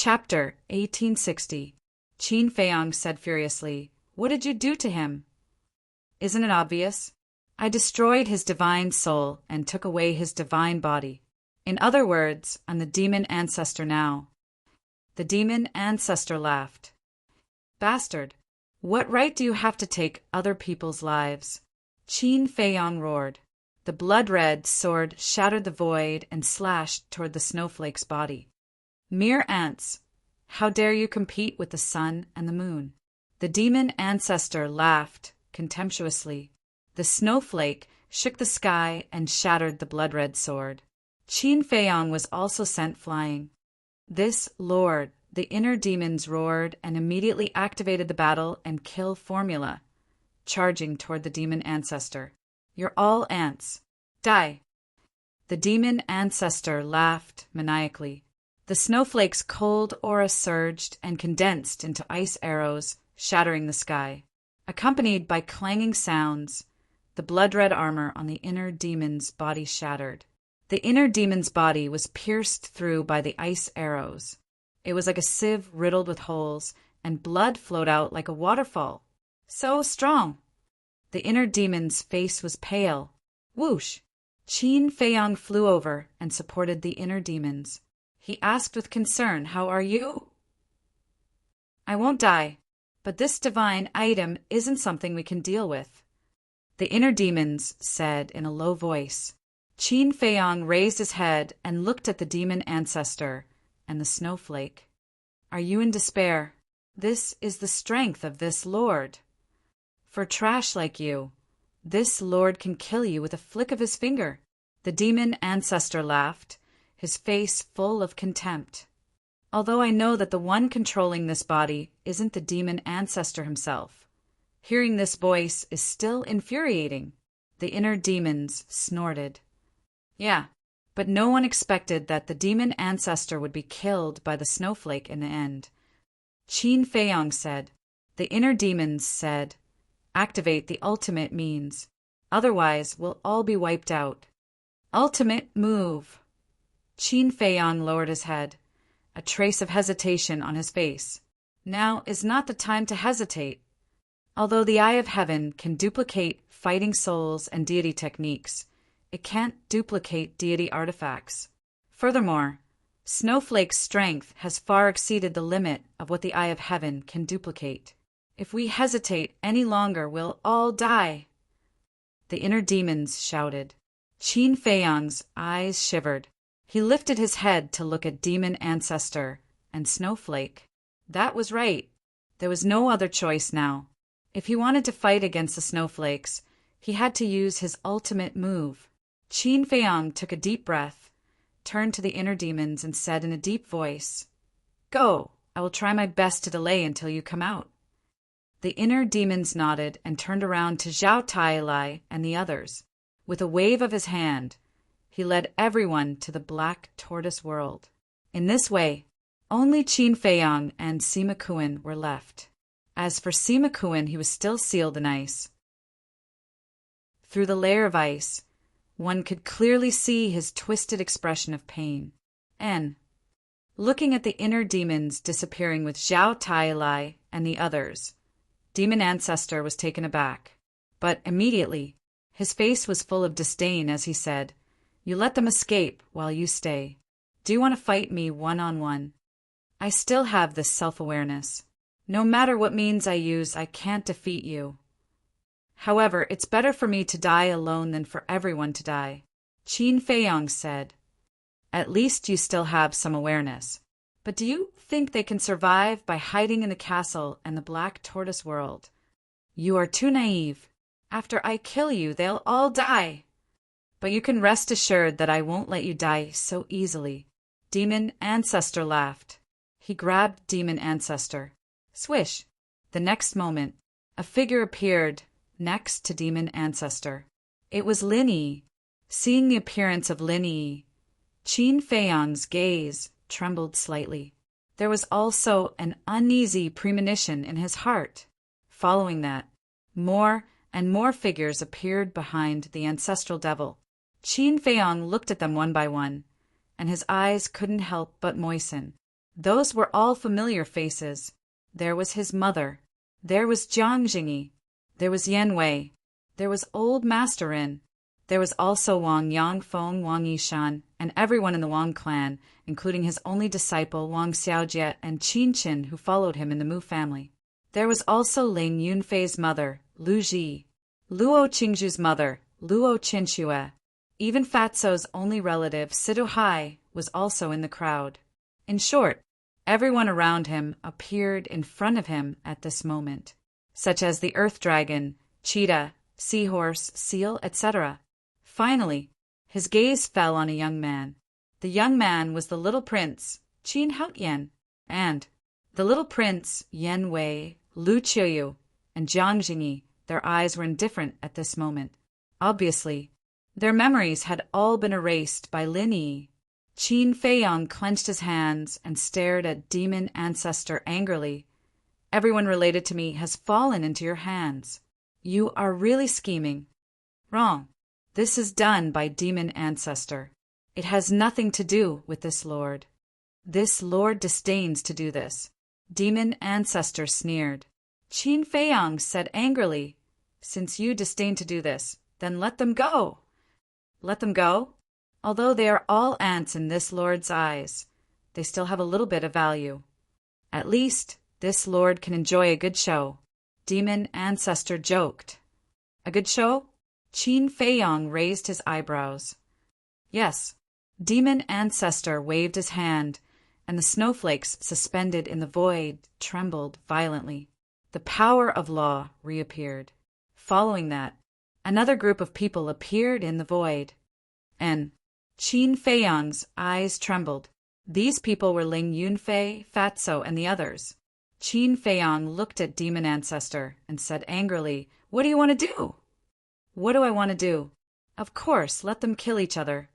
Chapter 1860. Qin Feiyang said furiously, "What did you do to him?" "Isn't it obvious? I destroyed his divine soul and took away his divine body. In other words, I'm the demon ancestor now." The demon ancestor laughed. "Bastard, what right do you have to take other people's lives?" Qin Feiyang roared. The blood-red sword shattered the void and slashed toward the snowflake's body. "Mere ants! How dare you compete with the sun and the moon?" The demon ancestor laughed contemptuously. The snowflake shook the sky and shattered the blood-red sword. Qin Feiyang was also sent flying. "This lord," the inner demons roared and immediately activated the battle and kill formula, charging toward the demon ancestor. "You're all ants. Die!" The demon ancestor laughed maniacally. The snowflake's cold aura surged and condensed into ice arrows, shattering the sky. Accompanied by clanging sounds, the blood-red armor on the inner demon's body shattered. The inner demon's body was pierced through by the ice arrows. It was like a sieve riddled with holes, and blood flowed out like a waterfall. So strong! The inner demon's face was pale. Whoosh! Qin Feiyang flew over and supported the inner demons. He asked with concern, "How are you?" "I won't die, but this divine item isn't something we can deal with," the inner demons said in a low voice. Qin Feiyang raised his head and looked at the demon ancestor and the snowflake. "Are you in despair? This is the strength of this lord. For trash like you, this lord can kill you with a flick of his finger." The demon ancestor laughed, his face full of contempt. "Although I know that the one controlling this body isn't the demon ancestor himself, hearing this voice is still infuriating." The inner demons snorted. "Yeah, but no one expected that the demon ancestor would be killed by the snowflake in the end." Qin Feiyang said. The inner demons said, "Activate the ultimate means. Otherwise, we'll all be wiped out." "Ultimate move." Qin Feiyang lowered his head, a trace of hesitation on his face. "Now is not the time to hesitate. Although the Eye of Heaven can duplicate fighting souls and deity techniques, it can't duplicate deity artifacts. Furthermore, Snowflake's strength has far exceeded the limit of what the Eye of Heaven can duplicate. If we hesitate any longer, we'll all die." The inner demons shouted. Qin Feiyang's eyes shivered. He lifted his head to look at demon ancestor and snowflake. That was right. There was no other choice now. If he wanted to fight against the snowflakes, he had to use his ultimate move. Qin Feiyang took a deep breath, turned to the inner demons and said in a deep voice, "Go, I will try my best to delay until you come out." The inner demons nodded and turned around to Zhao Tailai and the others. With a wave of his hand, he led everyone to the black tortoise world. In this way, only Qin Feiyang and Sima Kuan were left. As for Sima Kuan, he was still sealed in ice. Through the layer of ice, one could clearly see his twisted expression of pain. And, looking at the inner demons disappearing with Zhao Tailai and the others, Demon Ancestor was taken aback. But immediately, his face was full of disdain as he said, "You let them escape while you stay. Do you want to fight me one-on-one? I still have this self-awareness. No matter what means I use, I can't defeat you. However, it's better for me to die alone than for everyone to die." Qin Feiyang said, "At least you still have some awareness. But do you think they can survive by hiding in the castle and the black tortoise world? You are too naive. After I kill you, they'll all die. But you can rest assured that I won't let you die so easily." Demon Ancestor laughed. He grabbed Demon Ancestor. Swish! The next moment, a figure appeared next to Demon Ancestor. It was Lin Yi. Seeing the appearance of Lin Yi, Qin Feiyang's gaze trembled slightly. There was also an uneasy premonition in his heart. Following that, more and more figures appeared behind the ancestral devil. Qin Feiyang looked at them one by one, and his eyes couldn't help but moisten. Those were all familiar faces. There was his mother. There was Jiang Jingyi. There was Yan Wei. There was old Master Yin. There was also Wang Yangfeng, Wang Yishan, and everyone in the Wang clan, including his only disciple Wang Xiaojie and Qin Qin, who followed him in the Mu family. There was also Ling Yunfei's mother, Lu Ji, Luo Qingzhu's mother, Luo Qinxue. Even Fatso's only relative, Sidu Hai, was also in the crowd. In short, everyone around him appeared in front of him at this moment, such as the earth dragon, cheetah, seahorse, seal, etc. Finally, his gaze fell on a young man. The young man was the little prince, Qin Haotian, and the little prince, Yan Wei, Lu Qiuyu, and Jiang Jingyi. Their eyes were indifferent at this moment. Obviously, their memories had all been erased by Lin Yi. Qin Feiyang clenched his hands and stared at Demon Ancestor angrily. Everyone related to me has fallen into your hands. You are really scheming. Wrong. This is done by Demon Ancestor. It has nothing to do with this lord. This lord disdains to do this. Demon Ancestor sneered. Qin Feiyang said angrily, Since you disdain to do this, then let them go. Let them go? Although they are all ants in this lord's eyes, they still have a little bit of value. At least, this lord can enjoy a good show. Demon Ancestor joked. A good show? Qin Feiyang raised his eyebrows. Yes. Demon Ancestor waved his hand, and the snowflakes suspended in the void trembled violently. The power of law reappeared. Following that, another group of people appeared in the void. And Qin Feiyang's eyes trembled. These people were Ling Yunfei, Fatso, and the others. Qin Feiyang looked at Demon Ancestor and said angrily, What do you want to do? What do I want to do? Of course, let them kill each other.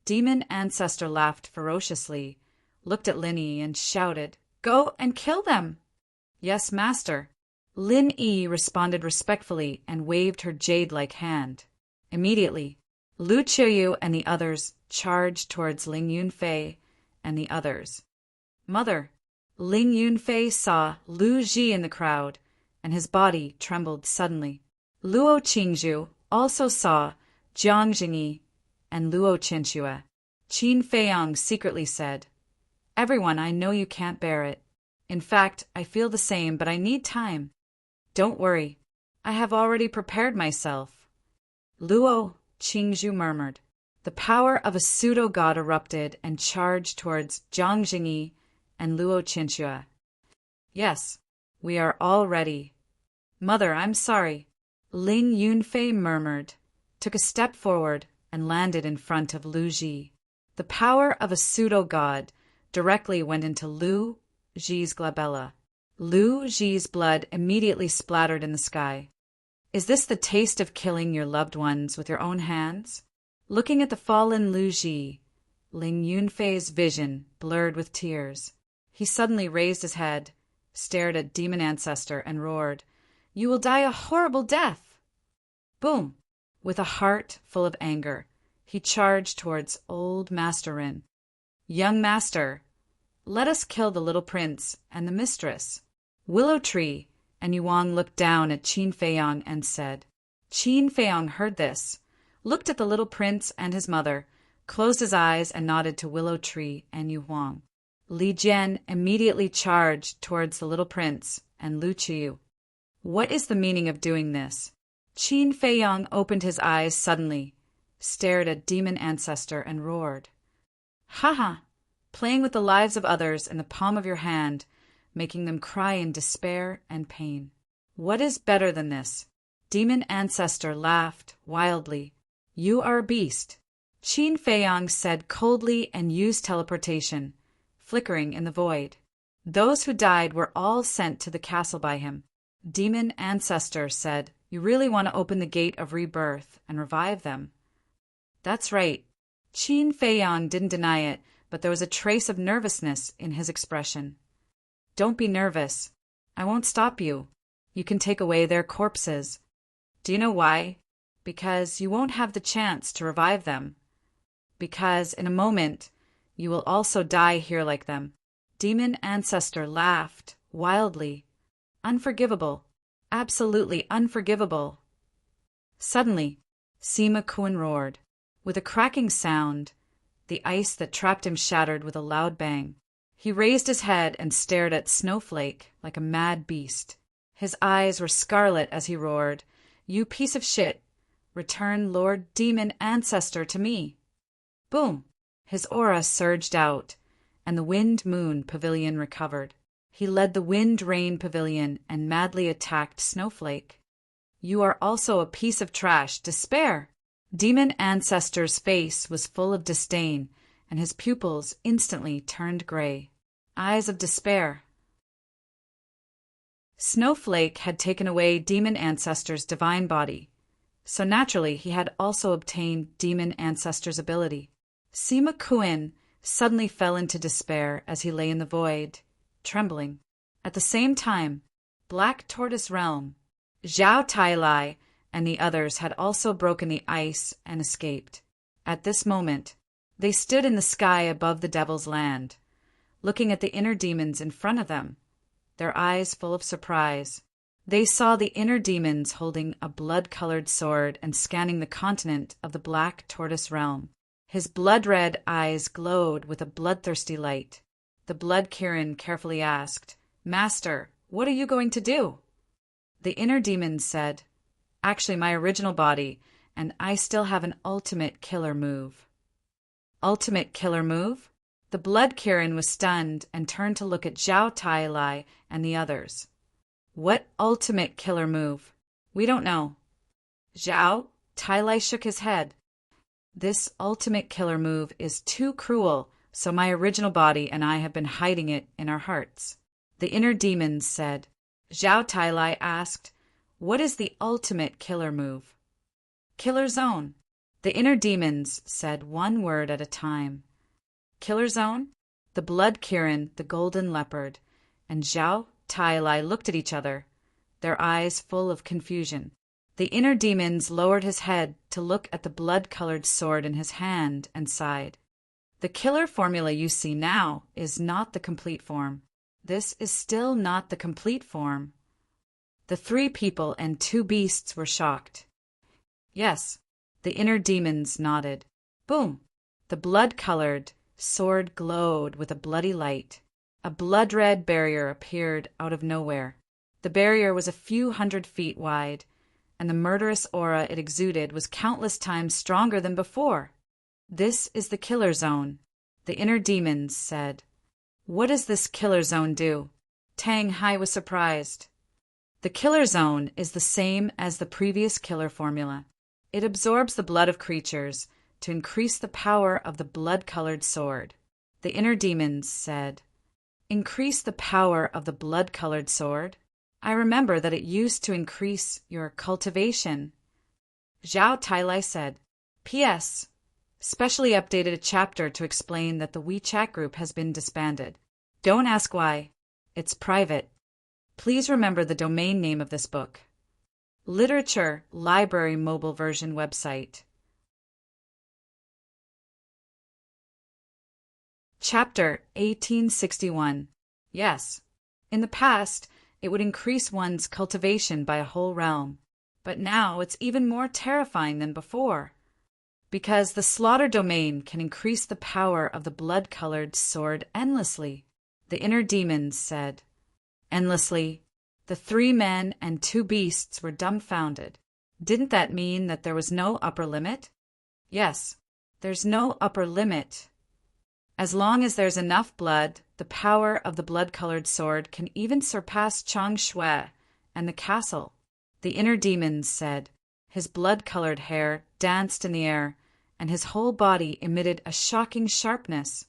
Demon Ancestor laughed ferociously, looked at Lin Yi, and shouted, Go and kill them! Yes, master. Lin Yi responded respectfully and waved her jade-like hand. Immediately, Lu Qiuyu and the others charged towards Ling Yunfei and the others. Mother, Ling Yunfei saw Lu Ji in the crowd, and his body trembled suddenly. Luo Qingzhu also saw Jiang Jingyi and Luo Qinxue. Qin Feiyang secretly said, Everyone, I know you can't bear it. In fact, I feel the same, but I need time. Don't worry. I have already prepared myself. Luo Qingzhu murmured. The power of a pseudo-god erupted and charged towards Jiang Jingyi and Luo Qinxue. Yes, we are all ready. Mother, I'm sorry. Ling Yunfei murmured, took a step forward, and landed in front of Lu Ji. The power of a pseudo-god directly went into Lu Ji's glabella. Lu Ji's blood immediately splattered in the sky. Is this the taste of killing your loved ones with your own hands? Looking at the fallen Lu Ji, Ling Yunfei's vision blurred with tears. He suddenly raised his head, stared at Demon Ancestor, and roared, You will die a horrible death! Boom! With a heart full of anger, he charged towards old Master Yin. Young master, let us kill the little prince and the mistress. Willow Tree and Yuang looked down at Qin Feiyang and said. Qin Feiyang heard this, looked at the little prince and his mother, closed his eyes and nodded to Willow Tree and Yuang. Li Jian immediately charged towards the little prince and Lu Qiuyu. What is the meaning of doing this? Qin Feiyang opened his eyes suddenly, stared at Demon Ancestor and roared. Ha! Playing with the lives of others in the palm of your hand, making them cry in despair and pain. What is better than this? Demon Ancestor laughed wildly. You are a beast. Qin Feiyang said coldly and used teleportation, flickering in the void. Those who died were all sent to the castle by him. Demon Ancestor said, You really want to open the gate of rebirth and revive them? That's right. Qin Feiyang didn't deny it, but there was a trace of nervousness in his expression. Don't be nervous. I won't stop you. You can take away their corpses. Do you know why? Because you won't have the chance to revive them. Because in a moment, You will also die here like them. Demon ancestor laughed, wildly. Unforgivable. Absolutely unforgivable. Suddenly, Sima Kun roared. With a cracking sound, the ice that trapped him shattered with a loud bang. He raised his head and stared at Snowflake like a mad beast. His eyes were scarlet as he roared, "You piece of shit! Return Lord Demon Ancestor to me!" Boom! His aura surged out, and the Wind Moon Pavilion recovered. He led the Wind Rain Pavilion and madly attacked Snowflake. "You are also a piece of trash, despair!" Demon Ancestor's face was full of disdain, and his pupils instantly turned gray. Eyes of despair. Snowflake had taken away Demon Ancestor's divine body, so naturally he had also obtained Demon Ancestor's ability. Sima Kun suddenly fell into despair as he lay in the void, trembling. At the same time, Black Tortoise Realm, Zhao Tailai, and the others had also broken the ice and escaped. At this moment, they stood in the sky above the Devil's Land, looking at the inner demons in front of them, their eyes full of surprise. They saw the inner demons holding a blood-colored sword and scanning the continent of the Black Tortoise Realm. His blood-red eyes glowed with a bloodthirsty light. The Blood Kirin carefully asked, "Master, what are you going to do?" The inner demons said, "Actually, my original body, and I still have an ultimate killer move." Ultimate killer move? The Blood Kirin was stunned and turned to look at Zhao Tailai and the others. "What ultimate killer move? We don't know." Zhao Tailai shook his head. "This ultimate killer move is too cruel, so my original body and I have been hiding it in our hearts." The inner demons said. Zhao Tailai asked, "What is the ultimate killer move?" "Killer Zone." The inner demons said one word at a time. Killer Zone? The Blood Kirin, the Golden Leopard, and Zhao Tailai looked at each other, their eyes full of confusion. The inner demons lowered his head to look at the blood-colored sword in his hand and sighed. "The killer formula you see now is not the complete form. This is still not the complete form." The 3 people and 2 beasts were shocked. Yes, the inner demons nodded. Boom! The blood-colored sword glowed with a bloody light. A blood-red barrier appeared out of nowhere. The barrier was a few hundred feet wide, and the murderous aura it exuded was countless times stronger than before. "This is the Killer Zone," the inner demons said. "What does this Killer Zone do?" Tang Hai was surprised. The Killer Zone is the same as the previous killer formula. It absorbs the blood of creatures to increase the power of the blood-colored sword. The inner demons said, "Increase the power of the blood-colored sword? I remember that it used to increase your cultivation." Zhao Tailai said, "P.S. Specially updated a chapter to explain that the WeChat group has been disbanded. Don't ask why. It's private. Please remember the domain name of this book. Literature Library Mobile Version website." Chapter 1861. Yes. In the past, it would increase one's cultivation by a whole realm. But now it's even more terrifying than before. Because the slaughter domain can increase the power of the blood-colored sword endlessly, the inner demons said. Endlessly. The 3 men and 2 beasts were dumbfounded. Didn't that mean that there was no upper limit? Yes, there's no upper limit. As long as there's enough blood, the power of the blood-colored sword can even surpass Chang Shui and the castle, the inner demons said. His blood-colored hair danced in the air, and his whole body emitted a shocking sharpness.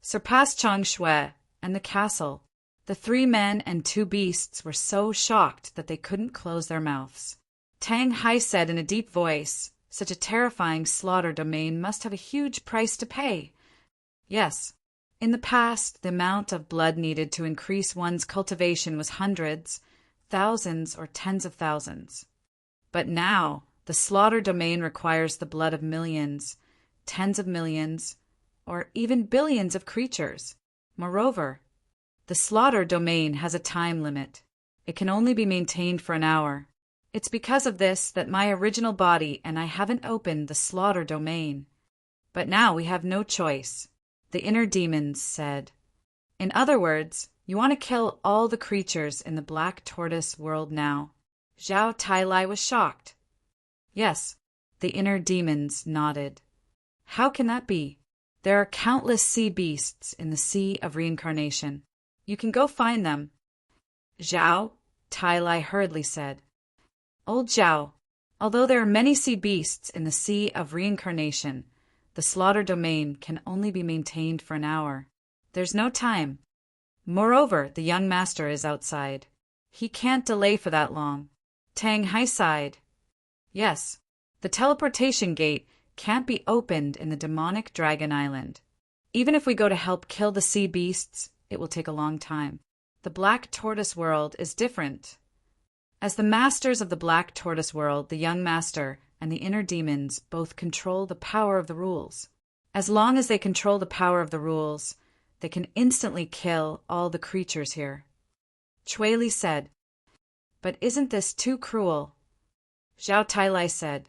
Surpass Chang Shui and the castle. The 3 men and 2 beasts were so shocked that they couldn't close their mouths. Tang Hai said in a deep voice, "Such a terrifying slaughter domain must have a huge price to pay." Yes. In the past, the amount of blood needed to increase one's cultivation was hundreds, thousands, or tens of thousands. But now, the slaughter domain requires the blood of millions, tens of millions, or even billions of creatures. Moreover, the slaughter domain has a time limit. It can only be maintained for an hour. It's because of this that my original body and I haven't opened the slaughter domain. But now we have no choice, the inner demons said. In other words, you want to kill all the creatures in the black tortoise world now. Zhao Tailai was shocked. Yes, the inner demons nodded. How can that be? There are countless sea beasts in the sea of reincarnation. You can go find them. Zhao Tailai hurriedly said. Old Zhao, although there are many sea beasts in the sea of reincarnation, the slaughter domain can only be maintained for an hour. There's no time. Moreover, the young master is outside. He can't delay for that long. Tang Hai sighed. Yes, the teleportation gate can't be opened in the demonic Dragon Island. Even if we go to help kill the sea beasts, it will take a long time. The Black Tortoise world is different. As the masters of the Black Tortoise world, the young master and the inner demons both control the power of the rules. As long as they control the power of the rules, they can instantly kill all the creatures here. Chui Li said, But isn't this too cruel? Zhao Tailai said,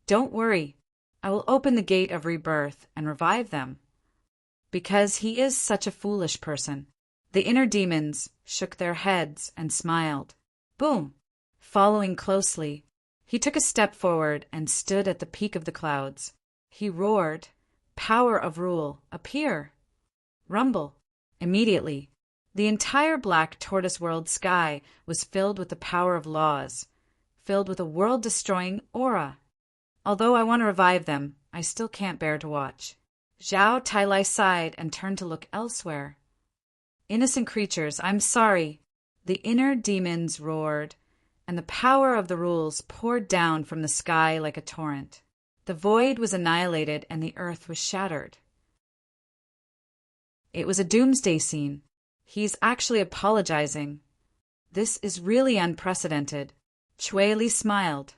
Don't worry, I will open the gate of rebirth and revive them. Because he is such a foolish person. The inner demons shook their heads and smiled. Boom! Following closely, he took a step forward and stood at the peak of the clouds. He roared, Power of rule, appear! Rumble! Immediately, the entire Black Tortoise world sky was filled with the power of laws, filled with a world-destroying aura. Although I want to revive them, I still can't bear to watch. Zhao Tailai sighed and turned to look elsewhere. Innocent creatures, I'm sorry. The inner demons roared, and the power of the rules poured down from the sky like a torrent. The void was annihilated and the earth was shattered. It was a doomsday scene. He's actually apologizing. This is really unprecedented. Chui Li smiled.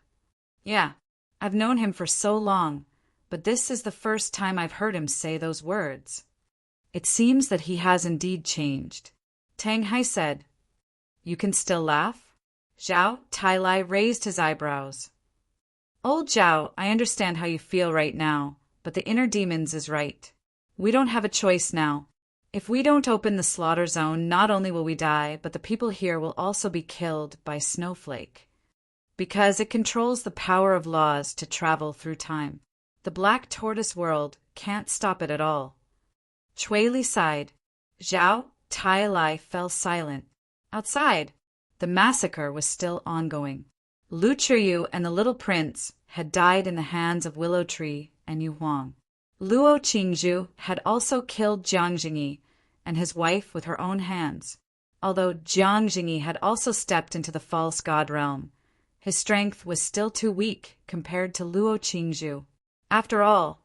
Yeah, I've known him for so long, but this is the first time I've heard him say those words. It seems that he has indeed changed. Tang Hai said, You can still laugh? Zhao Tailai raised his eyebrows. Old Zhao, I understand how you feel right now, but the inner demons is right. We don't have a choice now. If we don't open the slaughter zone, not only will we die, but the people here will also be killed by Snowflake. Because it controls the power of laws to travel through time. The Black Tortoise world can't stop it at all. Chui Li sighed. Zhao Tailai fell silent. Outside, the massacre was still ongoing. Lu Chuyu and the little prince had died in the hands of Willow Tree and Yu Huang. Luo Qingzhu had also killed Jiang Jingyi and his wife with her own hands. Although Jiang Jingyi had also stepped into the false god realm, his strength was still too weak compared to Luo Qingzhu. After all,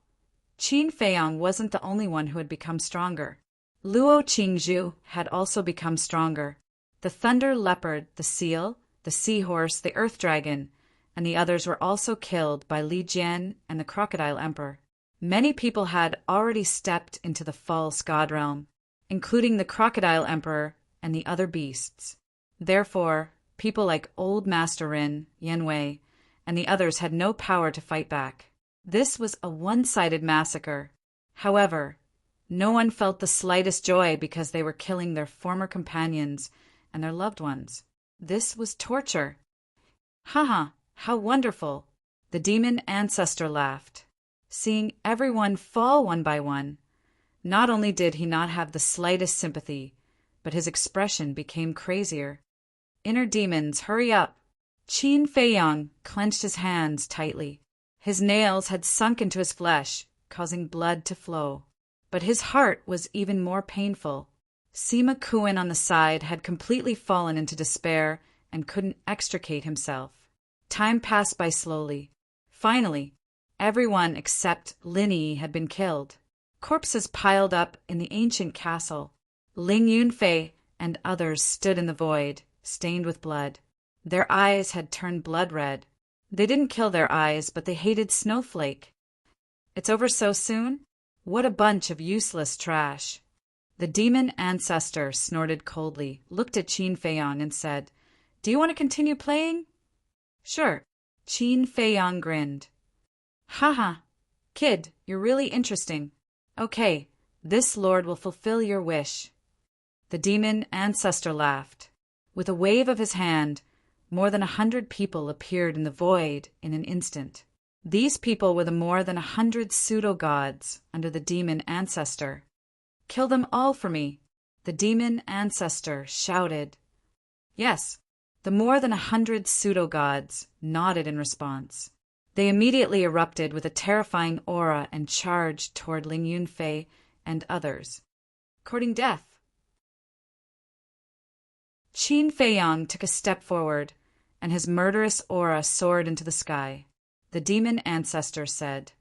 Qin Feiyang wasn't the only one who had become stronger. Luo Qingzhu had also become stronger. The thunder leopard, the seal, the seahorse, the earth dragon, and the others were also killed by Li Jian and the crocodile emperor. Many people had already stepped into the false god realm, including the crocodile emperor and the other beasts. Therefore, people like Old Master Rin, Yan Wei, and the others had no power to fight back. This was a one-sided massacre. However, no one felt the slightest joy because they were killing their former companions and their loved ones. This was torture. Haha, how wonderful! The demon ancestor laughed. Seeing everyone fall one by one, not only did he not have the slightest sympathy, but his expression became crazier. Inner demons, hurry up! Qin Feiyang clenched his hands tightly. His nails had sunk into his flesh, causing blood to flow. But his heart was even more painful. Sima Kuan on the side had completely fallen into despair and couldn't extricate himself. Time passed by slowly. Finally, everyone except Lin Yi had been killed. Corpses piled up in the ancient castle. Ling Yunfei and others stood in the void, stained with blood. Their eyes had turned blood red. They didn't kill their eyes, but they hated Snowflake. It's over so soon? What a bunch of useless trash. The demon ancestor snorted coldly, looked at Qin Feiyang and said, "Do you want to continue playing?" "Sure." Qin Feiyang grinned. "Haha, kid, you're really interesting. Okay, this lord will fulfill your wish." The demon ancestor laughed. With a wave of his hand, more than 100 people appeared in the void in an instant. These people were the more than 100 pseudo-gods under the demon ancestor. "Kill them all for me," the demon ancestor shouted. Yes, the more than 100 pseudo-gods nodded in response. They immediately erupted with a terrifying aura and charged toward Ling Yunfei and others, courting death. Qin Feiyang took a step forward, and his murderous aura soared into the sky. The demon ancestor said,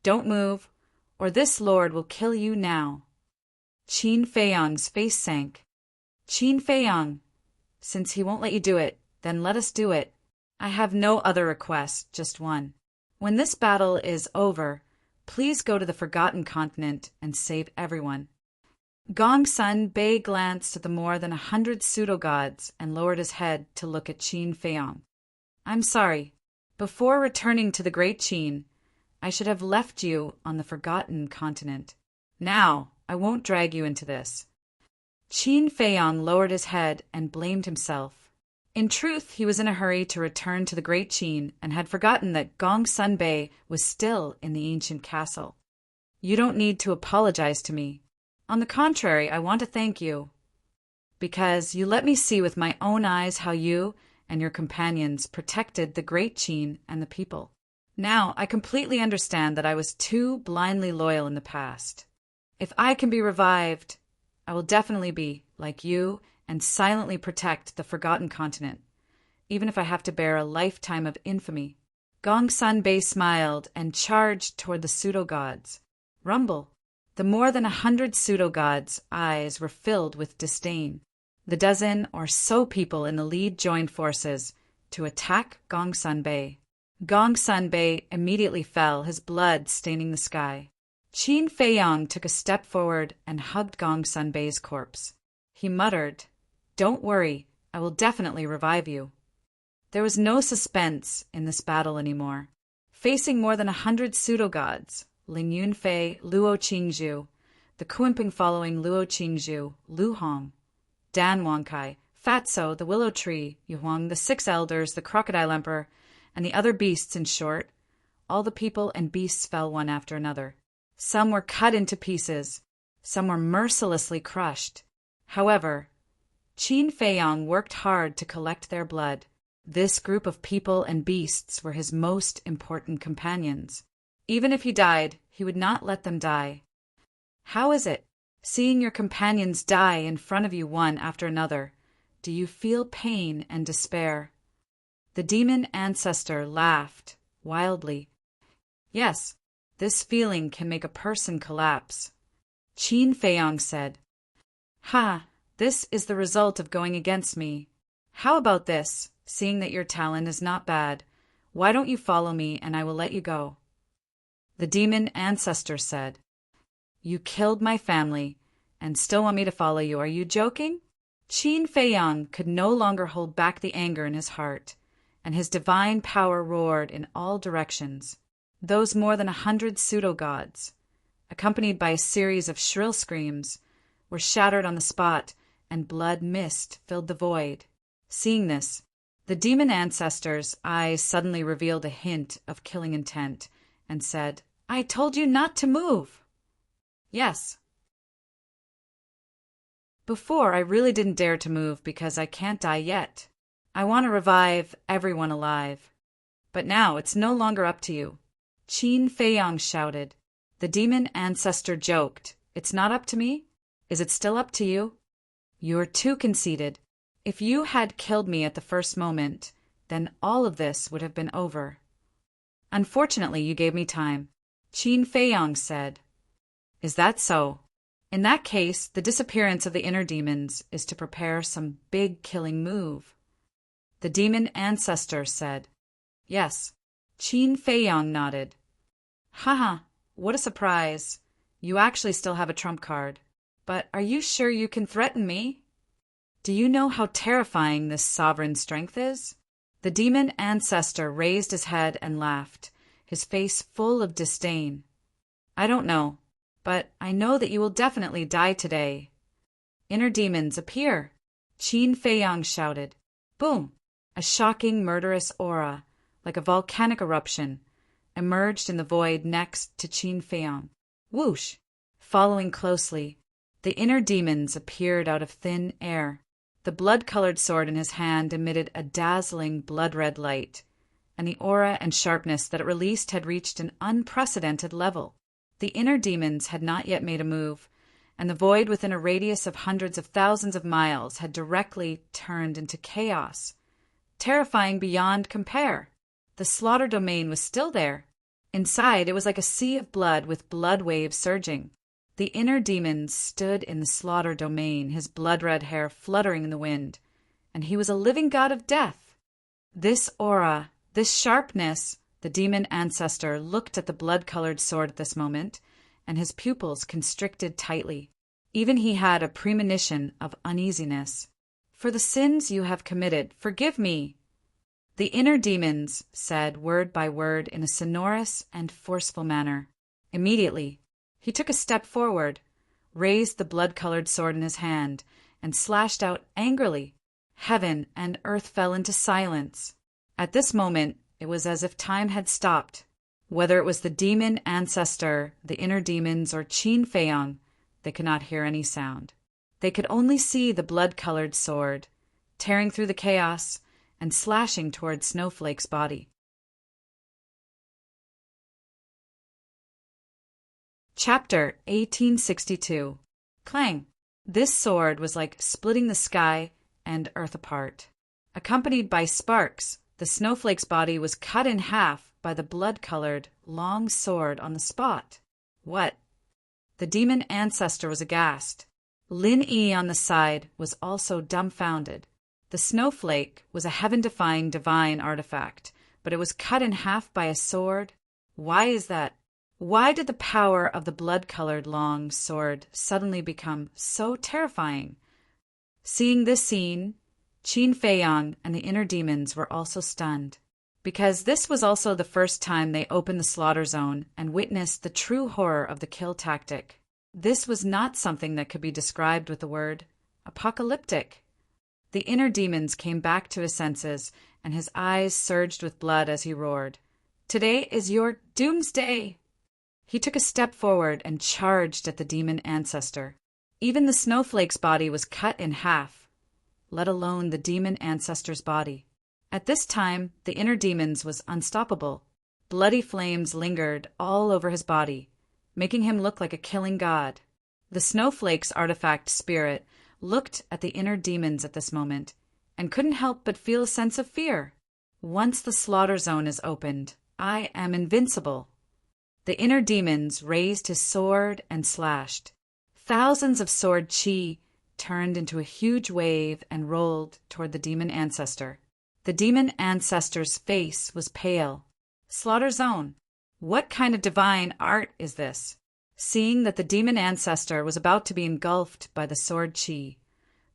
"Don't move, or this lord will kill you now." Qin Feiyang's face sank. "Qin Feiyang, since he won't let you do it, then let us do it. I have no other request, just one. When this battle is over, please go to the Forgotten Continent and save everyone." Gongsun Bei glanced at the more than 100 pseudo-gods and lowered his head to look at Qin Feiyang. "I'm sorry. Before returning to the Great Qin, I should have left you on the Forgotten Continent. Now, I won't drag you into this." Qin Feiyang lowered his head and blamed himself. In truth, he was in a hurry to return to the Great Qin and had forgotten that Gongsun Bei was still in the ancient castle. "You don't need to apologize to me. On the contrary, I want to thank you, because you let me see with my own eyes how you and your companions protected the Great Qin and the people. Now I completely understand that I was too blindly loyal in the past. If I can be revived, I will definitely be, like you, and silently protect the Forgotten Continent, even if I have to bear a lifetime of infamy." Gongsun Bei smiled and charged toward the pseudo-gods. Rumble. The more than 100 pseudo-gods' eyes were filled with disdain. The dozen or so people in the lead joined forces to attack Gongsun Bei. Gongsun Bei immediately fell, his blood staining the sky. Qin Feiyang took a step forward and hugged Gongsun Bei's corpse. He muttered, "Don't worry, I will definitely revive you." There was no suspense in this battle anymore. Facing more than 100 pseudo-gods, Ling Yunfei, Luo Qingzhu, the Kunping following Luo Qingzhu, Lu Hong, Dan Wangkai, Fatso, the Willow Tree, Yu Huang, the 6 Elders, the Crocodile Emperor, and the other beasts, in short, all the people and beasts fell one after another. Some were cut into pieces, some were mercilessly crushed. However, Qin Feiyang worked hard to collect their blood. This group of people and beasts were his most important companions. Even if he died, he would not let them die. How is it, seeing your companions die in front of you one after another, do you feel pain and despair? The demon ancestor laughed wildly. Yes, this feeling can make a person collapse. Qin Feiyang said, "Ha, this is the result of going against me. How about this, seeing that your talent is not bad? Why don't you follow me and I will let you go?" The demon ancestor said, "You killed my family and still want me to follow you. Are you joking?" Qin Feiyang could no longer hold back the anger in his heart, and his divine power roared in all directions. Those more than 100 pseudo-gods, accompanied by a series of shrill screams, were shattered on the spot, and blood mist filled the void. Seeing this, the demon ancestor's eyes suddenly revealed a hint of killing intent, and said, "I told you not to move." "Yes. Before, I really didn't dare to move because I can't die yet. I want to revive everyone alive. But now it's no longer up to you." Qin Feiyang shouted. The demon ancestor joked, "It's not up to me? Is it still up to you? You're too conceited. If you had killed me at the first moment, then all of this would have been over. Unfortunately, you gave me time." Qin Feiyang said, "Is that so? In that case, the disappearance of the inner demons is to prepare some big killing move." The demon ancestor said, "Yes." Qin Feiyang nodded. "Haha, what a surprise. You actually still have a trump card. But are you sure you can threaten me? Do you know how terrifying this sovereign strength is? The demon ancestor raised his head and laughed, his face full of disdain. I don't know, but I know that you will definitely die today. Inner demons appear, Qin Feiyang shouted. Boom! A shocking, murderous aura, like a volcanic eruption, emerged in the void next to Qin Feiyang. Whoosh! Following closely, the inner demons appeared out of thin air. The blood-colored sword in his hand emitted a dazzling blood-red light, and the aura and sharpness that it released had reached an unprecedented level. The inner demons had not yet made a move, and the void within a radius of hundreds of thousands of miles had directly turned into chaos, terrifying beyond compare. The slaughter domain was still there. Inside, it was like a sea of blood with blood waves surging. The inner demon stood in the slaughter domain, his blood-red hair fluttering in the wind, and he was a living god of death. This aura, this sharpness, the demon ancestor looked at the blood-colored sword at this moment, and his pupils constricted tightly. Even he had a premonition of uneasiness. For the sins you have committed, forgive me. The inner demons said word by word in a sonorous and forceful manner. Immediately, he took a step forward, raised the blood-colored sword in his hand, and slashed out angrily. Heaven and earth fell into silence. At this moment, it was as if time had stopped. Whether it was the demon ancestor, the inner demons, or Qin Feiyang, they could not hear any sound. They could only see the blood-colored sword, tearing through the chaos and slashing toward Snowflake's body. Chapter 1862. Clang! This sword was like splitting the sky and earth apart. Accompanied by sparks, the Snowflake's body was cut in half by the blood-colored, long sword on the spot. What? The demon ancestor was aghast. Lin Yi on the side was also dumbfounded. The snowflake was a heaven-defying divine artifact, but it was cut in half by a sword. Why is that? Why did the power of the blood-colored long sword suddenly become so terrifying? Seeing this scene, Qin Feiyang and the inner demons were also stunned, because this was also the first time they opened the slaughter zone and witnessed the true horror of the kill tactic. This was not something that could be described with the word apocalyptic. The inner demons came back to his senses, and his eyes surged with blood as he roared, "Today is your doomsday!" He took a step forward and charged at the demon ancestor. Even the snowflake's body was cut in half, let alone the demon ancestor's body. At this time, the inner demons was unstoppable. Bloody flames lingered all over his body, making him look like a killing god. The snowflake's artifact spirit looked at the inner demons at this moment and couldn't help but feel a sense of fear. Once the slaughter zone is opened, I am invincible. The inner demons raised his sword and slashed. Thousands of sword chi turned into a huge wave and rolled toward the demon ancestor. The demon ancestor's face was pale. Slaughter zone. What kind of divine art is this? Seeing that the demon ancestor was about to be engulfed by the sword chi,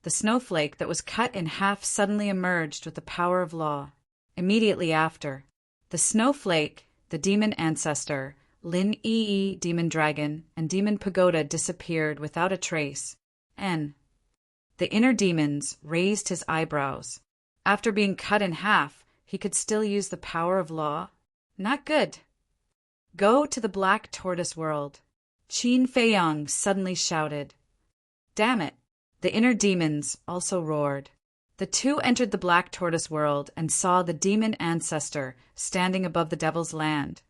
the snowflake that was cut in half suddenly emerged with the power of law. Immediately after, the snowflake, the demon ancestor, Lin Yi demon dragon, and demon pagoda disappeared without a trace. The inner demons raised his eyebrows. After being cut in half, he could still use the power of law? Not good. Go to the Black Tortoise world. Qin Feiyang suddenly shouted. Damn it! The inner demons also roared. The two entered the Black Tortoise world and saw the demon ancestor standing above the Devil's Land,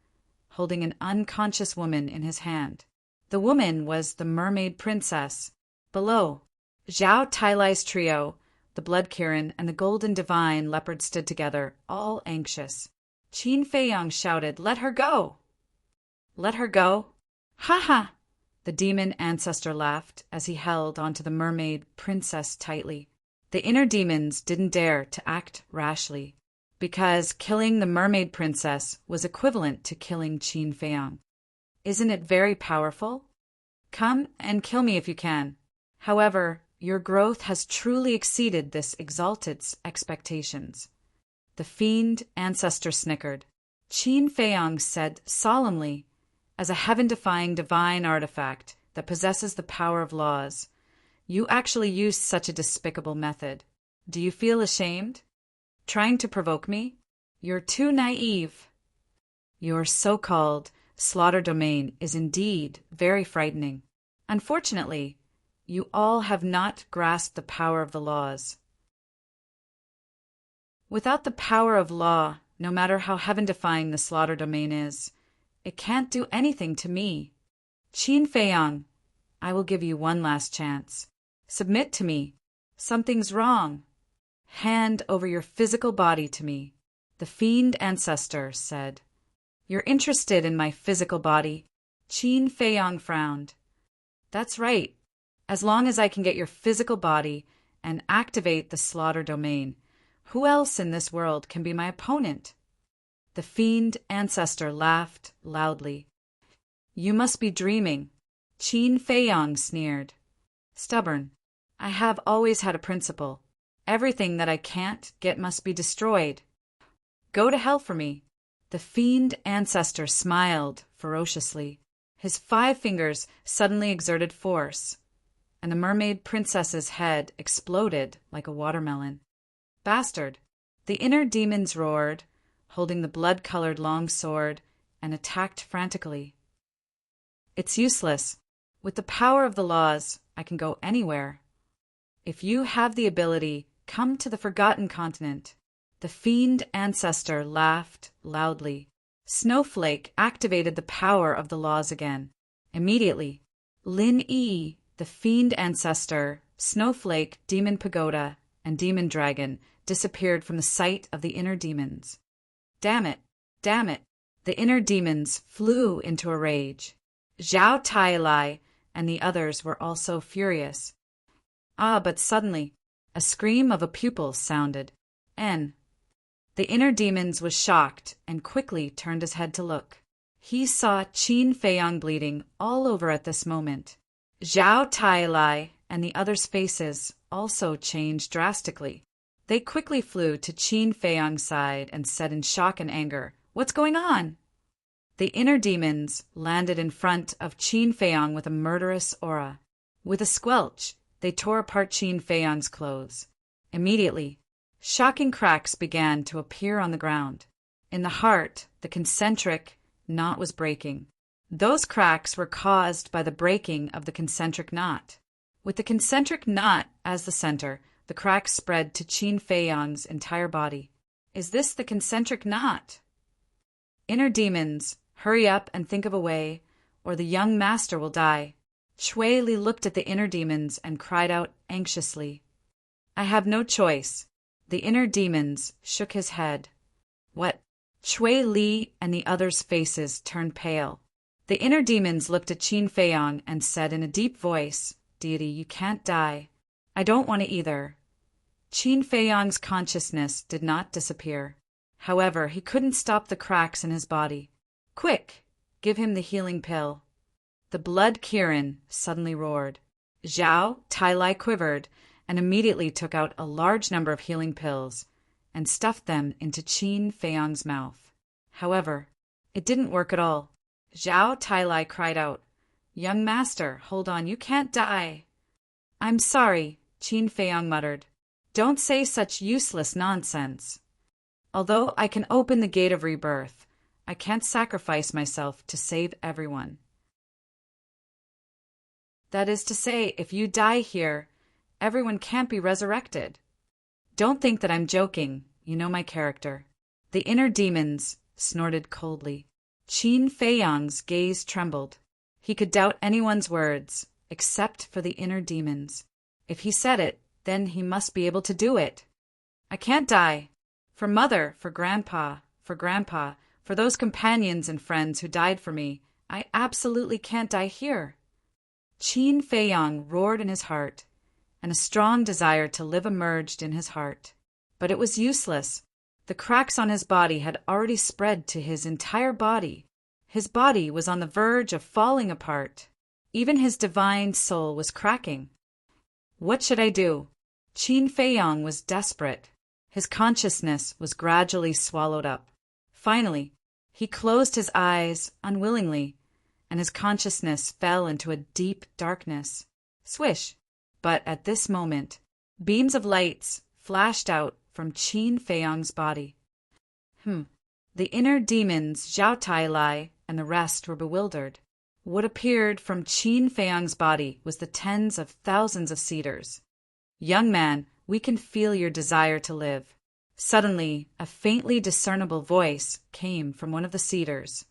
holding an unconscious woman in his hand. The woman was the mermaid princess. Below, Zhao Tailai's trio, the Blood Kirin, and the Golden Divine Leopard stood together, all anxious. Qin Feiyang shouted, "Let her go!" Let her go? Ha ha! The demon ancestor laughed as he held onto the mermaid princess tightly. The inner demons didn't dare to act rashly, because killing the mermaid princess was equivalent to killing Qin Feiyang. Isn't it very powerful? Come and kill me if you can. However, your growth has truly exceeded this exalted's expectations." The fiend ancestor snickered. Qin Feiyang said solemnly, "As a heaven-defying divine artifact that possesses the power of laws, you actually used such a despicable method. Do you feel ashamed? Trying to provoke me? You're too naive." "Your so-called slaughter domain is indeed very frightening. Unfortunately, you all have not grasped the power of the laws. Without the power of law, no matter how heaven-defying the slaughter domain is, it can't do anything to me. Qin Feiyang, I will give you one last chance. Submit to me. Something's wrong. Hand over your physical body to me." The fiend ancestor said. "You're interested in my physical body?" Qin Feiyang frowned. "That's right. As long as I can get your physical body and activate the slaughter domain, who else in this world can be my opponent?" The fiend ancestor laughed loudly. "You must be dreaming," Qin Feiyang sneered. "Stubborn. I have always had a principle. Everything that I can't get must be destroyed. Go to hell for me." The fiend ancestor smiled ferociously. His 5 fingers suddenly exerted force, and the mermaid princess's head exploded like a watermelon. "Bastard!" The inner demons roared, holding the blood-colored long sword, and attacked frantically. "It's useless. With the power of the laws, I can go anywhere. If you have the ability, come to the Forgotten Continent." The fiend ancestor laughed loudly. Snowflake activated the power of the laws again. Immediately, Lin Yi, the fiend ancestor, Snowflake, Demon Pagoda, and Demon Dragon disappeared from the sight of the inner demons. Damn it! Damn it! The inner demons flew into a rage. Zhao Tailai and the others were also furious. But suddenly, a scream of a pupil sounded. N. The inner demons was shocked and quickly turned his head to look. He saw Qin Feiyang bleeding all over at this moment. Zhao Tailai and the others' faces also changed drastically. They quickly flew to Qin Feiyang's side and said in shock and anger, "What's going on?" The inner demons landed in front of Qin Feiyang with a murderous aura. With a squelch, they tore apart Qin Feiyang's clothes. Immediately, shocking cracks began to appear on the ground. In the heart, the concentric knot was breaking. Those cracks were caused by the breaking of the concentric knot. With the concentric knot as the center, the cracks spread to Qin Feiyang's entire body. Is this the concentric knot? Inner demons, hurry up and think of a way, or the young master will die. Shui Li looked at the inner demons and cried out anxiously. "I have no choice." The inner demons shook his head. "What?" Shui Li and the others' faces turned pale. The inner demons looked at Qin Feiyang and said in a deep voice, "Deity, you can't die. I don't want to either." Qin Feiyang's consciousness did not disappear. However, he couldn't stop the cracks in his body. "Quick! Give him the healing pill." The blood Kirin suddenly roared. Zhao Tailai quivered and immediately took out a large number of healing pills and stuffed them into Qin Feiyang's mouth. However, it didn't work at all. Zhao Tailai cried out, "Young master, hold on, you can't die." "I'm sorry," Qin Feiyang muttered. "Don't say such useless nonsense. Although I can open the gate of rebirth, I can't sacrifice myself to save everyone. That is to say, if you die here, everyone can't be resurrected. Don't think that I'm joking, you know my character." The inner demons snorted coldly. Qin Feiyang's gaze trembled. He could doubt anyone's words, except for the inner demons. If he said it, then he must be able to do it. "I can't die. For mother, for grandpa, for those companions and friends who died for me, I absolutely can't die here." Qin Feiyang roared in his heart, and a strong desire to live emerged in his heart. But it was useless. The cracks on his body had already spread to his entire body. His body was on the verge of falling apart. Even his divine soul was cracking. What should I do? Qin Feiyang was desperate. His consciousness was gradually swallowed up. Finally, he closed his eyes unwillingly, and his consciousness fell into a deep darkness. Swish! But at this moment, beams of lights flashed out from Qin Feiyang's body. The inner demons, Zhao Tai and the rest were bewildered. What appeared from Qin Feiyang's body was the tens of thousands of cedars. Young man, we can feel your desire to live. Suddenly, a faintly discernible voice came from one of the cedars.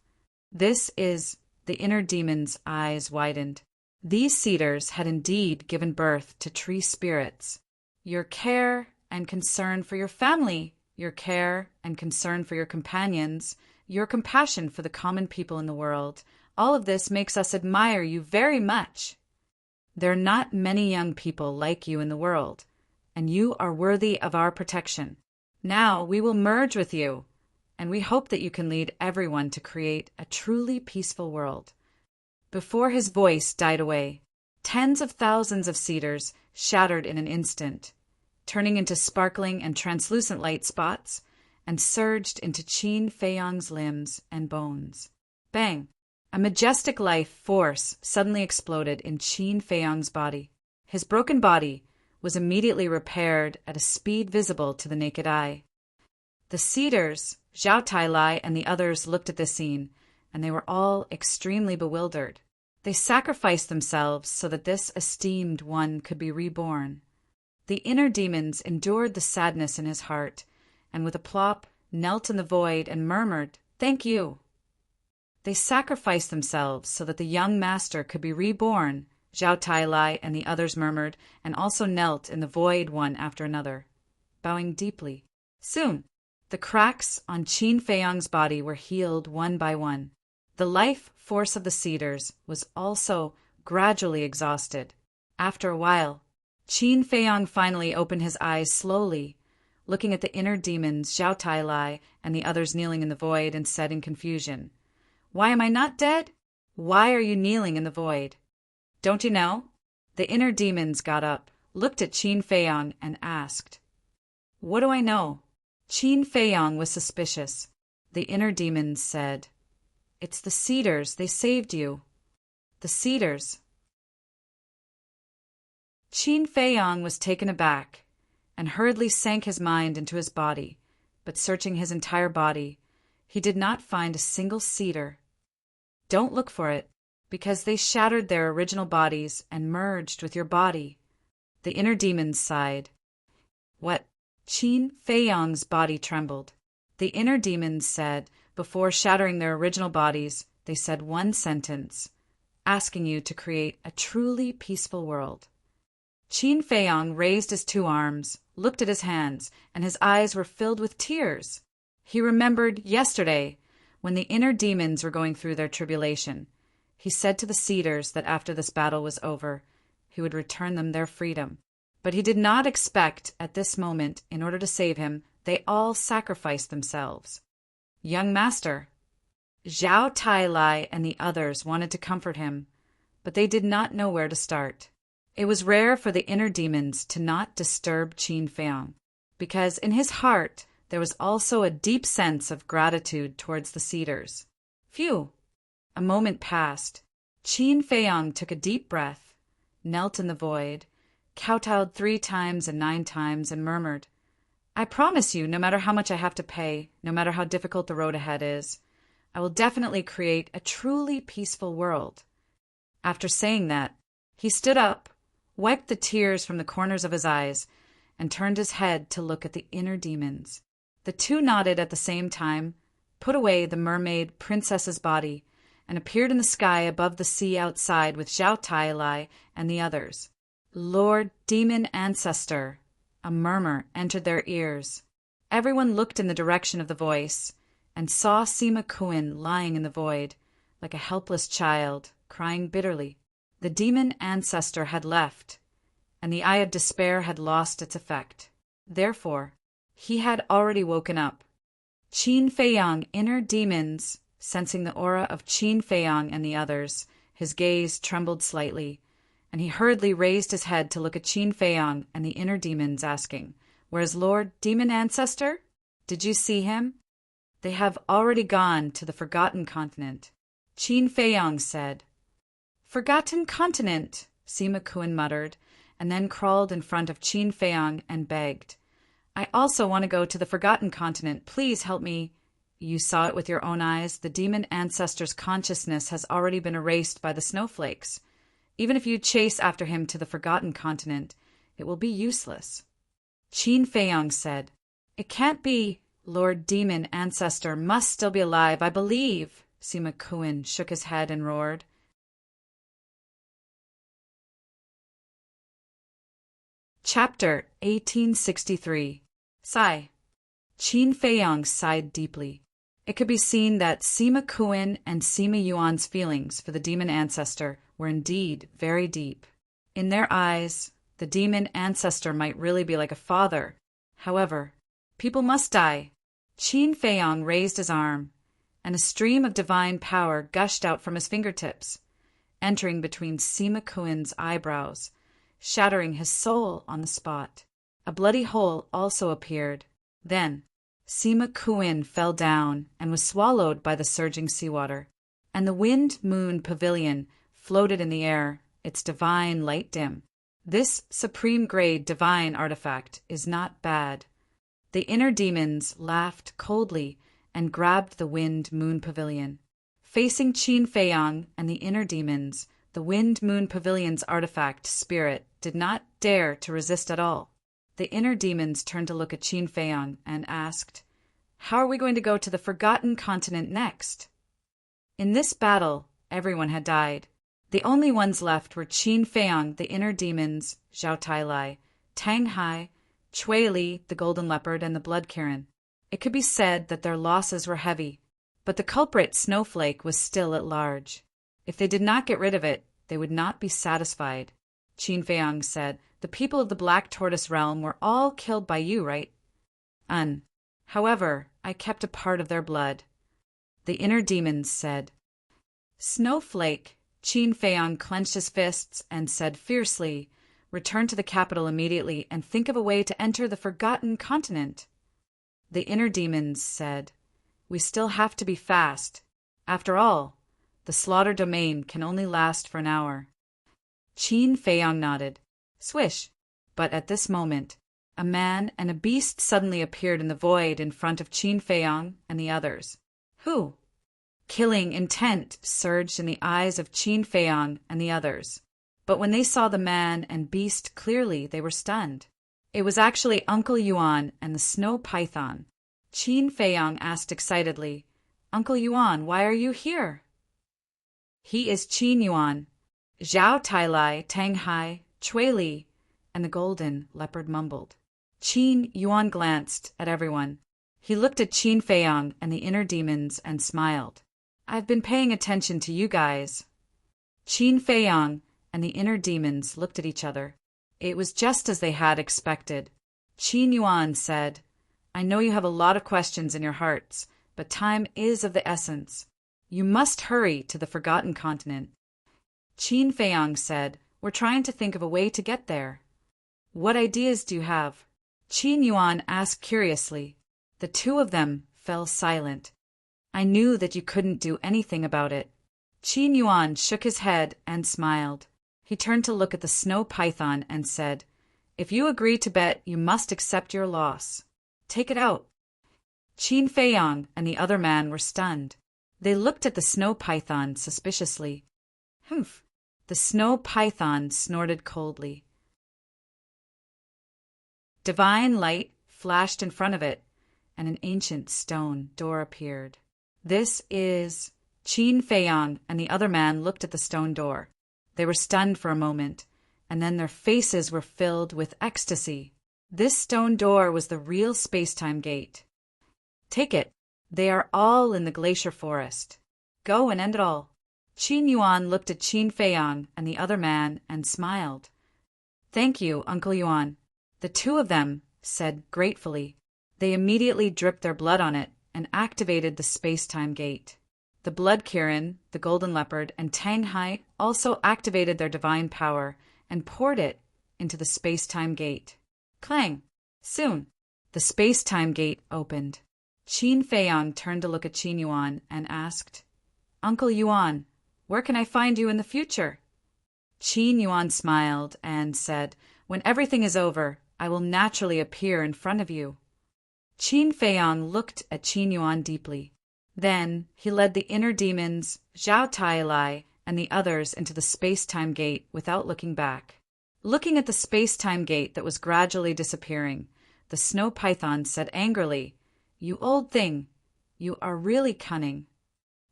This is the inner demon's eyes widened. These cedars had indeed given birth to tree spirits. Your care and concern for your family, your care and concern for your companions, your compassion for the common people in the world, all of this makes us admire you very much. There are not many young people like you in the world, and you are worthy of our protection. Now we will merge with you, and we hope that you can lead everyone to create a truly peaceful world. Before his voice died away, tens of thousands of cedars shattered in an instant, turning into sparkling and translucent light spots, and surged into Qin Feiyang's limbs and bones. Bang! A majestic life force suddenly exploded in Qin Feiyang's body. His broken body was immediately repaired at a speed visible to the naked eye. The cedars, Zhao Tai and the others looked at this scene, and they were all extremely bewildered. They sacrificed themselves so that this esteemed one could be reborn. The inner demons endured the sadness in his heart, and with a plop knelt in the void and murmured, "Thank you." They sacrificed themselves so that the young master could be reborn, Zhao Tai and the others murmured, and also knelt in the void one after another, bowing deeply. Soon, the cracks on Qin Feiyang's body were healed one by one. The life force of the cedars was also gradually exhausted. After a while, Qin Feiyang finally opened his eyes slowly, looking at the inner demons, Zhao Tai and the others kneeling in the void, and said in confusion, "Why am I not dead? Why are you kneeling in the void?" "Don't you know?" The inner demons got up, looked at Qin Feiyang, and asked. "What do I know?" Qin Feiyang was suspicious. The inner demons said, "It's the cedars, they saved you." The cedars. Qin Feiyang was taken aback, and hurriedly sank his mind into his body, but searching his entire body, he did not find a single cedar. Don't look for it, because they shattered their original bodies and merged with your body. The inner demons sighed. What? Qin Feiyang's body trembled. The inner demons said, before shattering their original bodies, they said one sentence, asking you to create a truly peaceful world. Qin Feiyang raised his two arms, looked at his hands, and his eyes were filled with tears. He remembered yesterday, when the inner demons were going through their tribulation. He said to the cedars that after this battle was over, he would return them their freedom. But he did not expect, at this moment, in order to save him, they all sacrificed themselves. Young master, Zhao Tai and the others wanted to comfort him, but they did not know where to start. It was rare for the inner demons to not disturb Qin Feiyang, because in his heart there was also a deep sense of gratitude towards the cedars. Phew! A moment passed. Qin Feiyang took a deep breath, knelt in the void, kowtowed 3 times and 9 times, and murmured, "I promise you, no matter how much I have to pay, no matter how difficult the road ahead is, I will definitely create a truly peaceful world." After saying that, he stood up, wiped the tears from the corners of his eyes, and turned his head to look at the inner demons. The two nodded at the same time, put away the mermaid princess's body, and appeared in the sky above the sea outside with Zhao Tai and the others. "Lord Demon Ancestor," a murmur entered their ears. Everyone looked in the direction of the voice, and saw Sima Kuan lying in the void, like a helpless child, crying bitterly. The demon ancestor had left, and the eye of despair had lost its effect. Therefore, he had already woken up. Qin Feiyang, inner demons, sensing the aura of Qin Feiyang and the others, His gaze trembled slightly, and he hurriedly raised his head to look at Qin Feiyang and the inner demons, asking, "Where's Lord Demon Ancestor? Did you see him?" "They have already gone to the Forgotten Continent," Qin Feiyang said. "Forgotten Continent," Sima Kun muttered, and then crawled in front of Qin Feiyang and begged, "I also want to go to the Forgotten Continent. Please help me." "You saw it with your own eyes. The demon ancestor's consciousness has already been erased by the snowflakes. Even if you chase after him to the Forgotten Continent, it will be useless." Qin Feiyang said, "It can't be. Lord Demon Ancestor must still be alive, I believe." Sima Kun shook his head and roared. Chapter 1863. Sigh. Qin Feiyang sighed deeply. It could be seen that Sima Kun and Sima Yuan's feelings for the demon ancestor were indeed very deep. In their eyes, the demon ancestor might really be like a father. However, people must die. Qin Feiyang raised his arm, and a stream of divine power gushed out from his fingertips, entering between Sima Kun's eyebrows, shattering his soul on the spot. A bloody hole also appeared. Then, Sima Kun fell down and was swallowed by the surging seawater, and the Wind-Moon Pavilion floated in the air, its divine light dim. This supreme-grade divine artifact is not bad. The inner demons laughed coldly and grabbed the Wind-Moon Pavilion. Facing Qin Feiyang and the inner demons, the Wind-Moon Pavilion's artifact spirit did not dare to resist at all. The inner demons turned to look at Qin Feiyang and asked, "How are we going to go to the Forgotten Continent next?" In this battle, everyone had died. The only ones left were Qin Feiyang, the inner demons, Zhao Tailai, Tang Hai, Chui Li, the golden leopard, and the blood Kirin. It could be said that their losses were heavy, but the culprit Snowflake was still at large. If they did not get rid of it, they would not be satisfied. Qin Feiyang said, "The people of the Black Tortoise realm were all killed by you, right?" However, I kept a part of their blood." The inner demons said. "Snowflake," Qin Feiyang clenched his fists and said fiercely, "Return to the capital immediately and think of a way to enter the Forgotten Continent." The inner demons said, "We still have to be fast. After all, the slaughter domain can only last for an hour." Qin Feiyang nodded. Swish! But at this moment, a man and a beast suddenly appeared in the void in front of Qin Feiyang and the others. Who? Killing intent surged in the eyes of Qin Feiyang and the others. But when they saw the man and beast clearly, they were stunned. It was actually Uncle Yuan and the snow python. Qin Feiyang asked excitedly, "Uncle Yuan, why are you here?" "He is Qin Yuan." Zhao Tailai, Tang Hai, Chui Li, and the golden leopard mumbled. Qin Yuan glanced at everyone. He looked at Qin Feiyang and the inner demons and smiled. "I've been paying attention to you guys." Qin Feiyang and the inner demons looked at each other. It was just as they had expected. Qin Yuan said, "I know you have a lot of questions in your hearts, but time is of the essence. You must hurry to the Forgotten Continent." Qin Feiyang said, "We're trying to think of a way to get there." "What ideas do you have?" Qin Yuan asked curiously. The two of them fell silent. "I knew that you couldn't do anything about it." Qin Yuan shook his head and smiled. He turned to look at the snow python and said, "If you agree to bet, you must accept your loss. Take it out." Qin Feiyang and the other man were stunned. They looked at the snow python suspiciously. "Humph." The snow python snorted coldly. Divine light flashed in front of it, and an ancient stone door appeared. "This is—" Qin Feiyang and the other man looked at the stone door. They were stunned for a moment, and then their faces were filled with ecstasy. This stone door was the real space-time gate. "Take it. They are all in the glacier forest. Go and end it all." Qin Yuan looked at Qin Feiyang and the other man and smiled. "Thank you, Uncle Yuan." The two of them said gratefully. They immediately dripped their blood on it and activated the space-time gate. The Blood Kirin, the Golden Leopard, and Tang Hai also activated their divine power and poured it into the space-time gate. Clang! Soon, the space-time gate opened. Qin Feiyang turned to look at Qin Yuan and asked, "Uncle Yuan, where can I find you in the future?" Qin Yuan smiled and said, "When everything is over, I will naturally appear in front of you." Qin Feiyang looked at Qin Yuan deeply. Then he led the inner demons, Zhao Tailai, and the others into the space-time gate without looking back. Looking at the space-time gate that was gradually disappearing, the snow python said angrily, "You old thing, you are really cunning."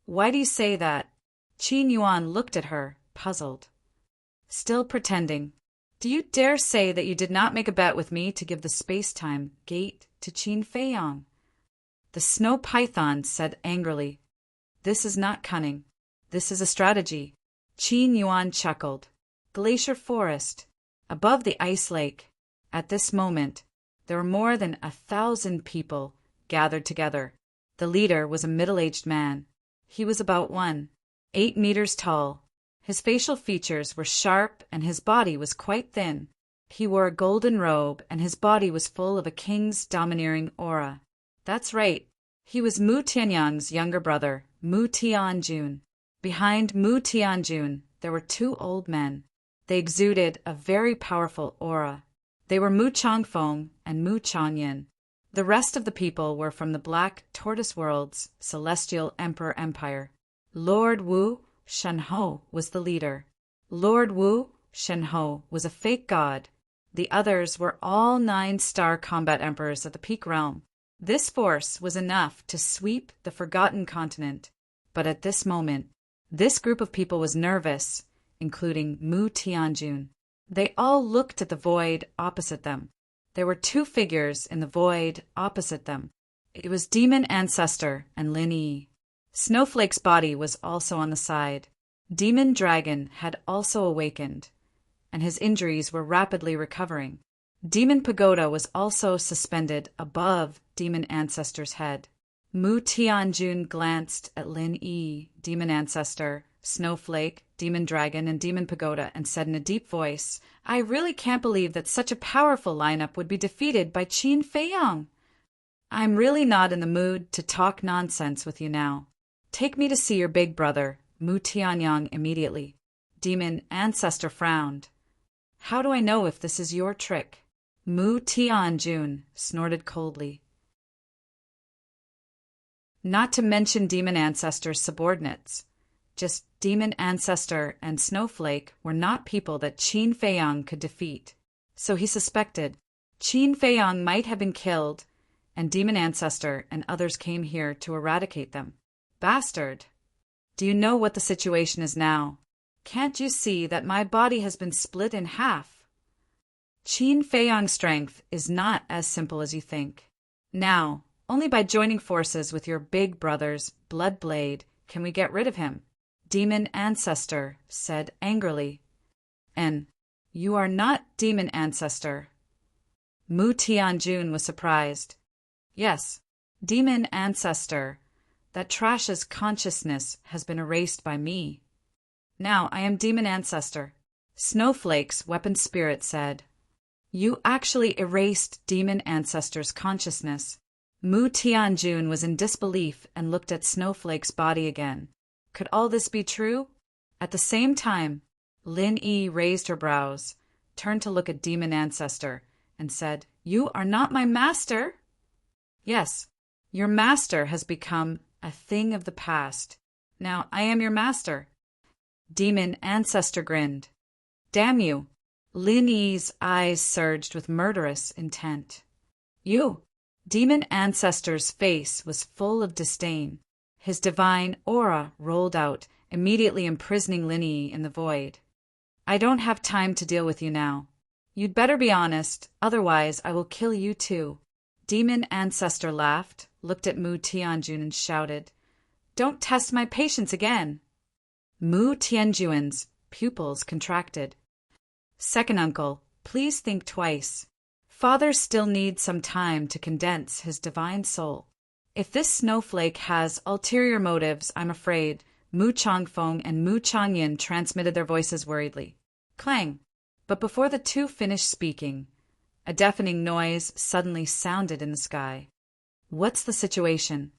"Why do you say that?" Qin Yuan looked at her, puzzled. "Still pretending. Do you dare say that you did not make a bet with me to give the space-time gate to Qin Feiyang?" The snow python said angrily, "This is not cunning. This is a strategy." Qin Yuan chuckled. Glacier Forest, above the ice lake. At this moment, there were more than 1,000 people gathered together. The leader was a middle-aged man. He was about 8 meters tall. His facial features were sharp and his body was quite thin. He wore a golden robe and his body was full of a king's domineering aura. That's right. He was Mu Tianyang's younger brother, Mu Tianjun. Behind Mu Tianjun, there were 2 old men. They exuded a very powerful aura. They were Mu Changfeng and Mu Changyin. The rest of the people were from the Black Tortoise World's Celestial Emperor Empire. Lord Wu Shenhou was the leader. Lord Wu Shenhou was a fake god. The others were all 9-star combat emperors of the Peak Realm. This force was enough to sweep the Forgotten Continent. But at this moment, this group of people was nervous, including Mu Tianjun. They all looked at the void opposite them. There were 2 figures in the void opposite them. It was Demon Ancestor and Lin Yi. Snowflake's body was also on the side. Demon Dragon had also awakened, and his injuries were rapidly recovering. Demon Pagoda was also suspended above Demon Ancestor's head. Mu Tianjun glanced at Lin Yi, Demon Ancestor, Snowflake, Demon Dragon, and Demon Pagoda and said in a deep voice, "I really can't believe that such a powerful lineup would be defeated by Qin Feiyang. I'm really not in the mood to talk nonsense with you now. Take me to see your big brother, Mu Tianyang, immediately." Demon Ancestor frowned. "How do I know if this is your trick?" Mu Tianjun snorted coldly. Not to mention Demon Ancestor's subordinates. Just Demon Ancestor and Snowflake were not people that Qin Feiyang could defeat. So he suspected Qin Feiyang might have been killed, and Demon Ancestor and others came here to eradicate them. Bastard! Do you know what the situation is now? Can't you see that my body has been split in half? Qin Feiyang's strength is not as simple as you think. Now, only by joining forces with your big brother's Bloodblade can we get rid of him," Demon Ancestor said angrily. "And you are not Demon Ancestor." Mu Tianjun was surprised. "Yes, Demon Ancestor. That trash's consciousness has been erased by me. Now I am Demon Ancestor." Snowflake's weapon spirit said, "You actually erased Demon Ancestor's consciousness." Mu Tianjun was in disbelief and looked at Snowflake's body again. Could all this be true? At the same time, Lin Yi raised her brows, turned to look at Demon Ancestor, and said, "You are not my master." "Yes, your master has become a thing of the past. Now I am your master." Demon Ancestor grinned. "Damn you." Lin Yi's eyes surged with murderous intent. "You." Demon Ancestor's face was full of disdain. His divine aura rolled out, immediately imprisoning Lin Yi in the void. "I don't have time to deal with you now. You'd better be honest, otherwise I will kill you too." Demon Ancestor laughed, looked at Mu Tianjun and shouted, "Don't test my patience again." Mu Tianjun's pupils contracted. "Second uncle, please think twice. Father still needs some time to condense his divine soul." If this snowflake has ulterior motives, I'm afraid, Mu Changfeng and Mu Changyin transmitted their voices worriedly. Clang! But before the two finished speaking, a deafening noise suddenly sounded in the sky. What's the situation?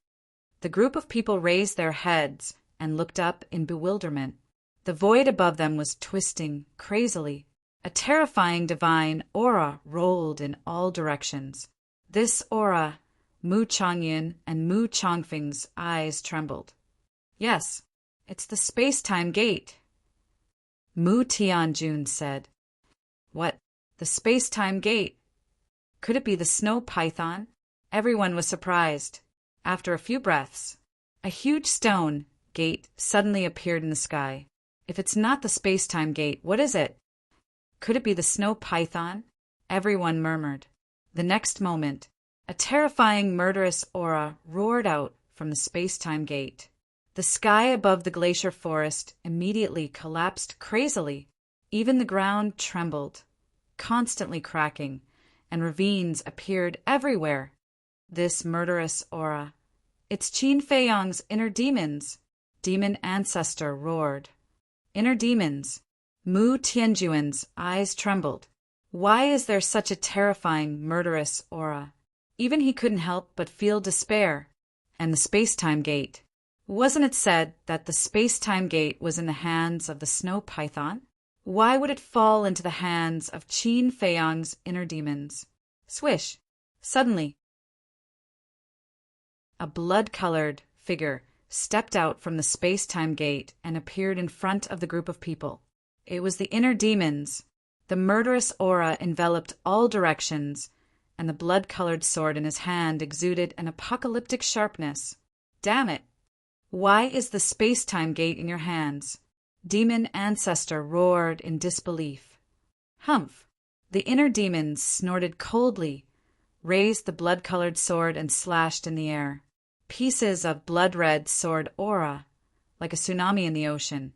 The group of people raised their heads and looked up in bewilderment. The void above them was twisting crazily. A terrifying divine aura rolled in all directions. This aura, Mu Changyin and Mu Changfeng's eyes trembled. Yes, it's the space-time gate, Mu Tianjun said. What? The space-time gate? Could it be the snow python? Everyone was surprised. After a few breaths, a huge stone gate suddenly appeared in the sky. If it's not the space-time gate, what is it? Could it be the snow python? Everyone murmured. The next moment, a terrifying murderous aura roared out from the space-time gate. The sky above the glacier forest immediately collapsed crazily. Even the ground trembled, constantly cracking, and ravines appeared everywhere. This murderous aura. It's Qin Feiyang's inner demons, demon ancestor roared. Inner demons. Mu Tianjuan's eyes trembled. Why is there such a terrifying, murderous aura? Even he couldn't help but feel despair. And the space-time gate. Wasn't it said that the space-time gate was in the hands of the snow python? Why would it fall into the hands of Qin Feiyang's inner demons? Swish! Suddenly, a blood-colored figure stepped out from the space-time gate and appeared in front of the group of people. It was the inner demons. The murderous aura enveloped all directions, and the blood-colored sword in his hand exuded an apocalyptic sharpness. Damn it! Why is the space-time gate in your hands? Demon ancestor roared in disbelief. Humph! The inner demons snorted coldly, raised the blood-colored sword and slashed in the air. Pieces of blood-red sword aura, like a tsunami in the ocean,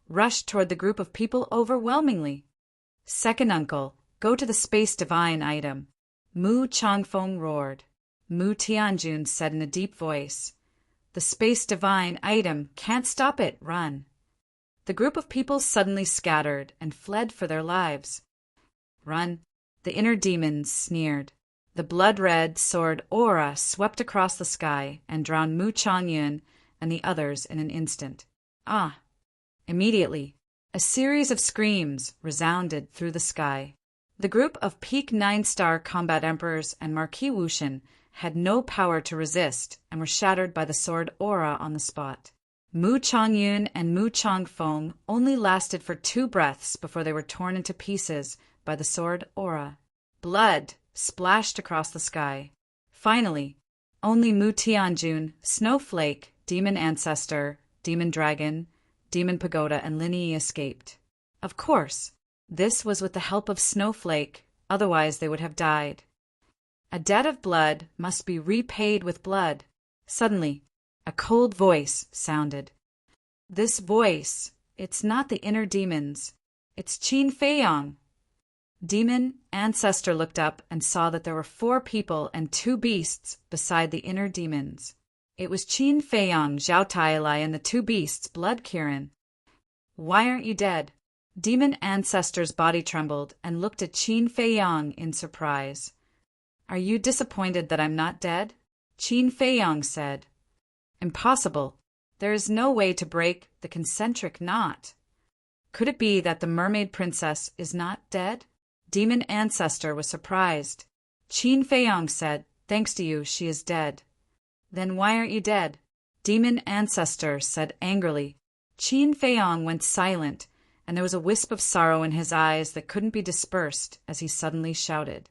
rushed toward the group of people overwhelmingly. Second uncle, go to the space divine item. Mu Changfeng roared. Mu Tianjun said in a deep voice, the space divine item, can't stop it, run. The group of people suddenly scattered and fled for their lives. Run, the inner demons sneered. The blood-red sword aura swept across the sky and drowned Mu Changyun and the others in an instant. Ah! Immediately, a series of screams resounded through the sky. The group of peak 9-star combat emperors and Marquis Wuxian had no power to resist and were shattered by the sword aura on the spot. Mu Changyun and Mu Changfeng only lasted for 2 breaths before they were torn into pieces by the sword aura. Blood splashed across the sky. Finally, only Mu Tianjun, Snowflake, Demon Ancestor, Demon Dragon, Demon Pagoda, and Lin Yi escaped. Of course, this was with the help of Snowflake, otherwise they would have died. A debt of blood must be repaid with blood. Suddenly, a cold voice sounded. This voice, it's not the inner demons. It's Qin Feiyang. Demon Ancestor looked up and saw that there were 4 people and 2 beasts beside the inner demons. It was Qin Feiyang, Zhao Tailai, and the 2 beasts, Blood Kirin. Why aren't you dead? Demon Ancestor's body trembled and looked at Qin Feiyang in surprise. Are you disappointed that I'm not dead? Qin Feiyang said. Impossible. There is no way to break the concentric knot. Could it be that the mermaid princess is not dead? Demon Ancestor was surprised. Qin Feiyang said, thanks to you, she is dead. Then why aren't you dead? Demon Ancestor said angrily. Qin Feiyang went silent, and there was a wisp of sorrow in his eyes that couldn't be dispersed as he suddenly shouted.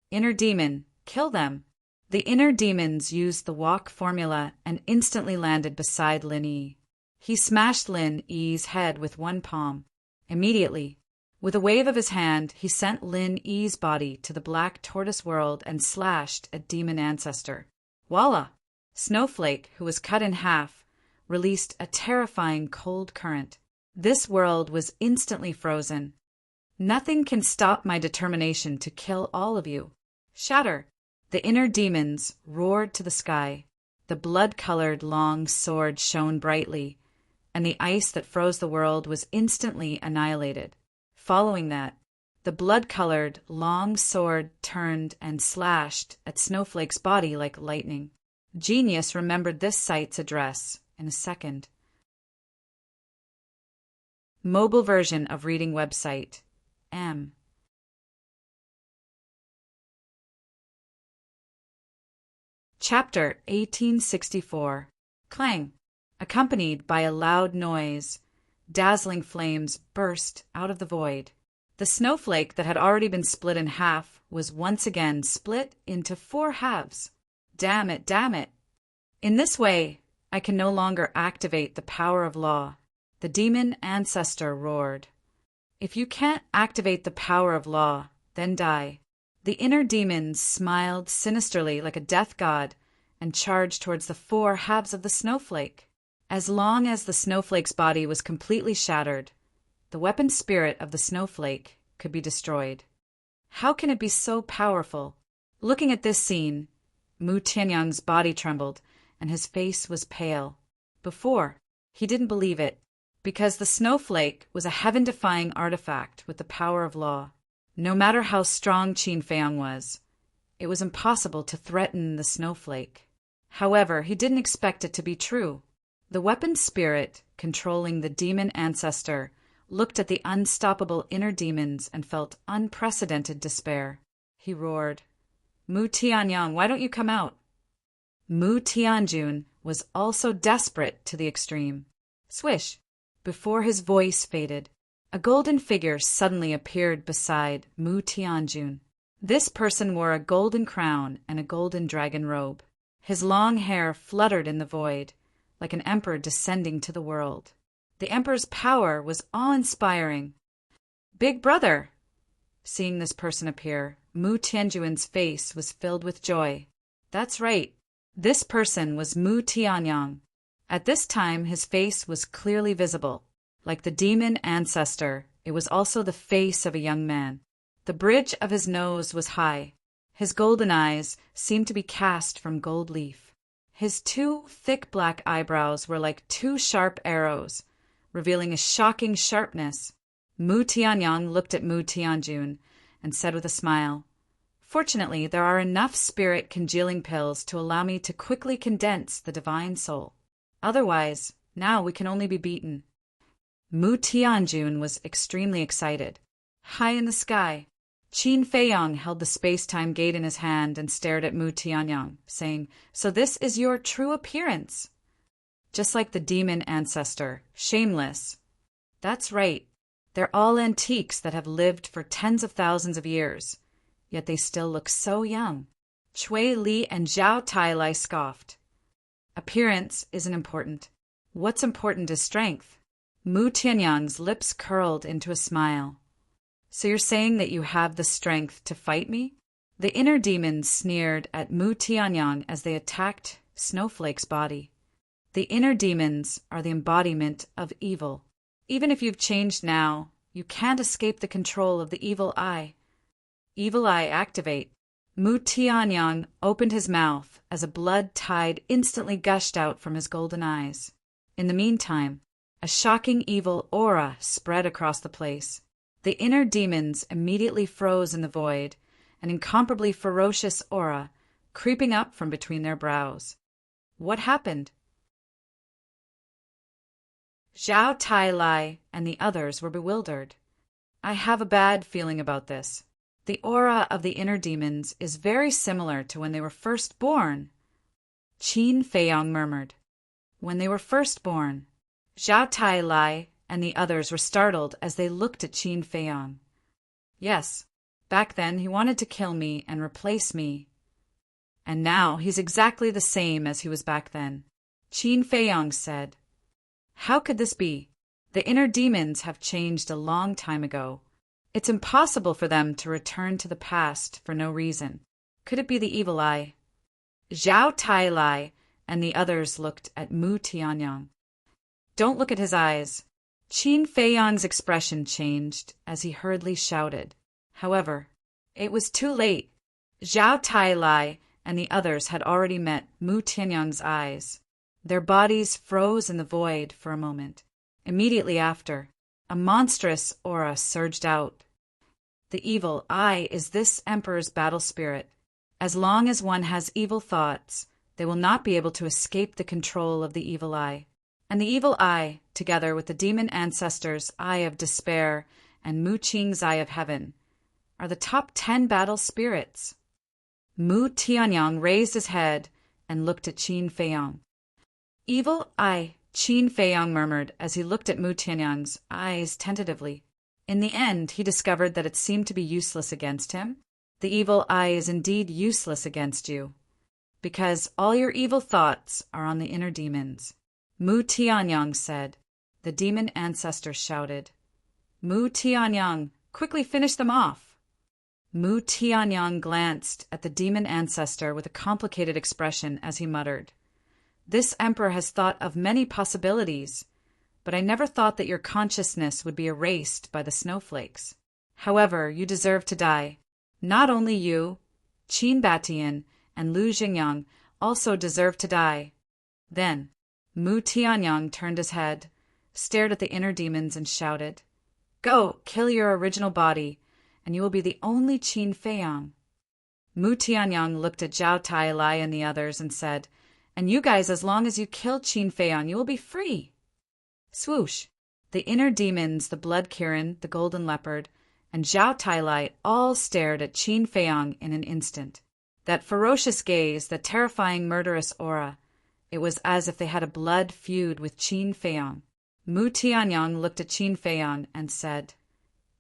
Inner demon, kill them. The inner demons used the walk formula and instantly landed beside Lin Yi. He smashed Lin Yi's head with one palm. Immediately, with a wave of his hand, he sent Lin Yi's body to the black tortoise world and slashed at Demon Ancestor. Voila! Snowflake, who was cut in half, released a terrifying cold current. This world was instantly frozen. Nothing can stop my determination to kill all of you. Shatter! The inner demons roared to the sky. the blood-colored long sword shone brightly, and the ice that froze the world was instantly annihilated. Following that, the blood-colored long sword turned and slashed at Snowflake's body like lightning. Genius remembered this site's address in a second. Mobile version of reading website. M. Chapter 1864. Clang. Accompanied by a loud noise, dazzling flames burst out of the void. The snowflake that had already been split in half was once again split into 4 halves. Damn it, damn it. In this way, I can no longer activate the power of law. The demon ancestor roared. If you can't activate the power of law, then die. The inner demons smiled sinisterly like a death god and charged towards the 4 halves of the snowflake. As long as the snowflake's body was completely shattered, the weapon spirit of the snowflake could be destroyed. How can it be so powerful? Looking at this scene, Mu Tianyang's body trembled and his face was pale. Before, he didn't believe it, because the snowflake was a heaven-defying artifact with the power of law. No matter how strong Qin Feiyang was, it was impossible to threaten the snowflake. However, he didn't expect it to be true. The weapon spirit, controlling the demon ancestor, looked at the unstoppable inner demons and felt unprecedented despair. He roared, "Mu Tianyang, why don't you come out?" Mu Tianjun was also desperate to the extreme. Swish! Before his voice faded, a golden figure suddenly appeared beside Mu Tianjun. This person wore a golden crown and a golden dragon robe. His long hair fluttered in the void, like an emperor descending to the world. The emperor's power was awe-inspiring. "Big brother!" Seeing this person appear, Mu Tianjun's face was filled with joy. That's right. This person was Mu Tianyang. At this time, his face was clearly visible. Like the demon ancestor, it was also the face of a young man. The bridge of his nose was high. His golden eyes seemed to be cast from gold leaf. His 2 thick black eyebrows were like 2 sharp arrows, revealing a shocking sharpness. Mu Tianyang looked at Mu Tianjun and said with a smile, "Fortunately, there are enough spirit congealing pills to allow me to quickly condense the divine soul. Otherwise, now we can only be beaten." Mu Tianjun was extremely excited. High in the sky, Qin Feiyang held the space-time gate in his hand and stared at Mu Tianyang, saying, "So this is your true appearance?" Just like the demon ancestor, shameless. That's right. They're all antiques that have lived for tens of thousands of years, yet they still look so young. Chui Li and Zhao Tailai scoffed. Appearance isn't important. What's important is strength. Mu Tianyang's lips curled into a smile. "So you're saying that you have the strength to fight me?" The inner demons sneered at Mu Tianyang as they attacked Snowflake's body. The inner demons are the embodiment of evil. Even if you've changed now, you can't escape the control of the evil eye. Evil eye activate. Mu Tianyang opened his mouth as a blood tide instantly gushed out from his golden eyes. In the meantime, a shocking evil aura spread across the place. The inner demons immediately froze in the void, an incomparably ferocious aura creeping up from between their brows. What happened? Zhao Tailai and the others were bewildered. I have a bad feeling about this. The aura of the inner demons is very similar to when they were first born. Qin Feiyang murmured. When they were first born. Zhao Tailai and the others were startled as they looked at Qin Feiyang. Yes, back then he wanted to kill me and replace me. And now he's exactly the same as he was back then. Qin Feiyang said. How could this be? The inner demons have changed a long time ago. It's impossible for them to return to the past for no reason. Could it be the evil eye? Zhao Tailai and the others looked at Mu Tianyang. Don't look at his eyes. Qin Feiyang's expression changed as he hurriedly shouted. However, it was too late. Zhao Tailai and the others had already met Mu Tianyang's eyes. Their bodies froze in the void for a moment. Immediately after, a monstrous aura surged out. The evil eye is this emperor's battle spirit. As long as one has evil thoughts, they will not be able to escape the control of the evil eye. And the evil eye, together with the demon ancestor's eye of despair and Mu Qing's eye of heaven, are the top 10 battle spirits. Mu Tianyang raised his head and looked at Qin Feiyang. Evil eye, Qin Feiyang murmured as he looked at Mu Tianyang's eyes tentatively. In the end, he discovered that it seemed to be useless against him. The evil eye is indeed useless against you, because all your evil thoughts are on the inner demons. Mu Tianyang said. The demon ancestor shouted. Mu Tianyang, quickly finish them off. Mu Tianyang glanced at the demon ancestor with a complicated expression as he muttered. This emperor has thought of many possibilities, but I never thought that your consciousness would be erased by the snowflakes. However, you deserve to die. Not only you, Qin Batian and Lu Jingyang also deserve to die. Then, Mu Tianyang turned his head, stared at the inner demons and shouted, Go, kill your original body, and you will be the only Qin Feiyang. Mu Tianyang looked at Zhao Tailai and the others and said, And you guys, as long as you kill Qin Feiyang, you will be free. Swoosh! The inner demons, the Blood Kirin, the Golden Leopard, and Zhao Tailai all stared at Qin Feiyang in an instant. That ferocious gaze, that terrifying murderous aura, it was as if they had a blood feud with Qin Feiyang. Mu Tianyang looked at Qin Feiyang and said,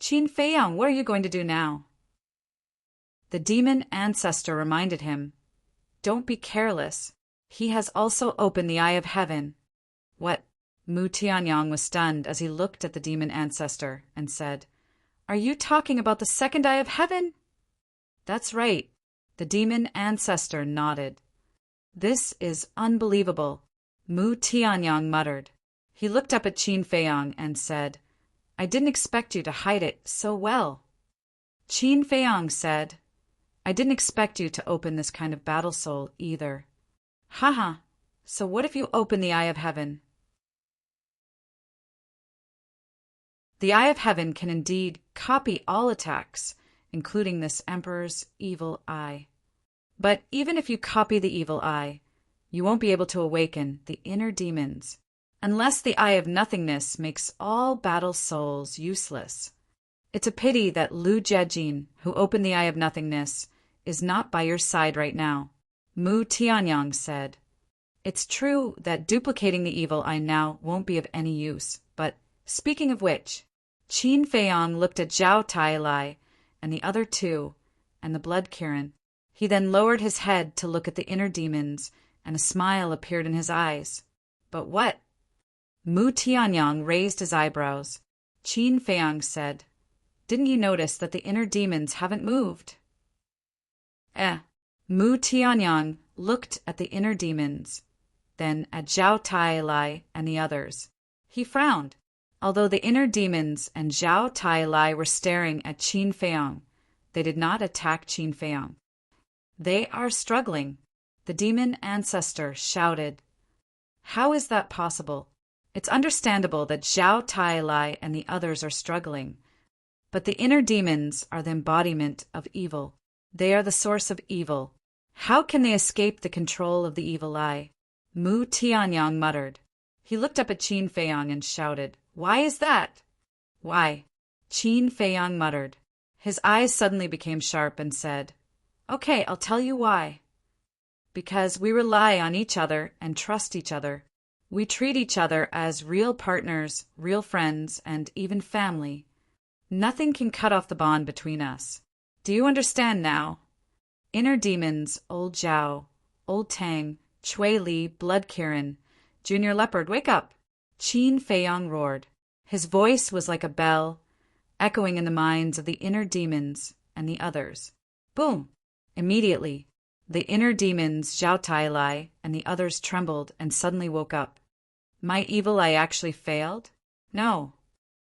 Qin Feiyang, what are you going to do now? The demon ancestor reminded him, Don't be careless. He has also opened the eye of heaven. What? Mu Tianyang was stunned as he looked at the demon ancestor and said, Are you talking about the second eye of heaven? That's right. The demon ancestor nodded. This is unbelievable, Mu Tianyang muttered. He looked up at Qin Feiyang and said, I didn't expect you to hide it so well. Qin Feiyang said, I didn't expect you to open this kind of battle soul either. Haha, so what if you open the eye of heaven? The eye of heaven can indeed copy all attacks, including this emperor's evil eye. But even if you copy the evil eye, you won't be able to awaken the inner demons, unless the eye of nothingness makes all battle souls useless. It's a pity that Lu Jiejin, who opened the eye of nothingness, is not by your side right now. Mu Tianyang said. It's true that duplicating the evil eye now won't be of any use, but speaking of which, Qin Feiyang looked at Zhao Tailai and the other two, and the Blood Kirin. He then lowered his head to look at the inner demons, and a smile appeared in his eyes. But what? Mu Tianyang raised his eyebrows. Qin Feiyang said, Didn't you notice that the inner demons haven't moved? Mu Tianyang looked at the inner demons, then at Zhao Tailai and the others. He frowned. Although the inner demons and Zhao Tailai were staring at Qin Feiyang, they did not attack Qin Feiyang. They are struggling, the demon ancestor shouted. How is that possible? It's understandable that Zhao Tailai and the others are struggling, but the inner demons are the embodiment of evil. They are the source of evil. How can they escape the control of the evil eye? Mu Tianyang muttered. He looked up at Qin Feiyang and shouted, Why is that? Why? Qin Feiyang muttered. His eyes suddenly became sharp and said, Okay, I'll tell you why. Because we rely on each other and trust each other. We treat each other as real partners, real friends, and even family. Nothing can cut off the bond between us. Do you understand now? Inner demons, Old Zhao, Old Tang, Chui Li, Blood Kirin, Junior Leopard, wake up! Qin Feiyang roared. His voice was like a bell, echoing in the minds of the inner demons and the others. Boom! Immediately, the inner demons, Zhao Tailai, and the others trembled and suddenly woke up. My evil eye actually failed? No.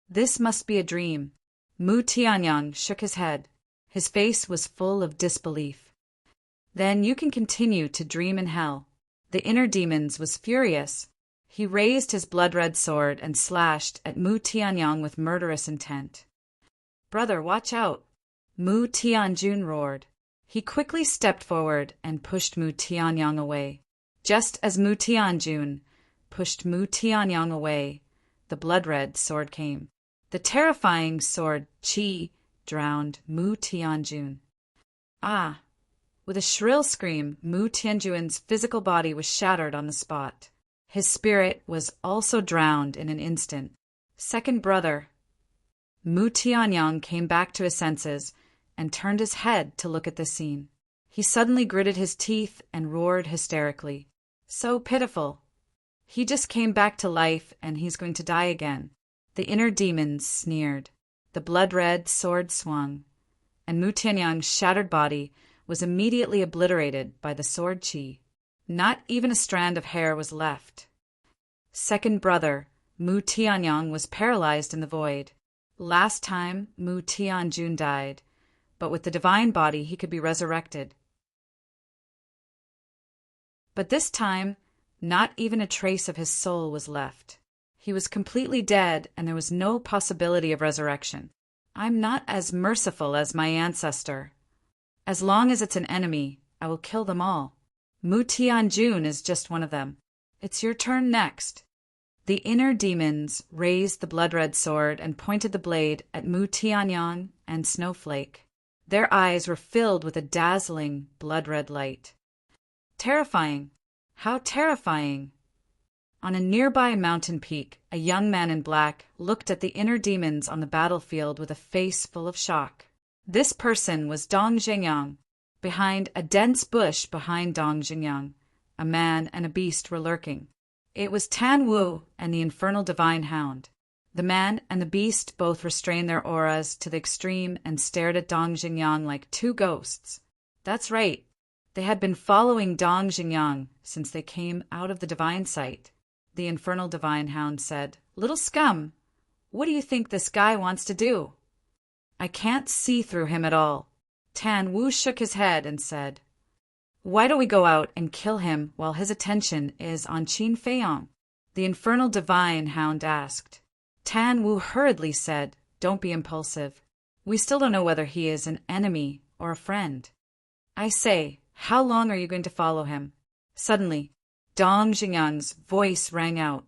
This must be a dream. Mu Tianyang shook his head. His face was full of disbelief. Then you can continue to dream in hell. The inner demons was furious. He raised his blood-red sword and slashed at Mu Tianyang with murderous intent. "Brother, watch out!" Mu Tianjun roared. He quickly stepped forward and pushed Mu Tianyang away. Just as Mu Tianjun pushed Mu Tianyang away, the blood-red sword came. The terrifying sword Qi drowned Mu Tianjun. Ah! With a shrill scream, Mu Tianjun's physical body was shattered on the spot. His spirit was also drowned in an instant. Second brother. Mu Tianyang came back to his senses and turned his head to look at the scene. He suddenly gritted his teeth and roared hysterically. So pitiful. He just came back to life and he's going to die again. The inner demons sneered. The blood-red sword swung, and Mu Tianyang's shattered body was immediately obliterated by the sword Qi. Not even a strand of hair was left. Second brother, Mu Tianyang, was paralyzed in the void. Last time, Mu Tianjun died, but with the divine body he could be resurrected. But this time, not even a trace of his soul was left. He was completely dead, and there was no possibility of resurrection. I'm not as merciful as my ancestor. As long as it's an enemy, I will kill them all. Mu Tianjun is just one of them. It's your turn next. The inner demons raised the blood-red sword and pointed the blade at Mu Tianyang and Snowflake. Their eyes were filled with a dazzling blood-red light. Terrifying! How terrifying! On a nearby mountain peak, a young man in black looked at the inner demons on the battlefield with a face full of shock. This person was Dong Zhengyang. Behind a dense bush behind Dong Zhengyang, a man and a beast were lurking. It was Tan Wu and the infernal divine hound. The man and the beast both restrained their auras to the extreme and stared at Dong Zhengyang like two ghosts. That's right. They had been following Dong Zhengyang since they came out of the divine sight. The infernal divine hound said, "Little scum, what do you think this guy wants to do? I can't see through him at all." Tan Wu shook his head and said, "Why don't we go out and kill him while his attention is on Qin Feiyang?" The infernal divine hound asked. Tan Wu hurriedly said, "Don't be impulsive. We still don't know whether he is an enemy or a friend. I say, how long are you going to follow him?" Suddenly, Dong Zhengyang's voice rang out.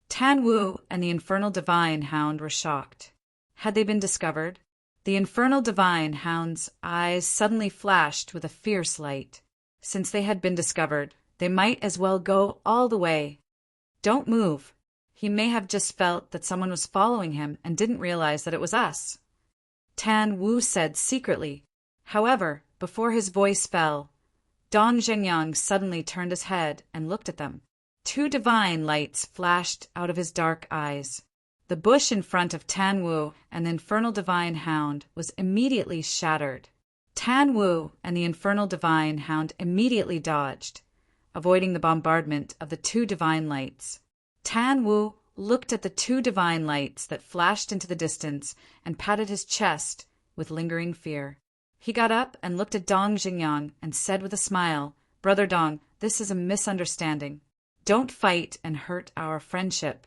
Tan Wu and the infernal divine hound were shocked. Had they been discovered? The infernal divine hound's eyes suddenly flashed with a fierce light. Since they had been discovered, they might as well go all the way. "Don't move. He may have just felt that someone was following him and didn't realize that it was us," Tan Wu said secretly. However, before his voice fell, Dong Zhengyang suddenly turned his head and looked at them. Two divine lights flashed out of his dark eyes. The bush in front of Tan Wu and the infernal divine hound was immediately shattered. Tan Wu and the infernal divine hound immediately dodged, avoiding the bombardment of the two divine lights. Tan Wu looked at the two divine lights that flashed into the distance and patted his chest with lingering fear. He got up and looked at Dong Zhengyang and said with a smile, "Brother Dong, this is a misunderstanding. Don't fight and hurt our friendship."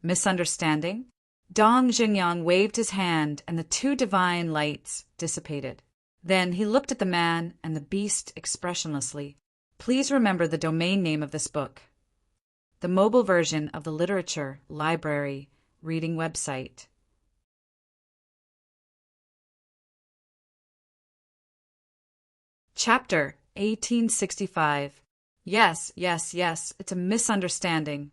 Misunderstanding? Dong Zhengyang waved his hand and the two divine lights dissipated. Then he looked at the man and the beast expressionlessly. Please remember the domain name of this book. The mobile version of the literature, library, reading website. Chapter 1865. Yes, it's a misunderstanding.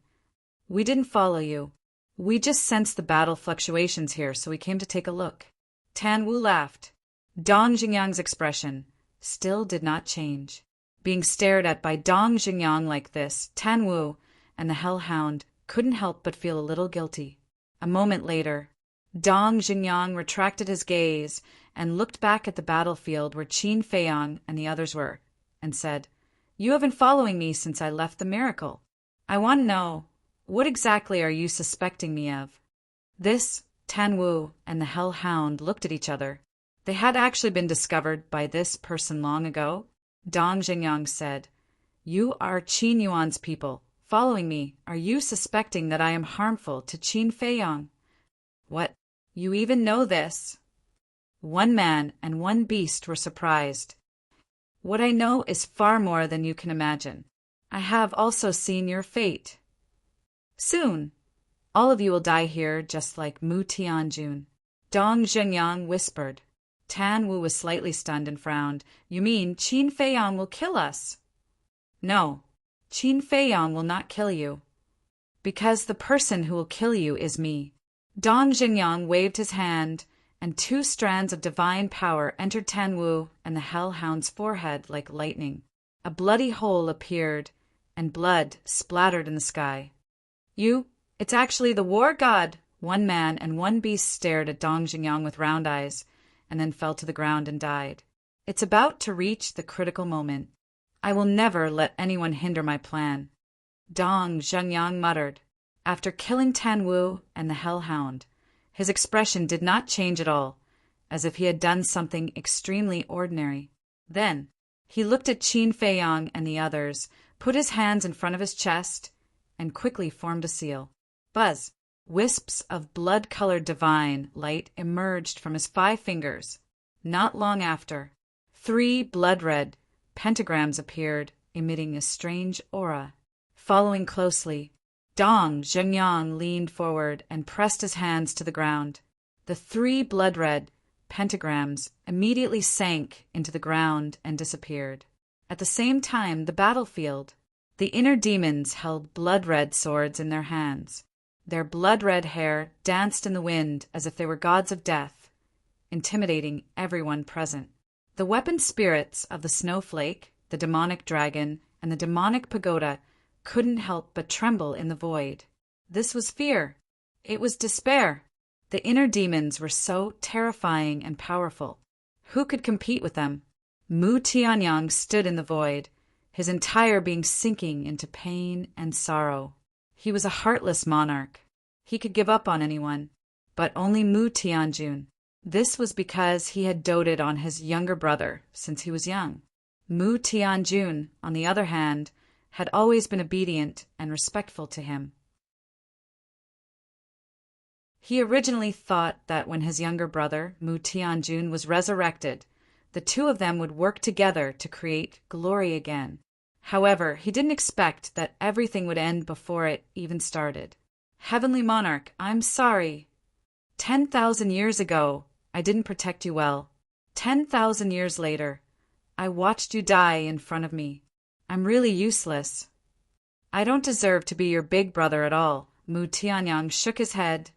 We didn't follow you. We just sensed the battle fluctuations here, so we came to take a look. Tan Wu laughed. Dong Zhengyang's expression still did not change. Being stared at by Dong Zhengyang like this, Tan Wu and the hellhound couldn't help but feel a little guilty. A moment later, Dong Zhengyang retracted his gaze and looked back at the battlefield where Qin Feiyang and the others were, and said, "You have been following me since I left the miracle. I want to know, what exactly are you suspecting me of?" This, Tan Wu and the hellhound looked at each other. They had actually been discovered by this person long ago. Dong Jingyang said, "You are Qin Yuan's people. Following me, are you suspecting that I am harmful to Qin Feiyang?" "What? You even know this?" One man and one beast were surprised. "What I know is far more than you can imagine. I have also seen your fate. Soon, all of you will die here just like Mu Tianjun." Dong Zhengyang whispered. Tan Wu was slightly stunned and frowned. "You mean Qin Feiyang will kill us?" "No, Qin Feiyang will not kill you. Because the person who will kill you is me." Dong Zhengyang waved his hand, and 2 strands of divine power entered Tan Wu and the hellhound's forehead like lightning. A bloody hole appeared, and blood splattered in the sky. It's actually the war god!" One man and one beast stared at Dong Zhengyang with round eyes, and then fell to the ground and died. "It's about to reach the critical moment. I will never let anyone hinder my plan," Dong Zhengyang muttered. After killing Tan Wu and the hellhound, his expression did not change at all, as if he had done something extremely ordinary. Then he looked at Qin Feiyang and the others, put his hands in front of his chest, and quickly formed a seal. Buzz! Wisps of blood-colored divine light emerged from his 5 fingers. Not long after, 3 blood-red pentagrams appeared, emitting a strange aura. Following closely, Dong Zhengyang leaned forward and pressed his hands to the ground. The 3 blood-red pentagrams immediately sank into the ground and disappeared. At the same time, the battlefield. The inner demons held blood-red swords in their hands. Their blood-red hair danced in the wind as if they were gods of death, intimidating everyone present. The weapon spirits of the snowflake, the demonic dragon, and the demonic pagoda couldn't help but tremble in the void. This was fear. It was despair. The inner demons were so terrifying and powerful. Who could compete with them? Mu Tianyang stood in the void, his entire being sinking into pain and sorrow. He was a heartless monarch. He could give up on anyone, but only Mu Tianjun. This was because he had doted on his younger brother since he was young. Mu Tianjun, on the other hand, had always been obedient and respectful to him. He originally thought that when his younger brother, Mu Tianjun, was resurrected, the 2 of them would work together to create glory again. However, he didn't expect that everything would end before it even started. "Heavenly Monarch, I'm sorry. 10,000 years ago, I didn't protect you well. 10,000 years later, I watched you die in front of me. I'm really useless. I don't deserve to be your big brother at all." Mu Tianyang shook his head,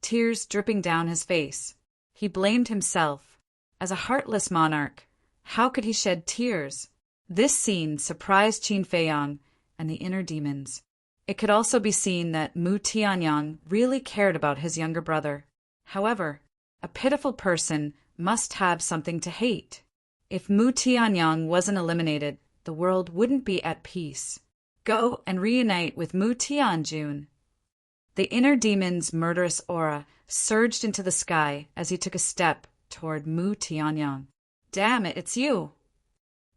tears dripping down his face. He blamed himself. As a heartless monarch, how could he shed tears? This scene surprised Qin Feiyang and the inner demons. It could also be seen that Mu Tianyang really cared about his younger brother. However, a pitiful person must have something to hate. If Mu Tianyang wasn't eliminated, the world wouldn't be at peace. Go and reunite with Mu Tianjun. The inner demon's murderous aura surged into the sky as he took a step toward Mu Tianyang. "Damn it, it's you!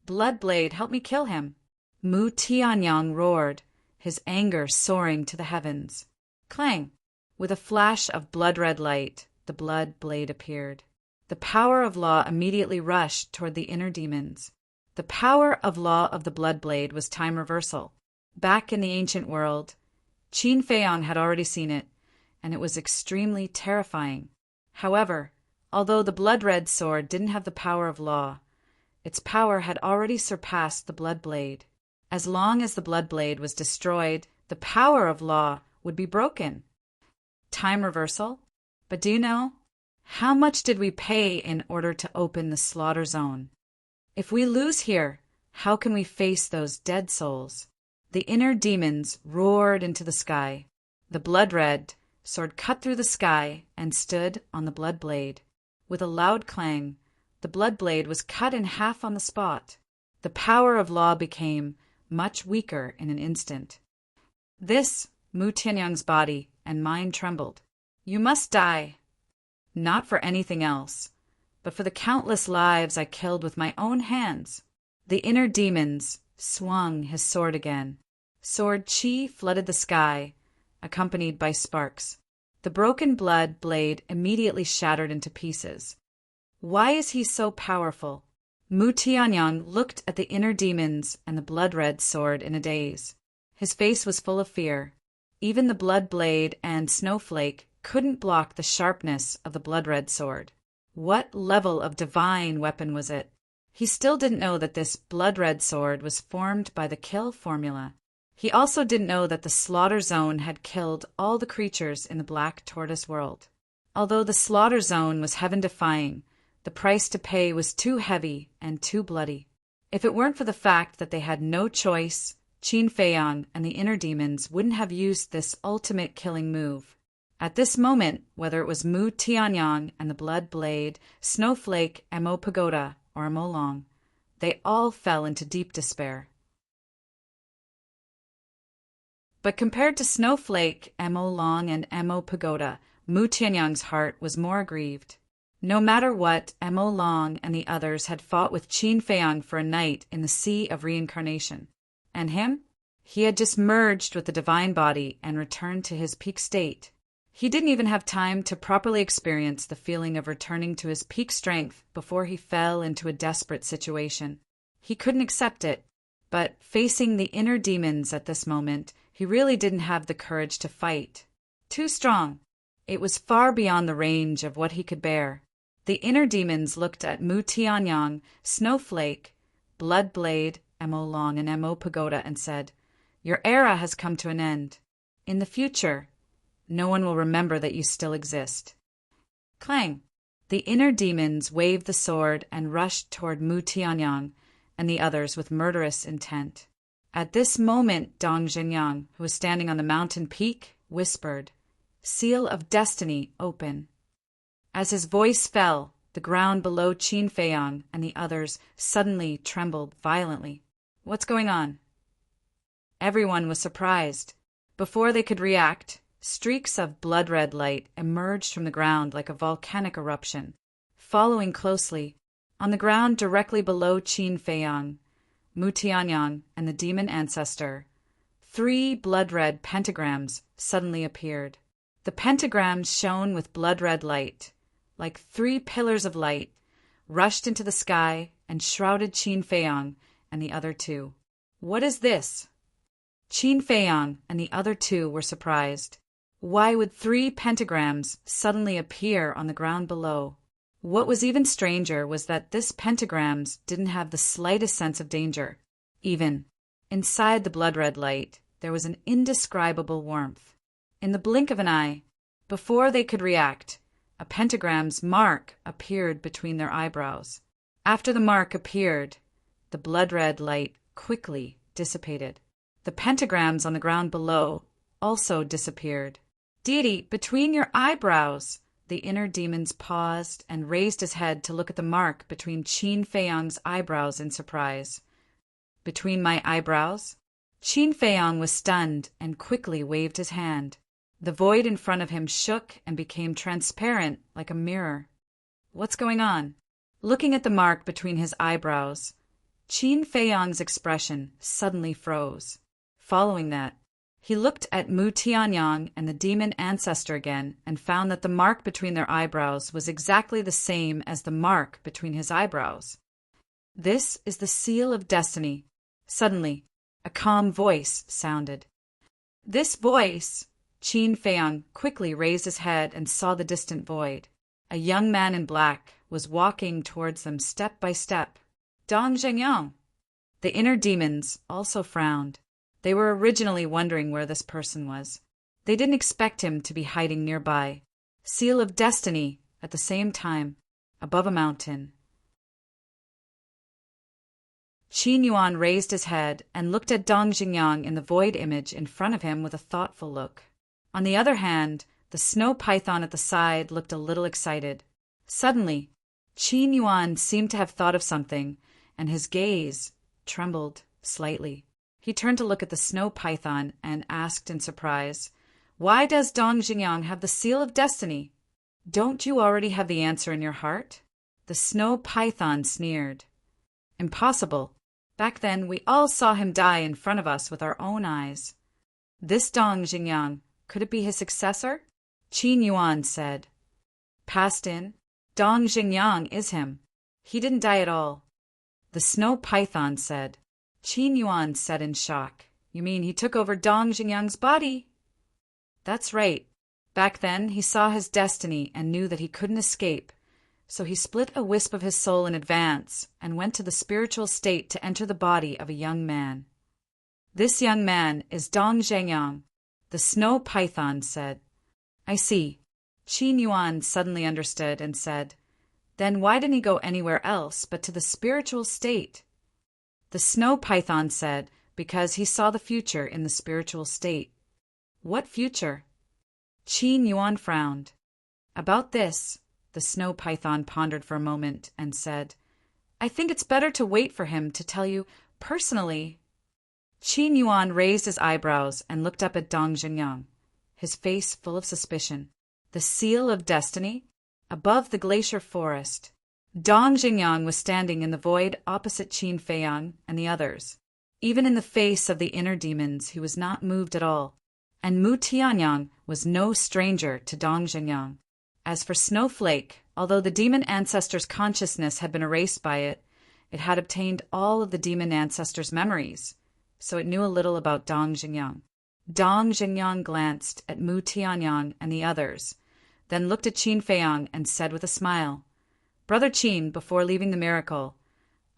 Bloodblade, help me kill him!" Mu Tianyang roared, his anger soaring to the heavens. Clang! With a flash of blood-red light, the blood blade appeared. The power of law immediately rushed toward the inner demons. The power of law of the blood blade was time reversal. Back in the ancient world, Qin Feiyang had already seen it, and it was extremely terrifying. However, although the blood-red sword didn't have the power of law, its power had already surpassed the blood blade. As long as the blood blade was destroyed, the power of law would be broken. Time reversal? But do you know? How much did we pay in order to open the slaughter zone? If we lose here, how can we face those dead souls? The inner demons roared into the sky. The blood-red sword cut through the sky and stood on the blood blade. With a loud clang, the blood blade was cut in half on the spot. The power of law became much weaker in an instant. This, Mu Tianyang's body and mind trembled. "You must die." Not for anything else, but for the countless lives I killed with my own hands. The inner demons swung his sword again. Sword chi flooded the sky, accompanied by sparks. The broken blood blade immediately shattered into pieces. Why is he so powerful? Mu Tianyang looked at the inner demons and the blood-red sword in a daze. His face was full of fear. Even the blood blade and snowflake couldn't block the sharpness of the blood-red sword. What level of divine weapon was it? He still didn't know that this blood-red sword was formed by the kill formula. He also didn't know that the slaughter zone had killed all the creatures in the Black Tortoise world. Although the slaughter zone was heaven-defying, the price to pay was too heavy and too bloody. If it weren't for the fact that they had no choice, Qin Feiyang and the inner demons wouldn't have used this ultimate killing move. At this moment, whether it was Mu Tianyang and the Blood Blade, Snowflake, Mo Pagoda, or Mo Long, they all fell into deep despair. But compared to Snowflake, Mo Long, and Mo Pagoda, Mu Tianyang's heart was more aggrieved. No matter what, Mo Long and the others had fought with Qin Feiyang for a night in the sea of reincarnation. And him? He had just merged with the divine body and returned to his peak state. He didn't even have time to properly experience the feeling of returning to his peak strength before he fell into a desperate situation. He couldn't accept it, but facing the inner demons at this moment, he really didn't have the courage to fight. Too strong. It was far beyond the range of what he could bear. The inner demons looked at Mu Tianyang, Snowflake, Blood Blade, Mo Long, and Mo Pagoda and said, "Your era has come to an end. In the future, no one will remember that you still exist." Clang! The inner demons waved the sword and rushed toward Mu Tianyang and the others with murderous intent. At this moment, Dong Zhenyang, who was standing on the mountain peak, whispered, "Seal of Destiny, open." As his voice fell, the ground below Qin Feiyang and the others suddenly trembled violently. What's going on? Everyone was surprised. Before they could react, streaks of blood-red light emerged from the ground like a volcanic eruption. Following closely, on the ground directly below Qin Feiyang, Mu Tianyang, and the demon ancestor, 3 blood-red pentagrams suddenly appeared. The pentagrams shone with blood-red light, like 3 pillars of light, rushed into the sky and shrouded Qin Feiyang and the other 2. What is this? Qin Feiyang and the other 2 were surprised. Why would 3 pentagrams suddenly appear on the ground below? What was even stranger was that this pentagrams didn't have the slightest sense of danger. Even inside the blood-red light, there was an indescribable warmth. In the blink of an eye, before they could react, a pentagram's mark appeared between their eyebrows. After the mark appeared, the blood-red light quickly dissipated. The pentagrams on the ground below also disappeared. "Deity, between your eyebrows!" The inner demons paused and raised his head to look at the mark between Qin Feiyang's eyebrows in surprise. "Between my eyebrows?" Qin Feiyang was stunned and quickly waved his hand. The void in front of him shook and became transparent like a mirror. What's going on? Looking at the mark between his eyebrows, Qin Feiyang's expression suddenly froze. Following that, he looked at Mu Tianyang and the demon ancestor again and found that the mark between their eyebrows was exactly the same as the mark between his eyebrows. "This is the seal of destiny." Suddenly, a calm voice sounded. This voice... Qin Feiyang quickly raised his head and saw the distant void. A young man in black was walking towards them step by step. Dong Zhenyang. The inner demons also frowned. They were originally wondering where this person was. They didn't expect him to be hiding nearby. Seal of destiny at the same time, above a mountain. Qin Yuan raised his head and looked at Dong Zhenyang in the void image in front of him with a thoughtful look. On the other hand, the snow python at the side looked a little excited. Suddenly, Qin Yuan seemed to have thought of something, and his gaze trembled slightly. He turned to look at the snow python and asked in surprise, "Why does Dong Zhenyang have the seal of destiny? Don't you already have the answer in your heart?" The snow python sneered. Impossible. Back then, we all saw him die in front of us with our own eyes. This Dong Xingyang, could it be his successor? Qin Yuan said. Passed in. Dong Xingyang is him. He didn't die at all. The snow python said. Qin Yuan said in shock. You mean he took over Dong Xingyang's body? That's right. Back then, he saw his destiny and knew that he couldn't escape. So he split a wisp of his soul in advance and went to the spiritual state to enter the body of a young man. This young man is Dong Zhengyang, the snow python said. I see. Qin Yuan suddenly understood and said, Then why didn't he go anywhere else but to the spiritual state? The snow python said, Because he saw the future in the spiritual state. What future? Qin Yuan frowned. About this, the snow python pondered for a moment and said, I think it's better to wait for him to tell you personally. Qin Yuan raised his eyebrows and looked up at Dong Zhengyang, his face full of suspicion. The seal of destiny? Above the glacier forest. Dong Zhengyang was standing in the void opposite Qin Feiyang and the others. Even in the face of the inner demons, he was not moved at all. And Mu Tianyang was no stranger to Dong Zhengyang. As for Snowflake, although the demon ancestor's consciousness had been erased by it, it had obtained all of the demon ancestor's memories, so it knew a little about Dong Zhengyang. Dong Zhengyang glanced at Mu Tianyang and the others, then looked at Qin Feiyang and said with a smile, Brother Qin, before leaving the miracle,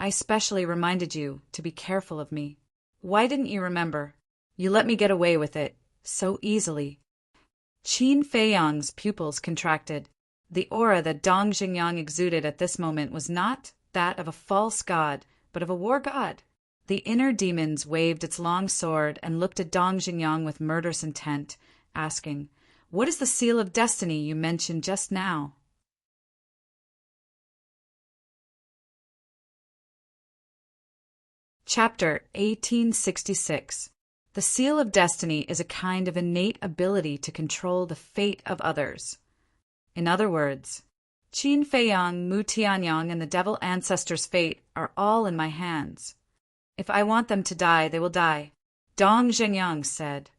I specially reminded you to be careful of me. Why didn't you remember? You let me get away with it so easily. Qin Feiyang's pupils contracted. The aura that Dong Zhengyang exuded at this moment was not that of a false god, but of a war god. The inner demons waved its long sword and looked at Dong Zhengyang with murderous intent, asking, What is the seal of destiny you mentioned just now? Chapter 1866. The seal of destiny is a kind of innate ability to control the fate of others. In other words, Qin Feiyang, Mu Tianyang, and the devil ancestor's fate are all in my hands. If I want them to die, they will die. Dong Zhengyang said.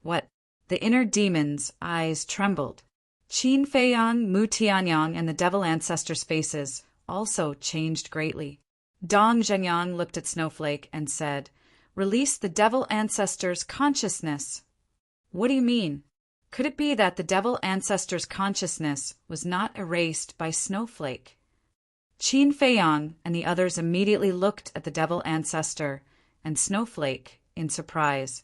What? The inner demon's eyes trembled. Qin Feiyang, Mu Tianyang, and the devil ancestor's faces also changed greatly. Dong Zhengyang looked at Snowflake and said, Release the devil ancestor's consciousness. What do you mean? Could it be that the devil ancestor's consciousness was not erased by Snowflake? Qin Feiyang and the others immediately looked at the devil ancestor and Snowflake in surprise.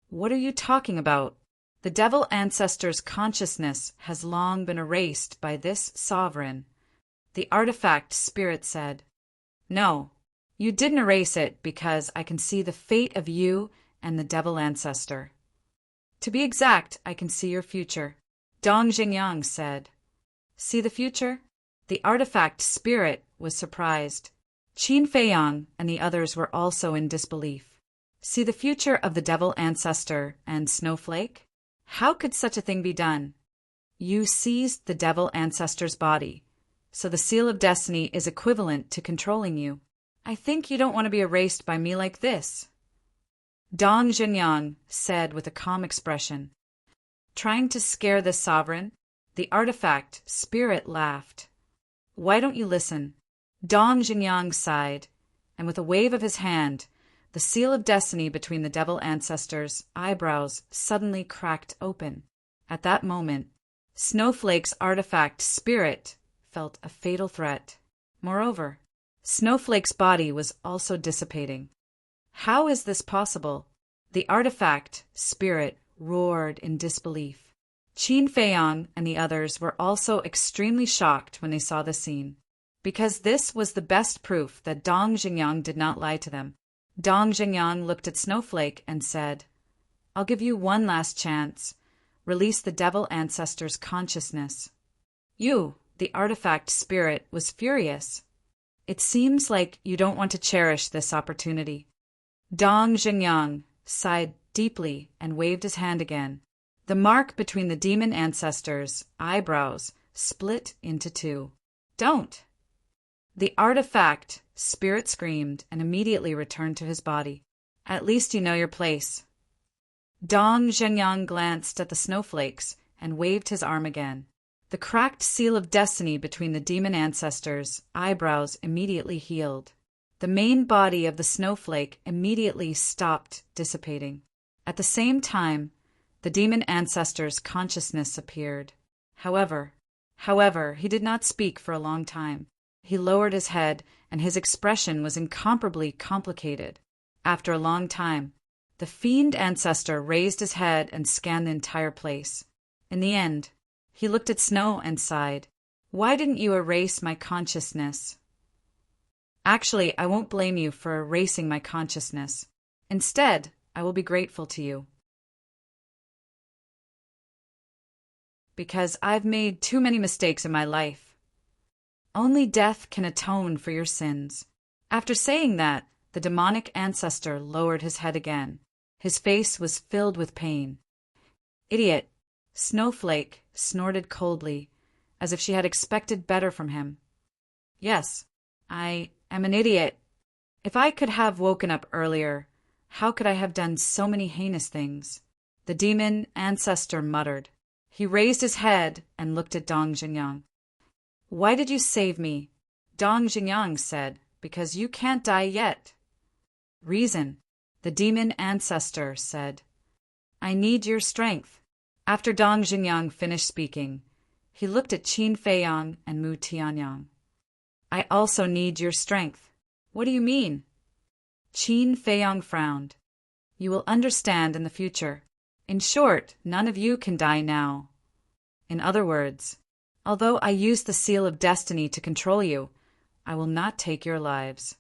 What are you talking about? The devil ancestor's consciousness has long been erased by this sovereign. The artifact spirit said, No. You didn't erase it because I can see the fate of you and the devil ancestor. To be exact, I can see your future. Dong Zhengyang said. See the future? The artifact spirit was surprised. Qin Feiyang and the others were also in disbelief. See the future of the devil ancestor and Snowflake? How could such a thing be done? You seized the devil ancestor's body, so the seal of destiny is equivalent to controlling you. I think you don't want to be erased by me like this. Dong Zhengyang said with a calm expression. Trying to scare this sovereign, the artifact spirit laughed. Why don't you listen? Dong Zhengyang sighed, and with a wave of his hand, the seal of destiny between the devil ancestors' eyebrows suddenly cracked open. At that moment, Snowflake's artifact spirit felt a fatal threat. Moreover, Snowflake's body was also dissipating. How is this possible? The artifact spirit roared in disbelief. Qin Feiyang and the others were also extremely shocked when they saw the scene, because this was the best proof that Dong Zhengyang did not lie to them. Dong Zhengyang looked at Snowflake and said, I'll give you one last chance. Release the devil ancestor's consciousness. You, the artifact spirit, was furious. It seems like you don't want to cherish this opportunity. Dong Zhengyang sighed deeply and waved his hand again. The mark between the demon ancestors' eyebrows split into two. Don't. The artifact, Spirit screamed and immediately returned to his body. At least you know your place. Dong Zhenyang glanced at the snowflakes and waved his arm again. The cracked seal of destiny between the demon ancestors' eyebrows immediately healed. The main body of the snowflake immediately stopped dissipating. At the same time, the demon ancestor's consciousness appeared. However, he did not speak for a long time. He lowered his head, and his expression was incomparably complicated. After a long time, the fiend ancestor raised his head and scanned the entire place. In the end, he looked at Snow and sighed. Why didn't you erase my consciousness? Actually, I won't blame you for erasing my consciousness. Instead, I will be grateful to you. Because I've made too many mistakes in my life. Only death can atone for your sins. After saying that, the demonic ancestor lowered his head again. His face was filled with pain. Idiot! Snowflake snorted coldly, as if she had expected better from him. Yes, I am an idiot. If I could have woken up earlier, how could I have done so many heinous things? The demon ancestor muttered. He raised his head and looked at Dong Zhenyang. Why did you save me? Dong Zhenyang said, because you can't die yet. Reason, the demon ancestor said. I need your strength. After Dong Zhenyang finished speaking, he looked at Qin Feiyang and Mu Tianyang. I also need your strength. What do you mean? Qin Feiyang frowned. You will understand in the future. In short, none of you can die now. In other words, although I use the seal of destiny to control you, I will not take your lives.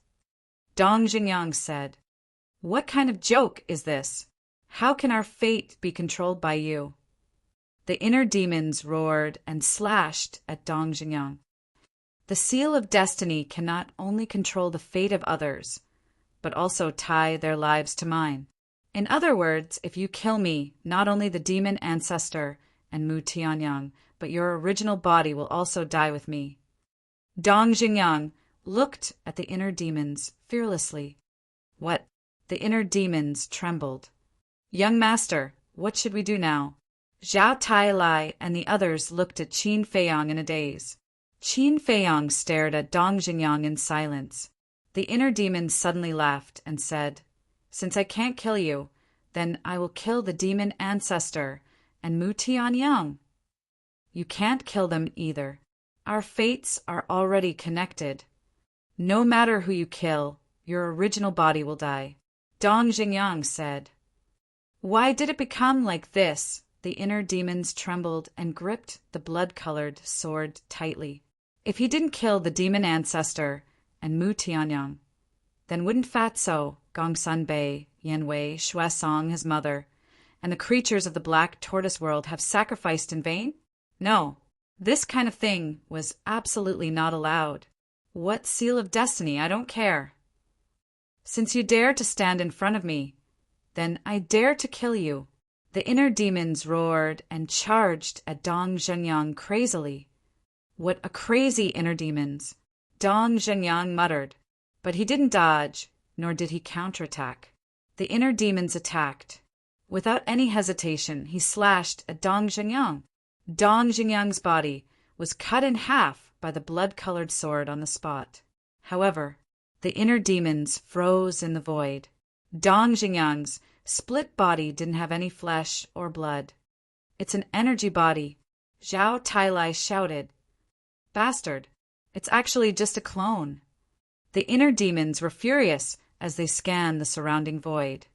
Dong Zhenyang said, What kind of joke is this? How can our fate be controlled by you? The inner demons roared and slashed at Dong Zhenyang. The seal of destiny can not only control the fate of others, but also tie their lives to mine. In other words, if you kill me, not only the demon ancestor and Mu Tianyang, but your original body will also die with me. Dong Zhenyang looked at the inner demons fearlessly. What? The inner demons trembled. Young master, what should we do now? Zhao Tai Lai and the others looked at Qin Feiyang in a daze. Qin Feiyang stared at Dong Zhenyang in silence. The inner demons suddenly laughed and said, Since I can't kill you, then I will kill the demon ancestor and Mu Tianyang. You can't kill them either. Our fates are already connected. No matter who you kill, your original body will die. Dong Zhenyang said. Why did it become like this? The inner demons trembled and gripped the blood-colored sword tightly. If he didn't kill the demon ancestor and Mu Tianyang, then wouldn't Fatso, Gongsun Bei, Yanwei, Shuasong, his mother, and the creatures of the black tortoise world have sacrificed in vain? No, this kind of thing was absolutely not allowed. What seal of destiny? I don't care. Since you dare to stand in front of me, then I dare to kill you. The inner demons roared and charged at Dong Zhenyang crazily. What a crazy inner demons! Dong Zhenyang muttered, but he didn't dodge, nor did he counterattack. The inner demons attacked. Without any hesitation, he slashed at Dong Zhenyang. Dong Zhenyang's body was cut in half by the blood-colored sword on the spot. However, the inner demons froze in the void. Dong Zhenyang's split body didn't have any flesh or blood. It's an energy body. Zhao Tailai shouted. Bastard, it's actually just a clone. The inner demons were furious as they scanned the surrounding void.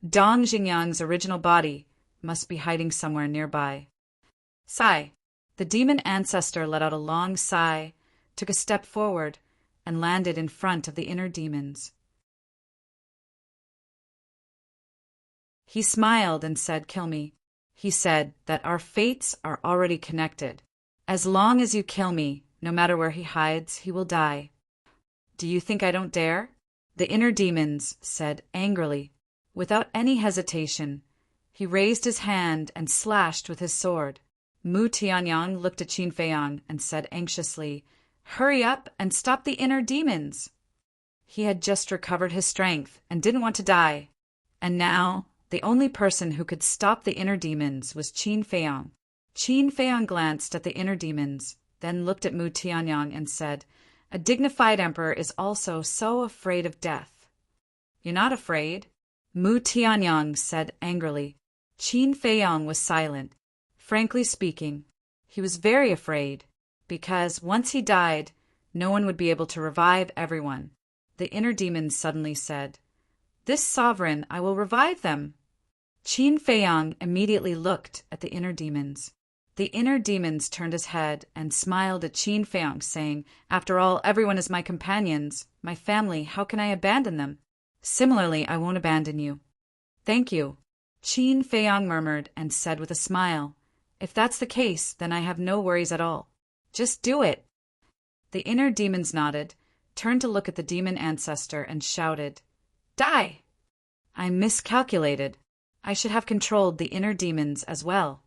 Dong Zhenyang's original body must be hiding somewhere nearby. Sigh. The demon ancestor let out a long sigh, took a step forward, and landed in front of the inner demons. He smiled and said, Kill me. He said that our fates are already connected. As long as you kill me, no matter where he hides, he will die. Do you think I don't dare? The inner demons said angrily. Without any hesitation, he raised his hand and slashed with his sword. Mu Tianyang looked at Qin Feiyang and said anxiously, Hurry up and stop the inner demons! He had just recovered his strength and didn't want to die. And now, the only person who could stop the inner demons was Qin Feiyang. Qin Feiyang glanced at the inner demons, then looked at Mu Tianyang and said, "A dignified emperor is also so afraid of death." "You're not afraid," Mu Tianyang said angrily. Qin Feiyang was silent. Frankly speaking, he was very afraid, because once he died, no one would be able to revive everyone. The inner demons suddenly said, "This sovereign, I will revive them." Qin Feiyang immediately looked at the inner demons. The inner demons turned his head and smiled at Qin Feiyang, saying, "After all, everyone is my companions, my family. How can I abandon them? Similarly, I won't abandon you." "Thank you," Qin Feiyang murmured and said with a smile, "If that's the case, then I have no worries at all. Just do it." The inner demons nodded, turned to look at the demon ancestor, and shouted, "Die!" "I miscalculated. I should have controlled the inner demons as well."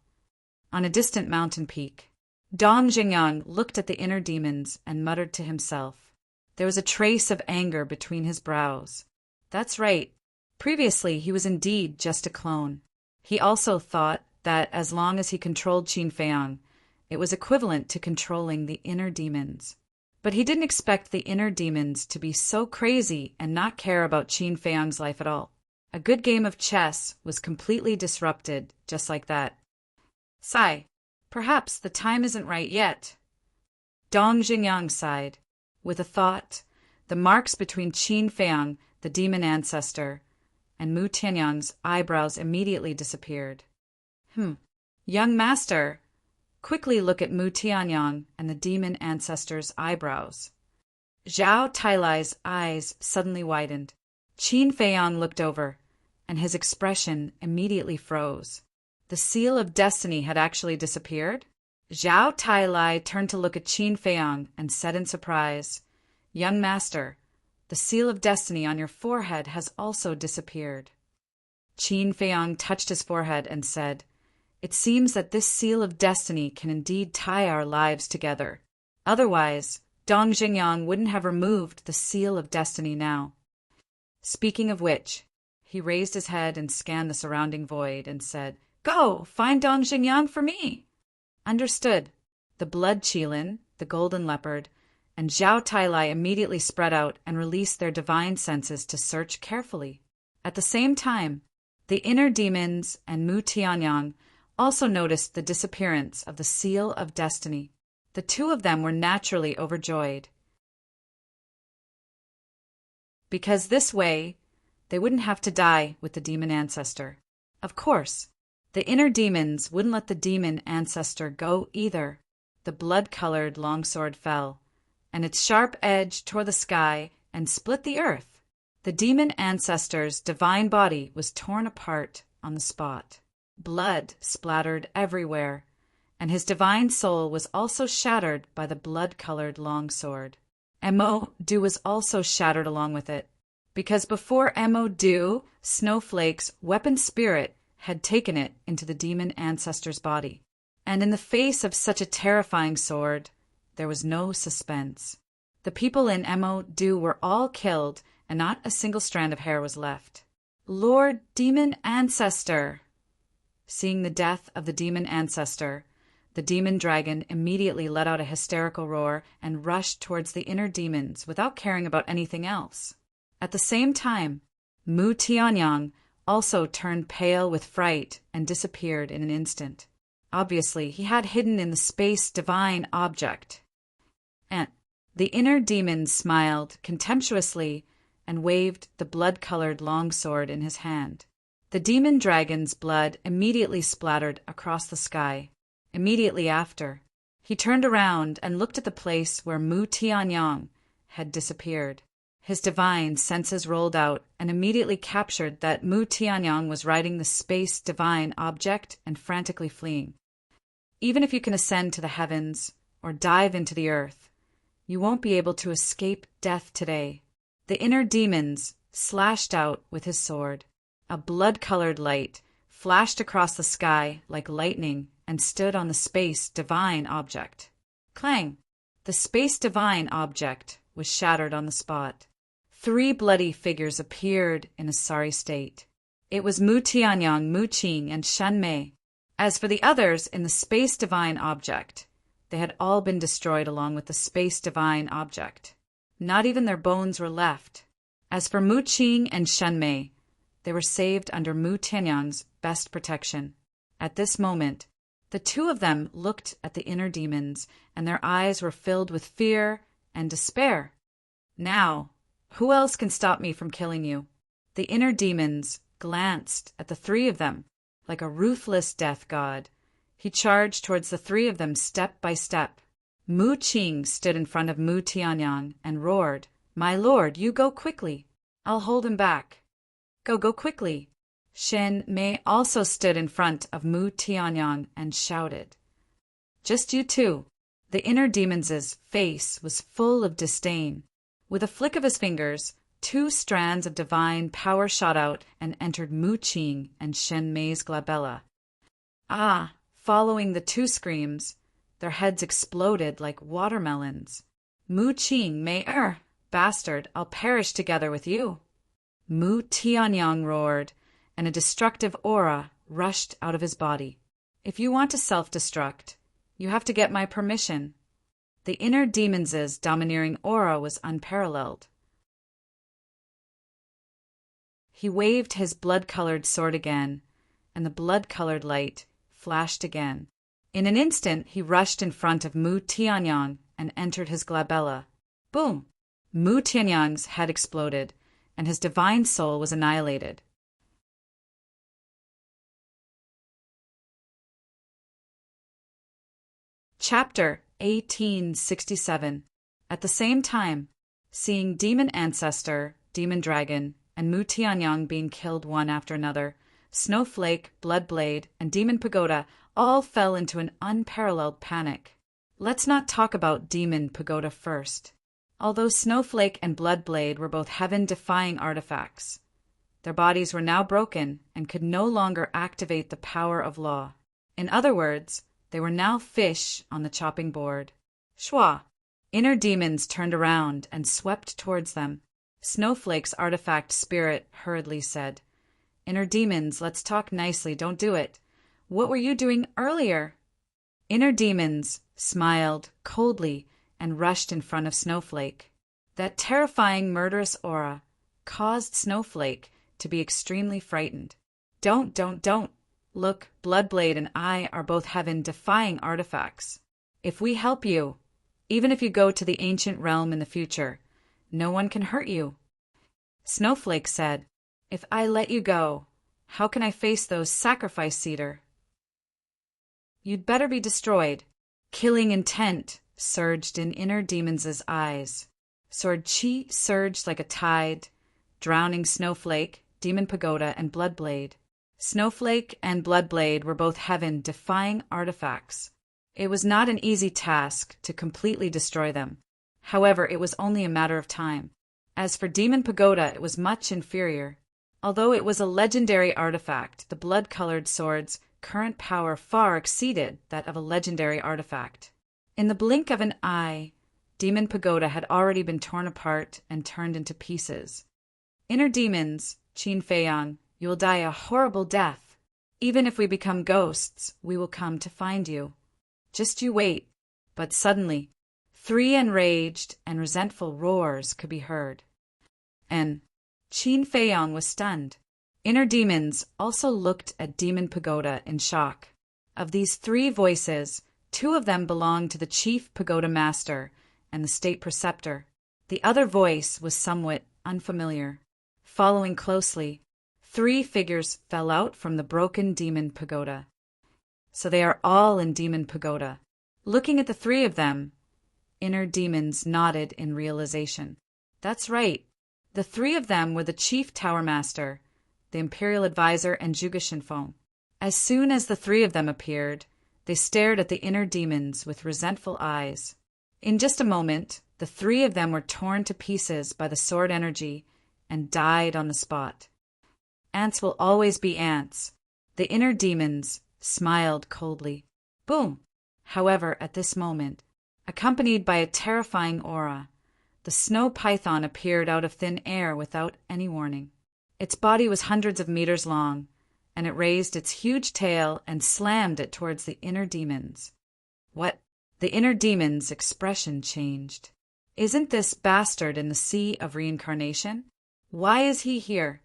On a distant mountain peak, Dong Jingyang looked at the inner demons and muttered to himself. There was a trace of anger between his brows. That's right. Previously, he was indeed just a clone. He also thought that as long as he controlled Qin Feiyang, it was equivalent to controlling the inner demons. But he didn't expect the inner demons to be so crazy and not care about Qin Feiyang's life at all. A good game of chess was completely disrupted just like that. "Sigh, perhaps the time isn't right yet." Dong Jingyang sighed. With a thought, the marks between Qin Feiyang, the demon ancestor, and Mu Tianyang's eyebrows immediately disappeared. Young master, quickly look at Mu Tianyang and the demon ancestor's eyebrows." Zhao Tailai's eyes suddenly widened. Qin Feiyang looked over, and his expression immediately froze. The seal of destiny had actually disappeared? Zhao Tailai turned to look at Qin Feiyang and said in surprise, "Young master, the seal of destiny on your forehead has also disappeared." Qin Feiyang touched his forehead and said, "It seems that this seal of destiny can indeed tie our lives together. Otherwise, Dong Jingyang wouldn't have removed the seal of destiny now." Speaking of which, he raised his head and scanned the surrounding void and said, "Go, find Dong Jingyang for me." Understood. The blood Qilin, the golden leopard, and Zhao Tailai immediately spread out and released their divine senses to search carefully. At the same time, the inner demons and Mu Tianyang also noticed the disappearance of the seal of destiny. The two of them were naturally overjoyed, because this way they wouldn't have to die with the demon ancestor. Of course, the inner demons wouldn't let the demon ancestor go either. The blood-colored longsword fell, and its sharp edge tore the sky and split the earth. The demon ancestor's divine body was torn apart on the spot. Blood splattered everywhere, and his divine soul was also shattered by the blood-colored longsword. Mo-Du was also shattered along with it, because before Mo-Du, Snowflake's weapon spirit had taken it into the demon ancestor's body. And in the face of such a terrifying sword, there was no suspense. The people in Mo-Du were all killed, and not a single strand of hair was left. "Lord Demon Ancestor!" Seeing the death of the demon ancestor, the demon dragon immediately let out a hysterical roar and rushed towards the inner demons without caring about anything else. At the same time, Mu Tianyang also turned pale with fright and disappeared in an instant. Obviously, he had hidden in the space divine object. And the inner demons smiled contemptuously and waved the blood-colored longsword in his hand. The demon dragon's blood immediately splattered across the sky. Immediately after, he turned around and looked at the place where Mu Tianyang had disappeared. His divine senses rolled out and immediately captured that Mu Tianyang was riding the space divine object and frantically fleeing. Even if you can ascend to the heavens or dive into the earth, you won't be able to escape death today. The inner demons slashed out with his sword. A blood-colored light flashed across the sky like lightning and stood on the space divine object. Clang! The space divine object was shattered on the spot. 3 bloody figures appeared in a sorry state. It was Mu Tianyang, Mu Qing, and Shen Mei. As for the others in the space divine object, they had all been destroyed along with the space divine object. Not even their bones were left. As for Mu Qing and Shen Mei, they were saved under Mu Tianyang's best protection. At this moment, the 2 of them looked at the inner demons, and their eyes were filled with fear and despair. Now, who else can stop me from killing you? The inner demons glanced at the 3 of them like a ruthless death god. He charged towards the 3 of them step by step. Mu Qing stood in front of Mu Tianyang and roared, "My lord, you go quickly. I'll hold him back. Go quickly." Shen Mei also stood in front of Mu Tianyang and shouted, "Just you 2. The inner demon's face was full of disdain. With a flick of his fingers, 2 strands of divine power shot out and entered Mu Qing and Shen Mei's glabella. Ah! Following the 2 screams, their heads exploded like watermelons. Mu Qing may bastard, I'll perish together with you. Mu Tianyang roared, and a destructive aura rushed out of his body. If you want to self-destruct, you have to get my permission. The inner demon's domineering aura was unparalleled. He waved his blood-colored sword again, and the blood-colored light flashed again. In an instant, he rushed in front of Mu Tianyang and entered his glabella. Boom! Mu Tianyang's head exploded, and his divine soul was annihilated. Chapter 1867. At the same time, seeing Demon Ancestor, Demon Dragon, and Mu Tianyang being killed one after another, Snowflake, Bloodblade, and Demon Pagoda all fell into an unparalleled panic. Let's not talk about Demon Pagoda first. Although Snowflake and Bloodblade were both heaven-defying artifacts, their bodies were now broken and could no longer activate the power of law. In other words, they were now fish on the chopping board. Shwa! Inner demons turned around and swept towards them. Snowflake's artifact spirit hurriedly said, "Inner demons, let's talk nicely, don't do it. What were you doing earlier?" Inner demons smiled coldly and rushed in front of Snowflake. That terrifying murderous aura caused Snowflake to be extremely frightened. Don't. Look, Bloodblade and I are both heaven-defying artifacts. If we help you, even if you go to the ancient realm in the future, no one can hurt you." Snowflake said, "If I let you go, how can I face those sacrifice cedar?" "You'd better be destroyed." Killing intent surged in inner demons' eyes. Sword chi surged like a tide, drowning Snowflake, Demon Pagoda, and Bloodblade. Snowflake and Bloodblade were both heaven-defying artifacts. It was not an easy task to completely destroy them. However, it was only a matter of time. As for Demon Pagoda, it was much inferior. Although it was a legendary artifact, the blood-colored sword's current power far exceeded that of a legendary artifact. In the blink of an eye, Demon Pagoda had already been torn apart and turned into pieces. Inner demons, Qin Feiyang, you will die a horrible death. Even if we become ghosts, we will come to find you. Just you wait. But suddenly, 3 enraged and resentful roars could be heard. And Qin Feiyang was stunned. Inner demons also looked at Demon Pagoda in shock. Of these 3 voices, 2 of them belonged to the Chief Pagoda Master and the State Preceptor. The other voice was somewhat unfamiliar. Following closely, 3 figures fell out from the broken Demon Pagoda. So they are all in Demon Pagoda. Looking at the 3 of them, inner demons nodded in realization. That's right. The 3 of them were the Chief Tower Master, the Imperial Advisor, and Zhuge Shinfeng. As soon as the 3 of them appeared, they stared at the inner demons with resentful eyes. In just a moment, the 3 of them were torn to pieces by the sword energy and died on the spot. Ants will always be ants. The inner demons smiled coldly. Boom! However, at this moment, Accompanied by a terrifying aura, the snow python appeared out of thin air without any warning. Its body was hundreds of meters long, and it raised its huge tail and slammed it towards the inner demons. What? The inner demons' expression changed. Isn't this bastard in the sea of reincarnation? Why is he here?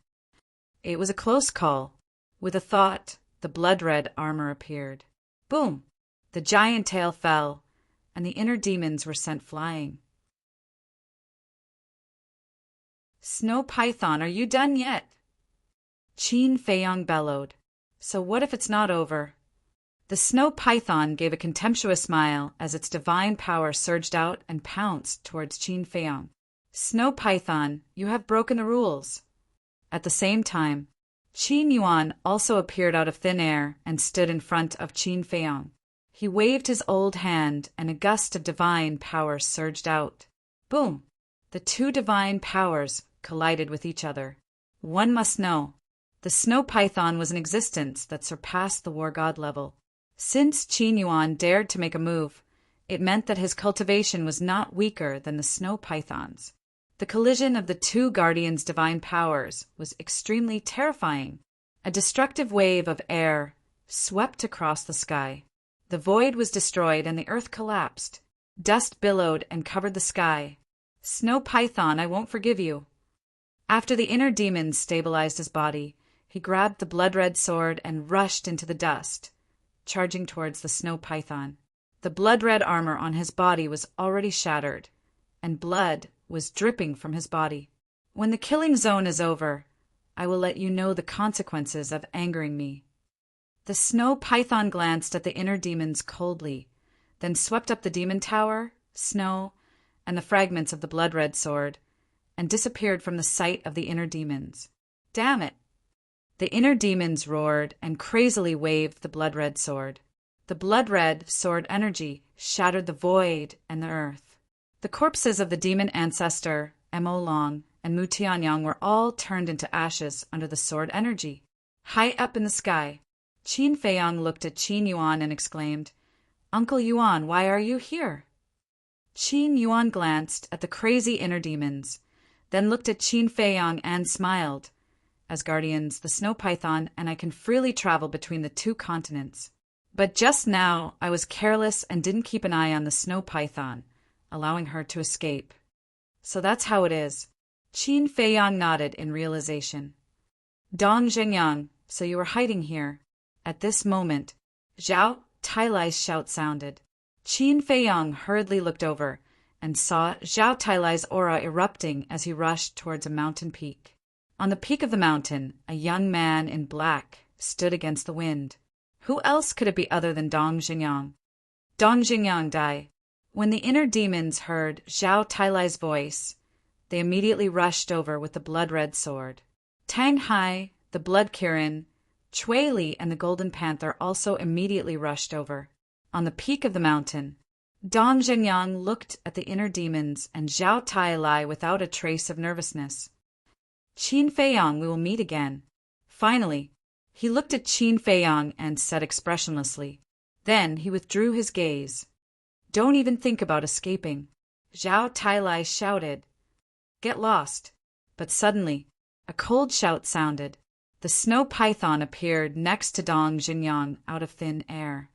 It was a close call. With a thought, the blood-red armor appeared. Boom! The giant tail fell, and the inner demons were sent flying. Snow Python, are you done yet? Qin Feiyong bellowed. So what if it's not over? The snow python gave a contemptuous smile as its divine power surged out and pounced towards Qin Feiyong. Snow python, you have broken the rules. At the same time, Qin Yuan also appeared out of thin air and stood in front of Qin Feiyong. He waved his old hand and a gust of divine power surged out. Boom! The two divine powers collided with each other. One must know, the snow python was an existence that surpassed the war god level. Since Qin Yuan dared to make a move, it meant that his cultivation was not weaker than the snow python's. The collision of the two guardians' divine powers was extremely terrifying. A destructive wave of air swept across the sky. The void was destroyed and the earth collapsed. Dust billowed and covered the sky. Snow python, I won't forgive you. After the inner demons stabilized his body, he grabbed the blood-red sword and rushed into the dust, charging towards the snow python. The blood-red armor on his body was already shattered, and blood was dripping from his body. When the killing zone is over, I will let you know the consequences of angering me. The snow python glanced at the inner demons coldly, then swept up the demon tower, snow, and the fragments of the blood-red sword, and disappeared from the sight of the inner demons. Damn it! The inner demons roared and crazily waved the blood-red sword. The blood-red sword energy shattered the void and the earth. The corpses of the demon ancestor, Mo Long, and Mu Tianyang were all turned into ashes under the sword energy. High up in the sky, Qin Feiyong looked at Qin Yuan and exclaimed, "Uncle Yuan, why are you here?" Qin Yuan glanced at the crazy inner demons, then looked at Qin Feiyong and smiled. As guardians, the snow python and I can freely travel between the two continents. But just now, I was careless and didn't keep an eye on the snow python, allowing her to escape. So that's how it is. Qin Feiyong nodded in realization. Dong Zhengyang, so you were hiding here. At this moment, Zhao Tailai's shout sounded. Qin Feiyong hurriedly looked over and saw Zhao Tailai's aura erupting as he rushed towards a mountain peak. On the peak of the mountain, a young man in black stood against the wind. Who else could it be other than Dong Zhengyang? Dong Zhengyang died. When the inner demons heard Zhao Tailai's voice, they immediately rushed over with the blood-red sword. Tang Hai, the Blood Kirin, Chui Li, and the Golden Panther also immediately rushed over. On the peak of the mountain, Dong Zhengyang looked at the inner demons and Zhao Tailai without a trace of nervousness. Qin Feiyong, we will meet again. Finally, he looked at Qin Feiyong and said expressionlessly. Then he withdrew his gaze. Don't even think about escaping. Zhao Tailai shouted. Get lost. But suddenly, a cold shout sounded. The snow python appeared next to Dong Zhengyang out of thin air.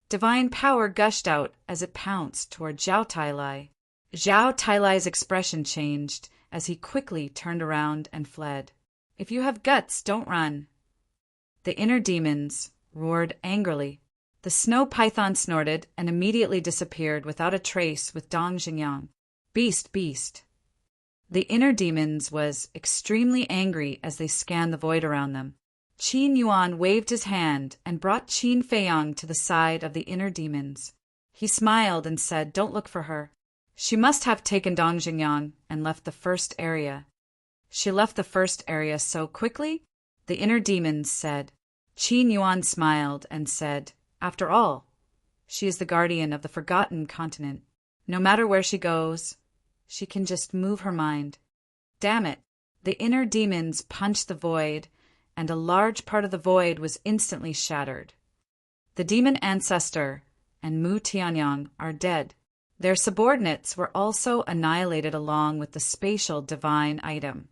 Divine power gushed out as it pounced toward Zhao Tailai. Zhao Tailai's expression changed as he quickly turned around and fled. If you have guts, don't run. The inner demons roared angrily. The snow python snorted and immediately disappeared without a trace with Dong Zhengyang. Beast, beast. The inner demons was extremely angry as they scanned the void around them. Qin Yuan waved his hand and brought Qin Feiyong to the side of the inner demons. He smiled and said, Don't look for her. She must have taken Dong Zhengyang and left the first area. She left the first area so quickly? The inner demons said. Qin Yuan smiled and said, After all, she is the guardian of the forgotten continent. No matter where she goes, she can just move her mind. Damn it! The inner demons punched the void, and a large part of the void was instantly shattered. The demon ancestor and Mu Tianyang are dead. Their subordinates were also annihilated along with the spatial divine item.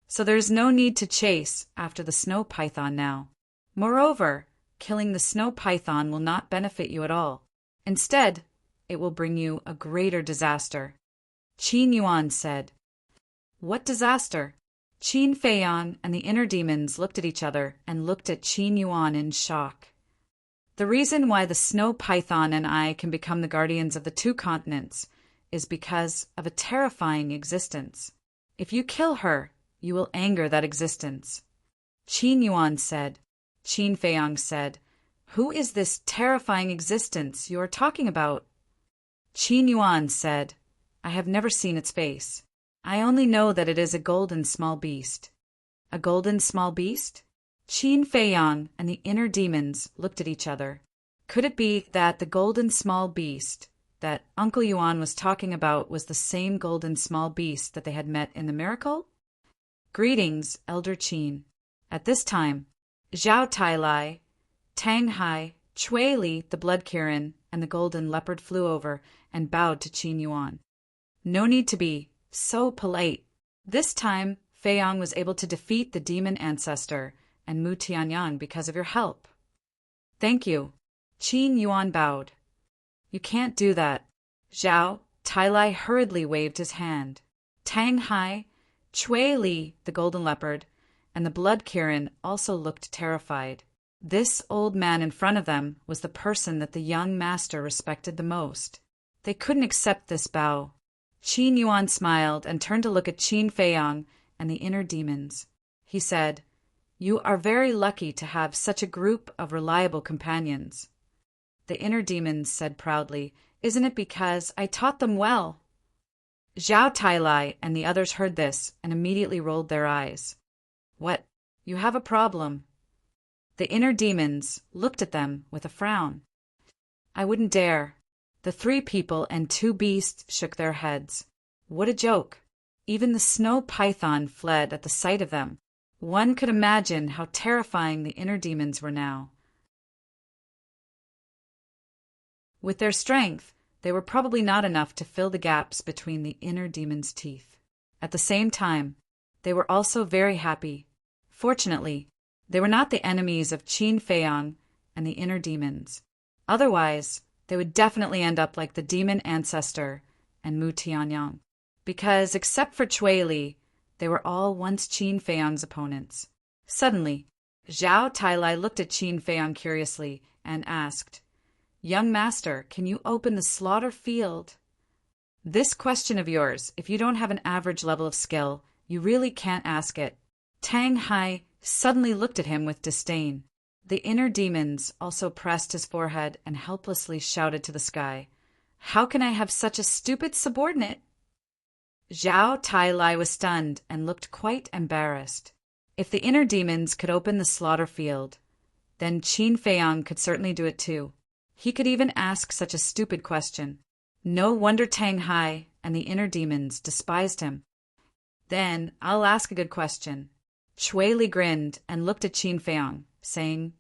So there's no need to chase after the snow python now. Moreover, killing the snow python will not benefit you at all. Instead, it will bring you a greater disaster. Qin Yuan said. What disaster? Qin Feiyang and the inner demons looked at each other and looked at Qin Yuan in shock. The reason why the snow python and I can become the guardians of the two continents is because of a terrifying existence. If you kill her, you will anger that existence. Qin Yuan said. Qin Feiyang said, Who is this terrifying existence you are talking about? Qin Yuan said, I have never seen its face. I only know that it is a golden small beast. A golden small beast? Qin Feiyang and the inner demons looked at each other. Could it be that the golden small beast that Uncle Yuan was talking about was the same golden small beast that they had met in the miracle? Greetings, Elder Qin. At this time, Zhao Tailai, Tang Hai, Chui Li, the Blood Kirin, and the Golden Leopard flew over and bowed to Qin Yuan. No need to be so polite. This time, Feiyang was able to defeat the demon ancestor and Mu Tianyang because of your help. Thank you. Qin Yuan bowed. You can't do that. Zhao Tailai hurriedly waved his hand. Tang Hai, Chui Li, the Golden Leopard, and the Blood Kirin also looked terrified. This old man in front of them was the person that the young master respected the most. They couldn't accept this bow. Qin Yuan smiled and turned to look at Qin Feiyang and the inner demons. He said, You are very lucky to have such a group of reliable companions. The inner demons said proudly, Isn't it because I taught them well? Zhao Tailai and the others heard this and immediately rolled their eyes. What? You have a problem. The inner demons looked at them with a frown. I wouldn't dare. The 3 people and 2 beasts shook their heads. What a joke. Even the snow python fled at the sight of them. One could imagine how terrifying the inner demons were now. With their strength, they were probably not enough to fill the gaps between the inner demons' teeth. At the same time, they were also very happy. Fortunately, they were not the enemies of Qin Feiyang and the inner demons. Otherwise, they would definitely end up like the demon ancestor and Mu Tianyang, because except for Chui Li, they were all once Qin Feiyang's opponents. Suddenly, Zhao Tailai looked at Qin Feiyang curiously and asked, Young master, can you open the slaughter field? This question of yours, if you don't have an average level of skill, you really can't ask it. Tang Hai suddenly looked at him with disdain. The inner demons also pressed his forehead and helplessly shouted to the sky, How can I have such a stupid subordinate? Zhao Tailai was stunned and looked quite embarrassed. If the inner demons could open the slaughter field, then Qin Feiyang could certainly do it too. He could even ask such a stupid question. No wonder Tang Hai and the inner demons despised him. Then I'll ask a good question. Chui Li grinned and looked at Qin Feiyang, saying,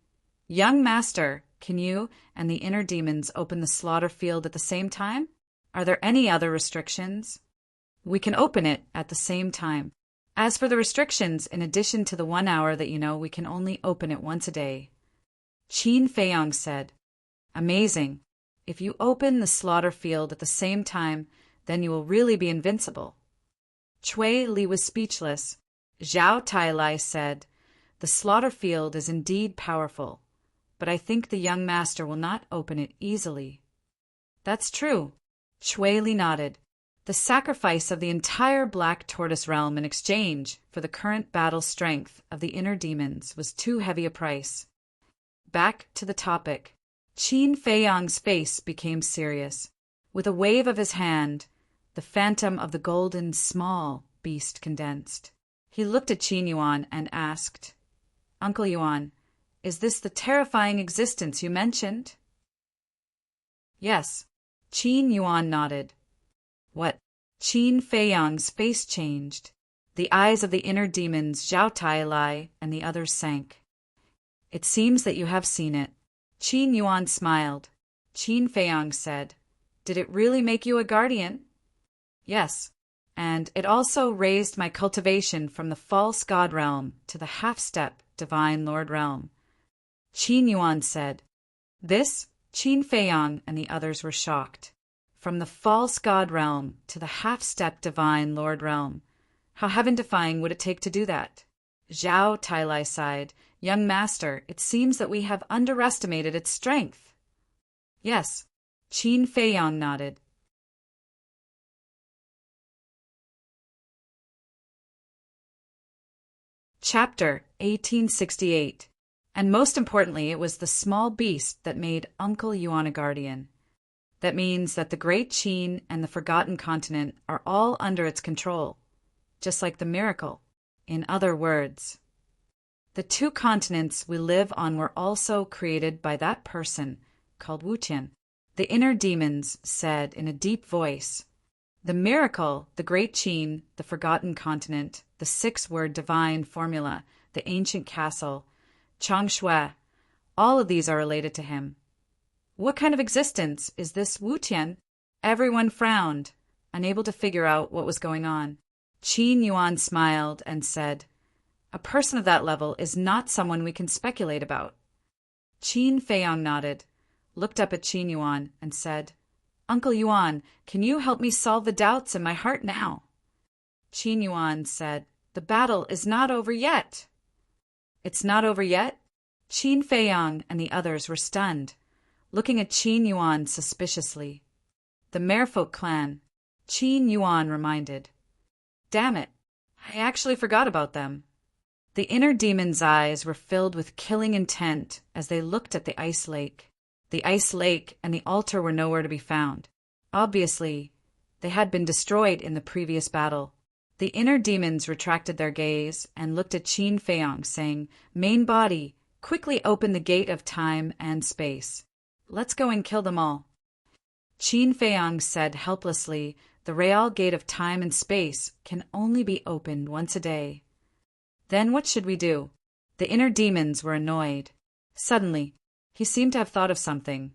Young master, can you and the inner demons open the slaughter field at the same time? Are there any other restrictions? We can open it at the same time. As for the restrictions, in addition to the 1 hour that you know, we can only open it once a day. Qin Feiyang said, Amazing. If you open the slaughter field at the same time, then you will really be invincible. Chui Li was speechless. Zhao Tailai said, The slaughter field is indeed powerful, but I think the young master will not open it easily. That's true. Chui Li nodded. The sacrifice of the entire Black Tortoise realm in exchange for the current battle strength of the inner demons was too heavy a price. Back to the topic. Qin Feiyang's face became serious. With a wave of his hand, the phantom of the golden small beast condensed. He looked at Qin Yuan and asked, Uncle Yuan, is this the terrifying existence you mentioned? Yes. Qin Yuan nodded. What? Qin Feiyang's face changed. The eyes of the inner demons, Zhao Tailai, and the others sank. It seems that you have seen it. Qin Yuan smiled. Qin Feiyang said, "Did it really make you a guardian?" "Yes, and it also raised my cultivation from the false god realm to the half-step divine lord realm." Qin Yuan said. This, Qin Feiyang and the others were shocked. From the false god realm to the half-step divine lord realm. How heaven-defying would it take to do that? Zhao Tailai sighed. "Young master, it seems that we have underestimated its strength." "Yes," Qin Feiyang nodded. Chapter 1868. And most importantly, it was the small beast that made Uncle Yuan a guardian. That means that the Great Qin and the Forgotten Continent are all under its control, just like the miracle. In other words, the two continents we live on were also created by that person called Wuqian. The inner demons said in a deep voice, "The miracle, the Great Qin, the Forgotten Continent, the six-word divine formula, the ancient castle, Changshui, all of these are related to him. What kind of existence is this Wuqian?" Everyone frowned, unable to figure out what was going on. Qin Yuan smiled and said, "A person of that level is not someone we can speculate about." Qin Feiyang nodded, looked up at Qin Yuan, and said, "Uncle Yuan, can you help me solve the doubts in my heart now?" Qin Yuan said, "The battle is not over yet." "It's not over yet?" Qin Feiyang and the others were stunned, looking at Qin Yuan suspiciously. "The Merfolk clan," Qin Yuan reminded. "Damn it, I actually forgot about them." The inner demon's eyes were filled with killing intent as they looked at the ice lake. The ice lake and the altar were nowhere to be found. Obviously, they had been destroyed in the previous battle. The inner demons retracted their gaze and looked at Qin Feiyang, saying, "Main body, quickly open the gate of time and space. Let's go and kill them all." Qin Feiyang said helplessly, "The Real Gate of time and space can only be opened once a day." "Then what should we do?" The inner demons were annoyed. Suddenly, he seemed to have thought of something,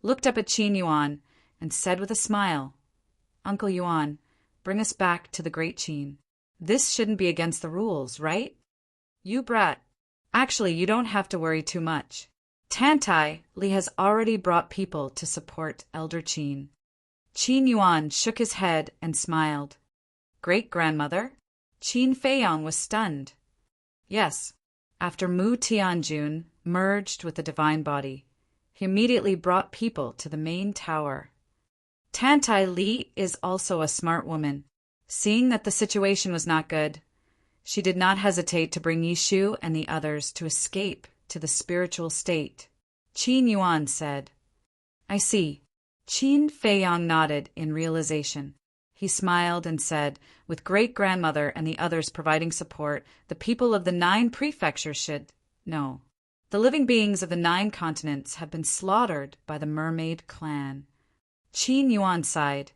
looked up at Qin Yuan, and said with a smile, "Uncle Yuan, bring us back to the Great Qin. This shouldn't be against the rules, right?" "You brat. Actually, you don't have to worry too much. Tantai Li has already brought people to support Elder Qin." Qin Yuan shook his head and smiled. "Great-grandmother?" Qin Feiyang was stunned. "Yes, after Mu Tianjun merged with the divine body, he immediately brought people to the main tower. Tantai Li is also a smart woman. Seeing that the situation was not good, she did not hesitate to bring Yishu and the others to escape to the spiritual state." Qin Yuan said. "I see." Qin Feiyang nodded in realization. He smiled and said, "With great-grandmother and the others providing support, the people of the 9 prefectures should know. The living beings of the 9 continents have been slaughtered by the mermaid clan." Qin Yuan sighed.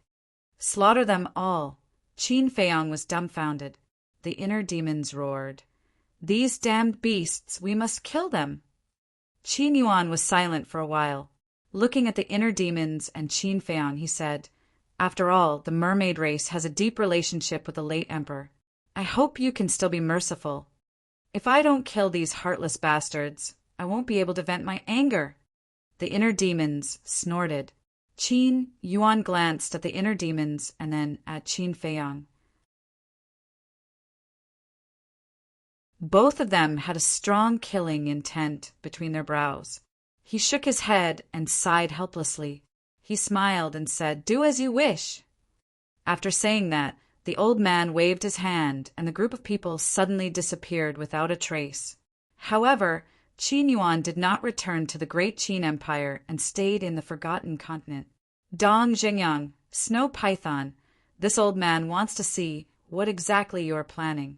"Slaughter them all." Qin Feiyang was dumbfounded. The inner demons roared, "These damned beasts, we must kill them." Qin Yuan was silent for a while. Looking at the inner demons and Qin Feiyang, he said, "After all, the mermaid race has a deep relationship with the late emperor. I hope you can still be merciful. If I don't kill these heartless bastards, I won't be able to vent my anger." The inner demons snorted. Qin Yuan glanced at the inner demons and then at Qin Feiyang. Both of them had a strong killing intent between their brows. He shook his head and sighed helplessly. He smiled and said, "Do as you wish." After saying that, the old man waved his hand, and the group of people suddenly disappeared without a trace. However, Qin Yuan did not return to the Great Qin Empire and stayed in the Forgotten Continent. "Dong Zhengyang, Snow Python, this old man wants to see what exactly you are planning."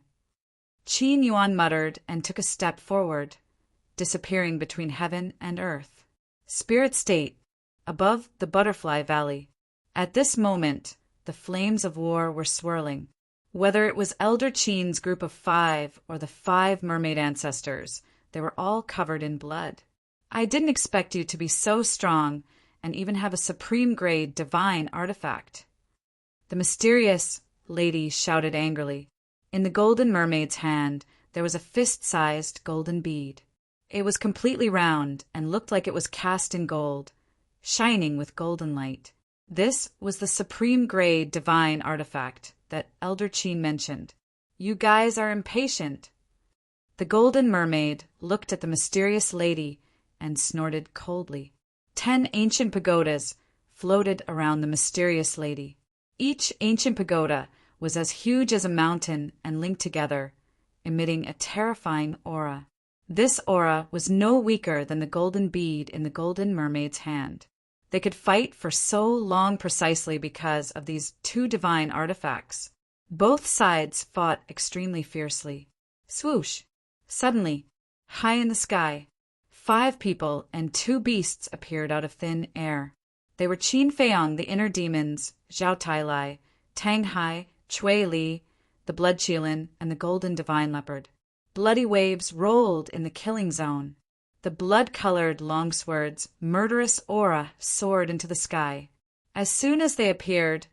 Qin Yuan muttered and took a step forward, disappearing between heaven and earth. Spirit State, above the Butterfly Valley. At this moment, the flames of war were swirling. Whether it was Elder Qin's group of 5 or the 5 mermaid ancestors, they were all covered in blood. I didn't expect you to be so strong and even have a supreme-grade divine artifact. The mysterious lady shouted angrily. In the golden mermaid's hand, there was a fist-sized golden bead. It was completely round and looked like it was cast in gold, shining with golden light. This was the supreme-grade divine artifact that Elder Chin mentioned. You guys are impatient. The golden mermaid looked at the mysterious lady and snorted coldly. 10 ancient pagodas floated around the mysterious lady. Each ancient pagoda was as huge as a mountain and linked together, emitting a terrifying aura. This aura was no weaker than the golden bead in the golden mermaid's hand. They could fight for so long precisely because of these two divine artifacts. Both sides fought extremely fiercely. Swoosh! Suddenly, high in the sky, 5 people and 2 beasts appeared out of thin air. They were Qin Feiyang, the inner demons, Zhao Tailai, Tang Hai, Cui Li, the blood Qilin, and the golden divine leopard. Bloody waves rolled in the killing zone. The blood-colored longsword's murderous aura soared into the sky. As soon as they appeared,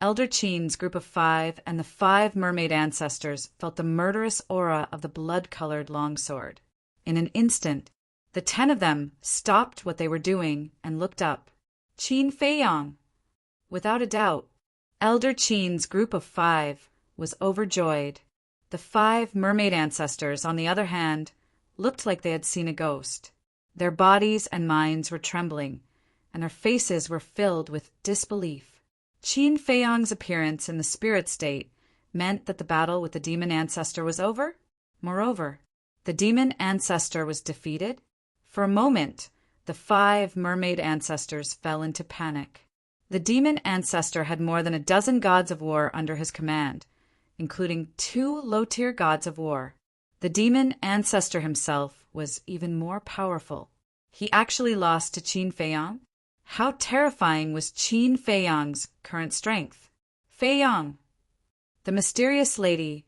Elder Chin's group of 5 and the 5 mermaid ancestors felt the murderous aura of the blood-colored longsword. In an instant, the 10 of them stopped what they were doing and looked up. Qin Feiyang! Without a doubt, Elder Chin's group of 5 was overjoyed. The 5 mermaid ancestors, on the other hand, looked like they had seen a ghost. Their bodies and minds were trembling, and their faces were filled with disbelief. Qin Feiyang's appearance in the spirit state meant that the battle with the demon ancestor was over. Moreover, the demon ancestor was defeated. For a moment, the 5 mermaid ancestors fell into panic. The demon ancestor had more than a dozen gods of war under his command, including 2 low-tier gods of war. The demon ancestor himself was even more powerful. He actually lost to Qin Feiyang. How terrifying was Qin Feiyang's current strength? Feiyang! The mysterious lady,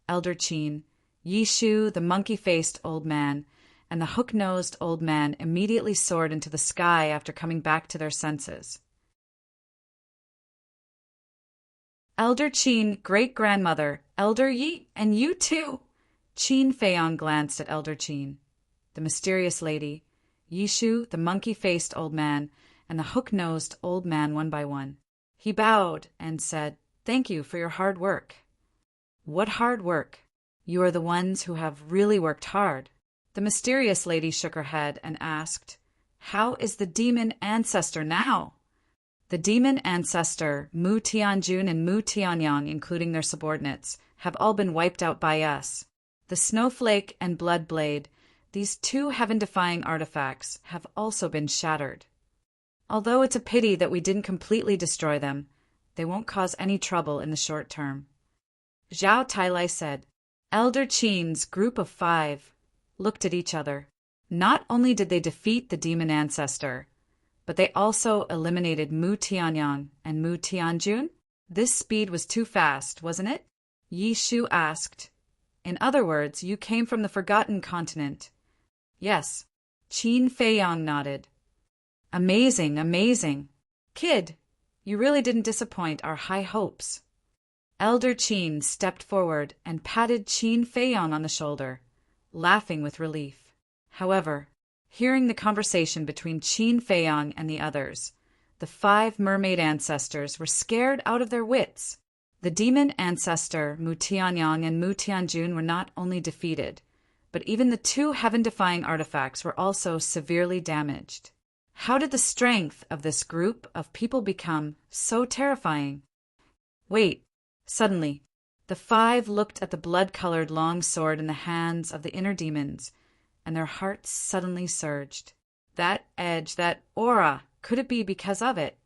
Elder Chin, Yishu, the monkey-faced old man, and the hook-nosed old man immediately soared into the sky after coming back to their senses. Elder Chin, great-grandmother, Elder Yi, and you too! Qin Feiyang glanced at Elder Chin, the mysterious lady, Yishu, the monkey-faced old man, and the hook-nosed old man one by one. He bowed and said, "Thank you for your hard work." "What hard work? You are the ones who have really worked hard." The mysterious lady shook her head and asked, "How is the demon ancestor now?" The demon ancestor, Mu Tianjun and Mu Tianyang, including their subordinates, have all been wiped out by us. The Snowflake and Bloodblade, these 2 heaven-defying artifacts, have also been shattered. Although it's a pity that we didn't completely destroy them, they won't cause any trouble in the short term. Zhao Tailai said. Elder Chin's group of 5 looked at each other. Not only did they defeat the demon ancestor, but they also eliminated Mu Tianyang and Mu Tianjun. This speed was too fast, wasn't it? Yi Shu asked. In other words, you came from the Forgotten Continent. Yes. Qin Feiyang nodded. Amazing, amazing. Kid, you really didn't disappoint our high hopes. Elder Chin stepped forward and patted Qin Feiyang on the shoulder, laughing with relief. However, hearing the conversation between Qin Feiyang and the others, the 5 mermaid ancestors were scared out of their wits. The demon ancestor, Mu Tianyang and Mu Tianjun, were not only defeated, but even the 2 heaven-defying artifacts were also severely damaged. How did the strength of this group of people become so terrifying? Wait, suddenly, the 5 looked at the blood-colored long sword in the hands of the inner demons, and their hearts suddenly surged. That edge, that aura, could it be because of it?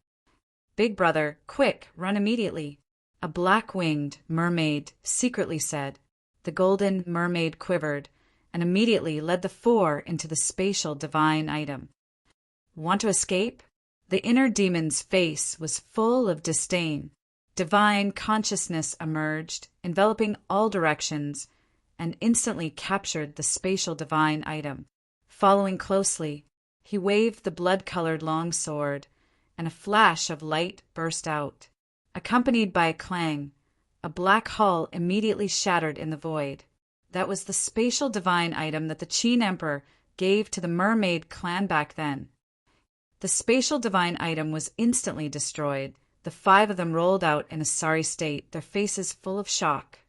Big brother, quick, run immediately. A black-winged mermaid secretly said. The golden mermaid quivered, and immediately led the 4 into the spatial divine item. Want to escape? The inner demon's face was full of disdain. Divine consciousness emerged, enveloping all directions, and instantly captured the spatial divine item. Following closely, He waved the blood-colored long sword, and a flash of light burst out. Accompanied by a clang, a black hull immediately shattered in the void. That was the spatial divine item that the Qin Emperor gave to the mermaid clan back then. The spatial divine item was instantly destroyed. The 5 of them rolled out in a sorry state, their faces full of shock.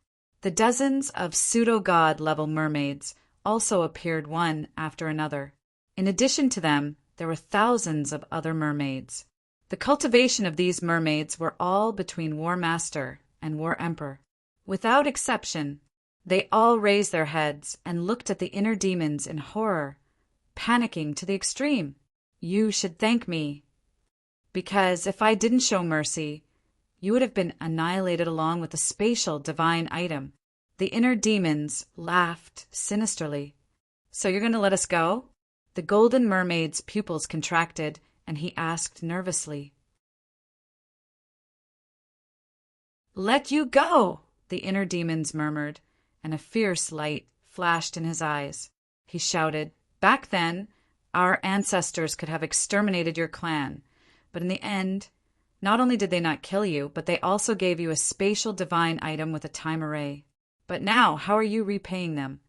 The dozens of pseudo-god level mermaids also appeared one after another. In addition to them, there were thousands of other mermaids. The cultivation of these mermaids were all between War Master and War Emperor. Without exception, they all raised their heads and looked at the inner demons in horror, panicking to the extreme. You should thank me, because if I didn't show mercy, you would have been annihilated along with the spatial divine item. The inner demons laughed sinisterly. So you're going to let us go? The golden mermaid's pupils contracted, and he asked nervously. Let you go, the inner demons murmured, and a fierce light flashed in his eyes. He shouted, Back then, our ancestors could have exterminated your clan, but in the end, not only did they not kill you, but they also gave you a spatial divine item with a time array. But now, how are you repaying them?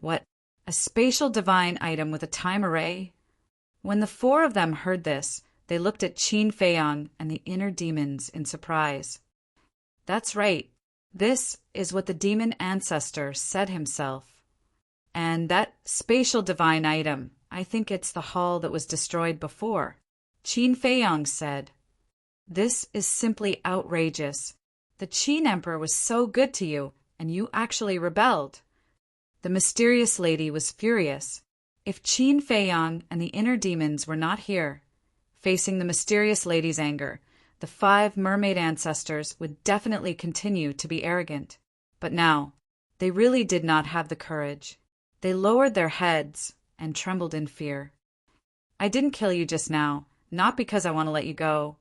What? A spatial divine item with a time array? When the 4 of them heard this, they looked at Qin Feiyang and the inner demons in surprise. That's right. This is what the demon ancestor said himself. And that spatial divine item, I think it's the hall that was destroyed before. Qin Feiyang said, This is simply outrageous. The Qin Emperor was so good to you, and you actually rebelled. The mysterious lady was furious. If Qin Feiyang and the inner demons were not here, facing the mysterious lady's anger, the 5 mermaid ancestors would definitely continue to be arrogant. But now, they really did not have the courage. They lowered their heads and trembled in fear. I didn't kill you just now, not because I want to let you go,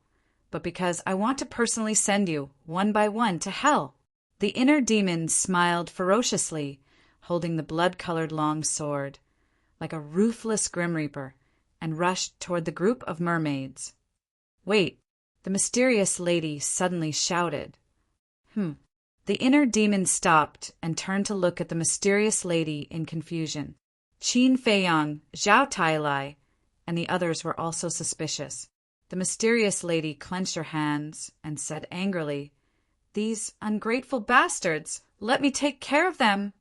but because I want to personally send you, one by one, to hell. The inner demon smiled ferociously, holding the blood-colored long sword, like a ruthless Grim Reaper, and rushed toward the group of mermaids. Wait, the mysterious lady suddenly shouted. The inner demon stopped and turned to look at the mysterious lady in confusion. Qin Feiyang, Zhao Tailai, and the others were also suspicious. The mysterious lady clenched her hands and said angrily, These ungrateful bastards! Let me take care of them!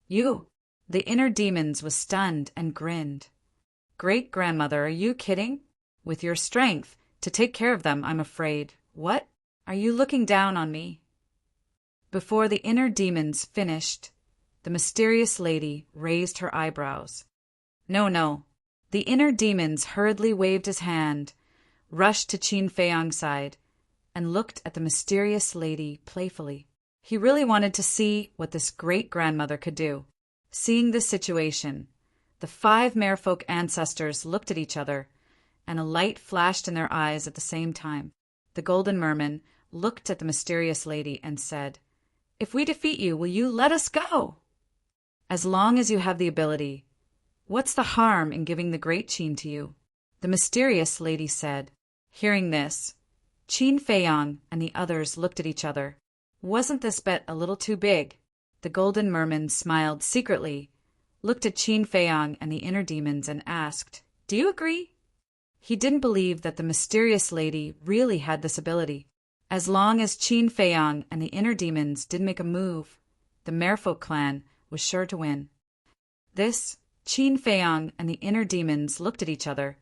You! The inner demons was stunned and grinned. Great-grandmother, are you kidding? With your strength, to take care of them, I'm afraid. What? Are you looking down on me? Before the inner demons finished, the mysterious lady raised her eyebrows. No. The inner demons hurriedly waved his hand, rushed to Qin Feiyang's side, and looked at the mysterious lady playfully. He really wanted to see what this great-grandmother could do. Seeing this situation, the 5 merfolk ancestors looked at each other, and a light flashed in their eyes at the same time. The golden merman looked at the mysterious lady and said, If we defeat you, will you let us go? As long as you have the ability. What's the harm in giving the great Qin to you? The mysterious lady said. Hearing this, Qin Feiyang and the others looked at each other. Wasn't this bet a little too big? The golden merman smiled secretly, looked at Qin Feiyang and the inner demons and asked, Do you agree? He didn't believe that the mysterious lady really had this ability. As long as Qin Feiyang and the inner demons didn't make a move, the merfolk clan was sure to win. This, Qin Feiyang and the inner demons looked at each other,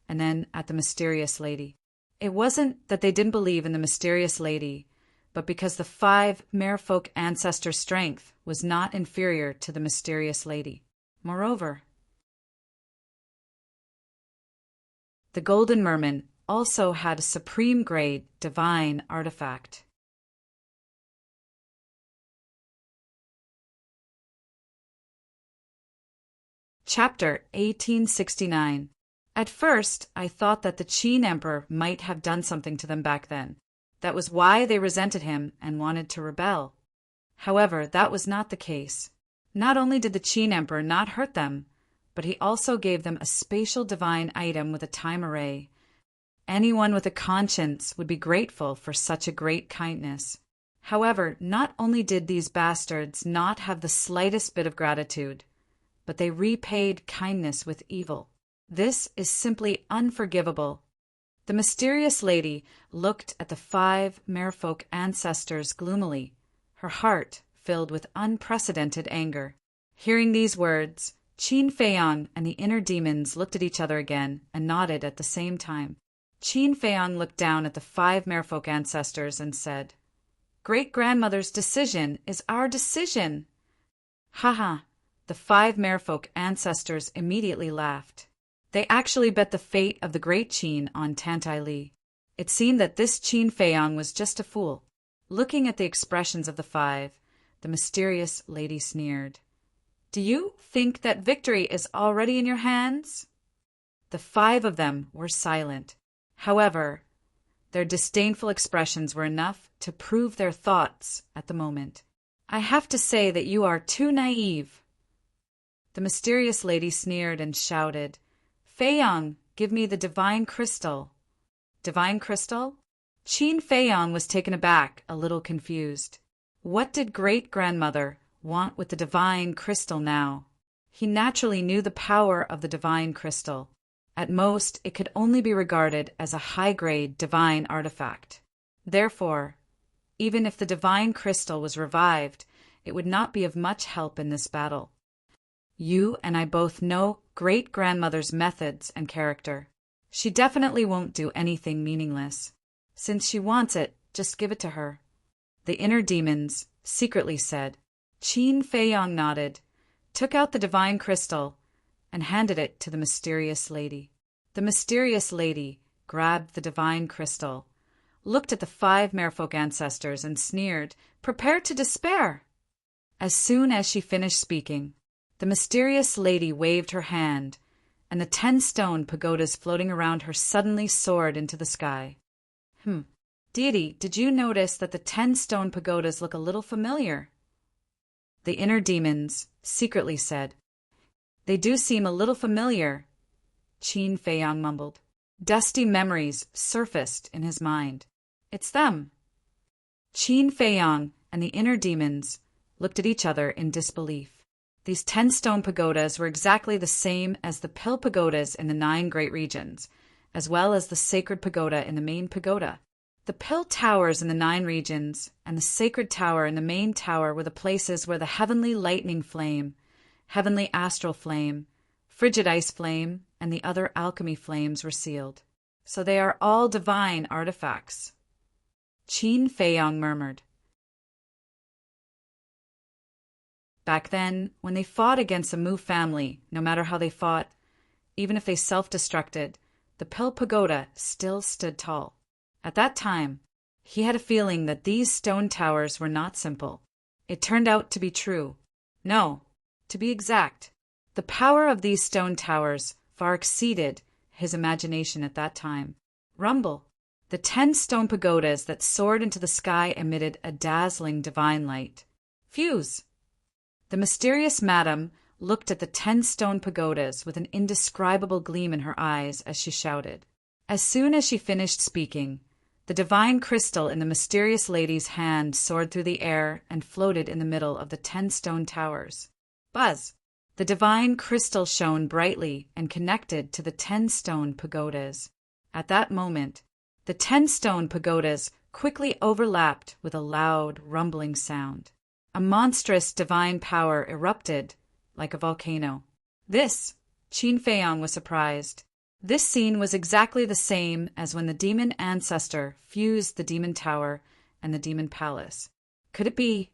and then at the mysterious lady. It wasn't that they didn't believe in the mysterious lady, but because the 5 merfolk ancestor strength was not inferior to the mysterious lady. Moreover, the golden merman also had a supreme-grade divine artifact. Chapter 1869. At first, I thought that the Qin Emperor might have done something to them back then. That was why they resented him and wanted to rebel. However, that was not the case. Not only did the Qin Emperor not hurt them, but he also gave them a spatial divine item with a time array. Anyone with a conscience would be grateful for such a great kindness. However, not only did these bastards not have the slightest bit of gratitude, but they repaid kindness with evil. This is simply unforgivable. The mysterious lady looked at the 5 merfolk ancestors gloomily, her heart filled with unprecedented anger. Hearing these words, Qin Feiyang and the inner demons looked at each other again and nodded at the same time. Qin Feiyang looked down at the 5 merfolk ancestors and said, "Great-grandmother's decision is our decision." Haha, the 5 merfolk ancestors immediately laughed. They actually bet the fate of the great Qin on Tantai Li. It seemed that this Qin Feiyang was just a fool. Looking at the expressions of the 5, the mysterious lady sneered. "Do you think that victory is already in your hands?" The 5 of them were silent. However, their disdainful expressions were enough to prove their thoughts at the moment. "I have to say that you are too naive." The mysterious lady sneered and shouted, "Feiyang, give me the divine crystal." Divine crystal? Qin Feiyang was taken aback, a little confused. What did great-grandmother want with the divine crystal now? He naturally knew the power of the divine crystal. At most, it could only be regarded as a high-grade divine artifact. Therefore, even if the divine crystal was revived, it would not be of much help in this battle. You and I both know great-grandmother's methods and character. She definitely won't do anything meaningless. Since she wants it, just give it to her." The inner demons secretly said. Qin Feiyang nodded, took out the divine crystal, and handed it to the mysterious lady. The mysterious lady grabbed the divine crystal, looked at the 5 merfolk ancestors and sneered, "Prepare to despair!" As soon as she finished speaking, the mysterious lady waved her hand, and the 10 stone pagodas floating around her suddenly soared into the sky. Deity, did you notice that the 10 stone pagodas look a little familiar?" The inner demons secretly said. "They do seem a little familiar," Qin Feiyang mumbled. Dusty memories surfaced in his mind. "It's them." Qin Feiyang and the inner demons looked at each other in disbelief. These 10 stone pagodas were exactly the same as the pill pagodas in the 9 great regions, as well as the sacred pagoda in the main pagoda. The pill towers in the 9 regions and the sacred tower in the main tower were the places where the heavenly lightning flame, heavenly astral flame, frigid ice flame, and the other alchemy flames were sealed. So they are all divine artifacts. Qin Feiyang murmured. Back then, when they fought against the Mu family, no matter how they fought, even if they self-destructed, the Pill Pagoda still stood tall. At that time, he had a feeling that these stone towers were not simple. It turned out to be true. No, to be exact, the power of these stone towers far exceeded his imagination at that time. Rumble! The 10 stone pagodas that soared into the sky emitted a dazzling divine light. Fuse! The mysterious madam looked at the 10 stone pagodas with an indescribable gleam in her eyes as she shouted. As soon as she finished speaking, the divine crystal in the mysterious lady's hand soared through the air and floated in the middle of the 10 stone towers. Buzz! The divine crystal shone brightly and connected to the 10 stone pagodas. At that moment, the 10 stone pagodas quickly overlapped with a loud, rumbling sound. A monstrous divine power erupted like a volcano. This, Qin Feiyang was surprised. This scene was exactly the same as when the demon ancestor fused the demon tower and the demon palace. Could it be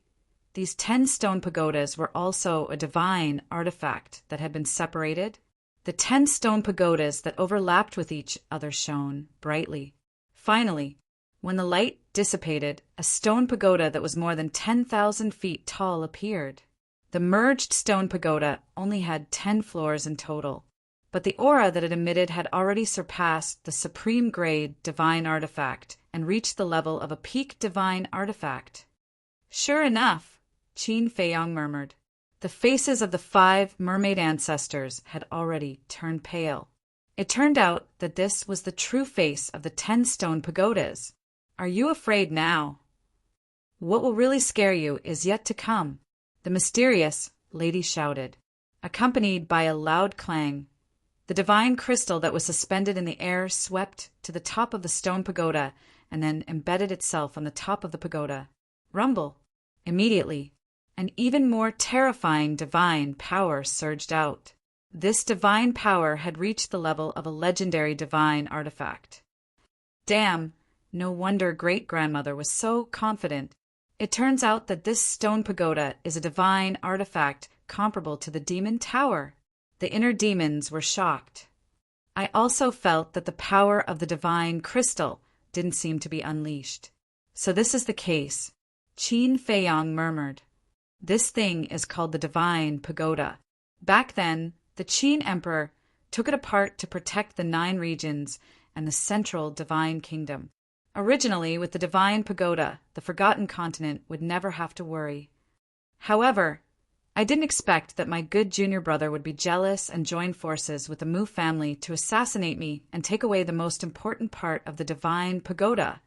these 10 stone pagodas were also a divine artifact that had been separated? The 10 stone pagodas that overlapped with each other shone brightly. Finally, when the light dissipated, a stone pagoda that was more than 10,000 feet tall appeared. The merged stone pagoda only had 10 floors in total, but the aura that it emitted had already surpassed the supreme grade divine artifact and reached the level of a peak divine artifact. Sure enough, Qin Feiyang murmured. The faces of the 5 mermaid ancestors had already turned pale. It turned out that this was the true face of the 10 stone pagodas. Are you afraid now? What will really scare you is yet to come, the mysterious lady shouted, accompanied by a loud clang. The divine crystal that was suspended in the air swept to the top of the stone pagoda and then embedded itself on the top of the pagoda. Rumble! Immediately, an even more terrifying divine power surged out. This divine power had reached the level of a legendary divine artifact. Damn! No wonder great-grandmother was so confident. It turns out that this stone pagoda is a divine artifact comparable to the demon tower. The inner demons were shocked. I also felt that the power of the divine crystal didn't seem to be unleashed. So this is the case, Qin Feiyang murmured. This thing is called the divine pagoda. Back then, the Qin emperor took it apart to protect the 9 regions and the central divine kingdom. Originally, with the divine pagoda, the forgotten continent would never have to worry. However, I didn't expect that my good junior brother would be jealous and join forces with the Mu family to assassinate me and take away the most important part of the divine pagoda,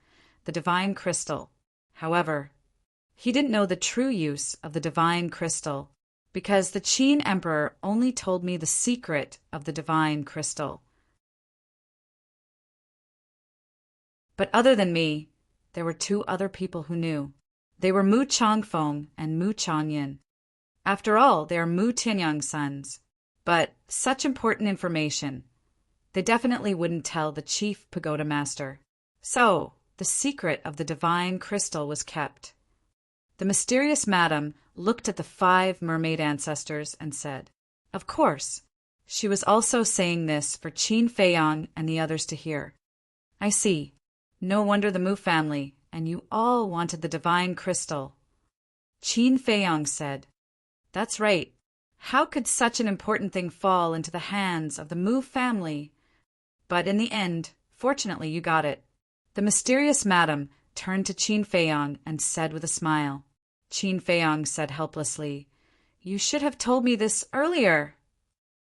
the divine crystal. However, he didn't know the true use of the divine crystal, because the Qin emperor only told me the secret of the divine crystal. But other than me, there were 2 other people who knew. They were Mu Changfeng and Mu Changyin. After all, they are Mu Tianyang's sons. But such important information, they definitely wouldn't tell the chief pagoda master. So, the secret of the divine crystal was kept. The mysterious madam looked at the 5 mermaid ancestors and said, "Of course." She was also saying this for Qin Feiyang and the others to hear. "I see. No wonder the Mu family, and you all wanted the divine crystal." Qin Feiyang said, "That's right. How could such an important thing fall into the hands of the Mu family? But in the end, fortunately, you got it." The mysterious madam turned to Qin Feiyang and said with a smile. Qin Feiyang said helplessly, "You should have told me this earlier."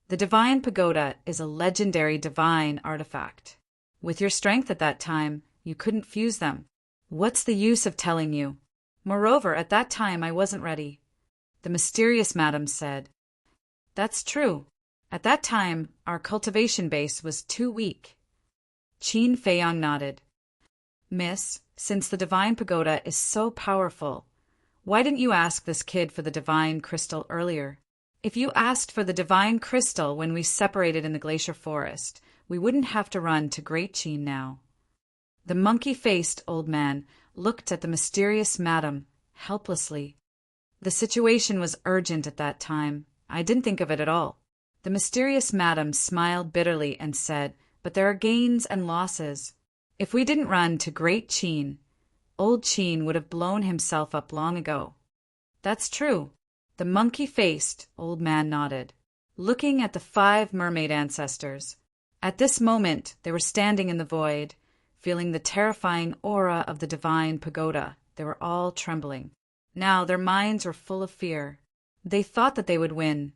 The divine pagoda is a legendary divine artifact. With your strength at that time, you couldn't fuse them. What's the use of telling you? Moreover, at that time I wasn't ready. The mysterious madam said, "That's true. At that time, our cultivation base was too weak." Qin Feiyang nodded. "Miss, since the divine pagoda is so powerful, why didn't you ask this kid for the divine crystal earlier? If you asked for the divine crystal when we separated in the glacier forest, we wouldn't have to run to Great Qin now." The monkey-faced old man looked at the mysterious madam helplessly. The situation was urgent at that time. I didn't think of it at all. The mysterious madam smiled bitterly and said, "But there are gains and losses. If we didn't run to Great Qin, old Qin would have blown himself up long ago." "That's true." The monkey-faced old man nodded, looking at the 5 mermaid ancestors. At this moment, they were standing in the void, feeling the terrifying aura of the divine pagoda. They were all trembling. Now their minds were full of fear. They thought that they would win,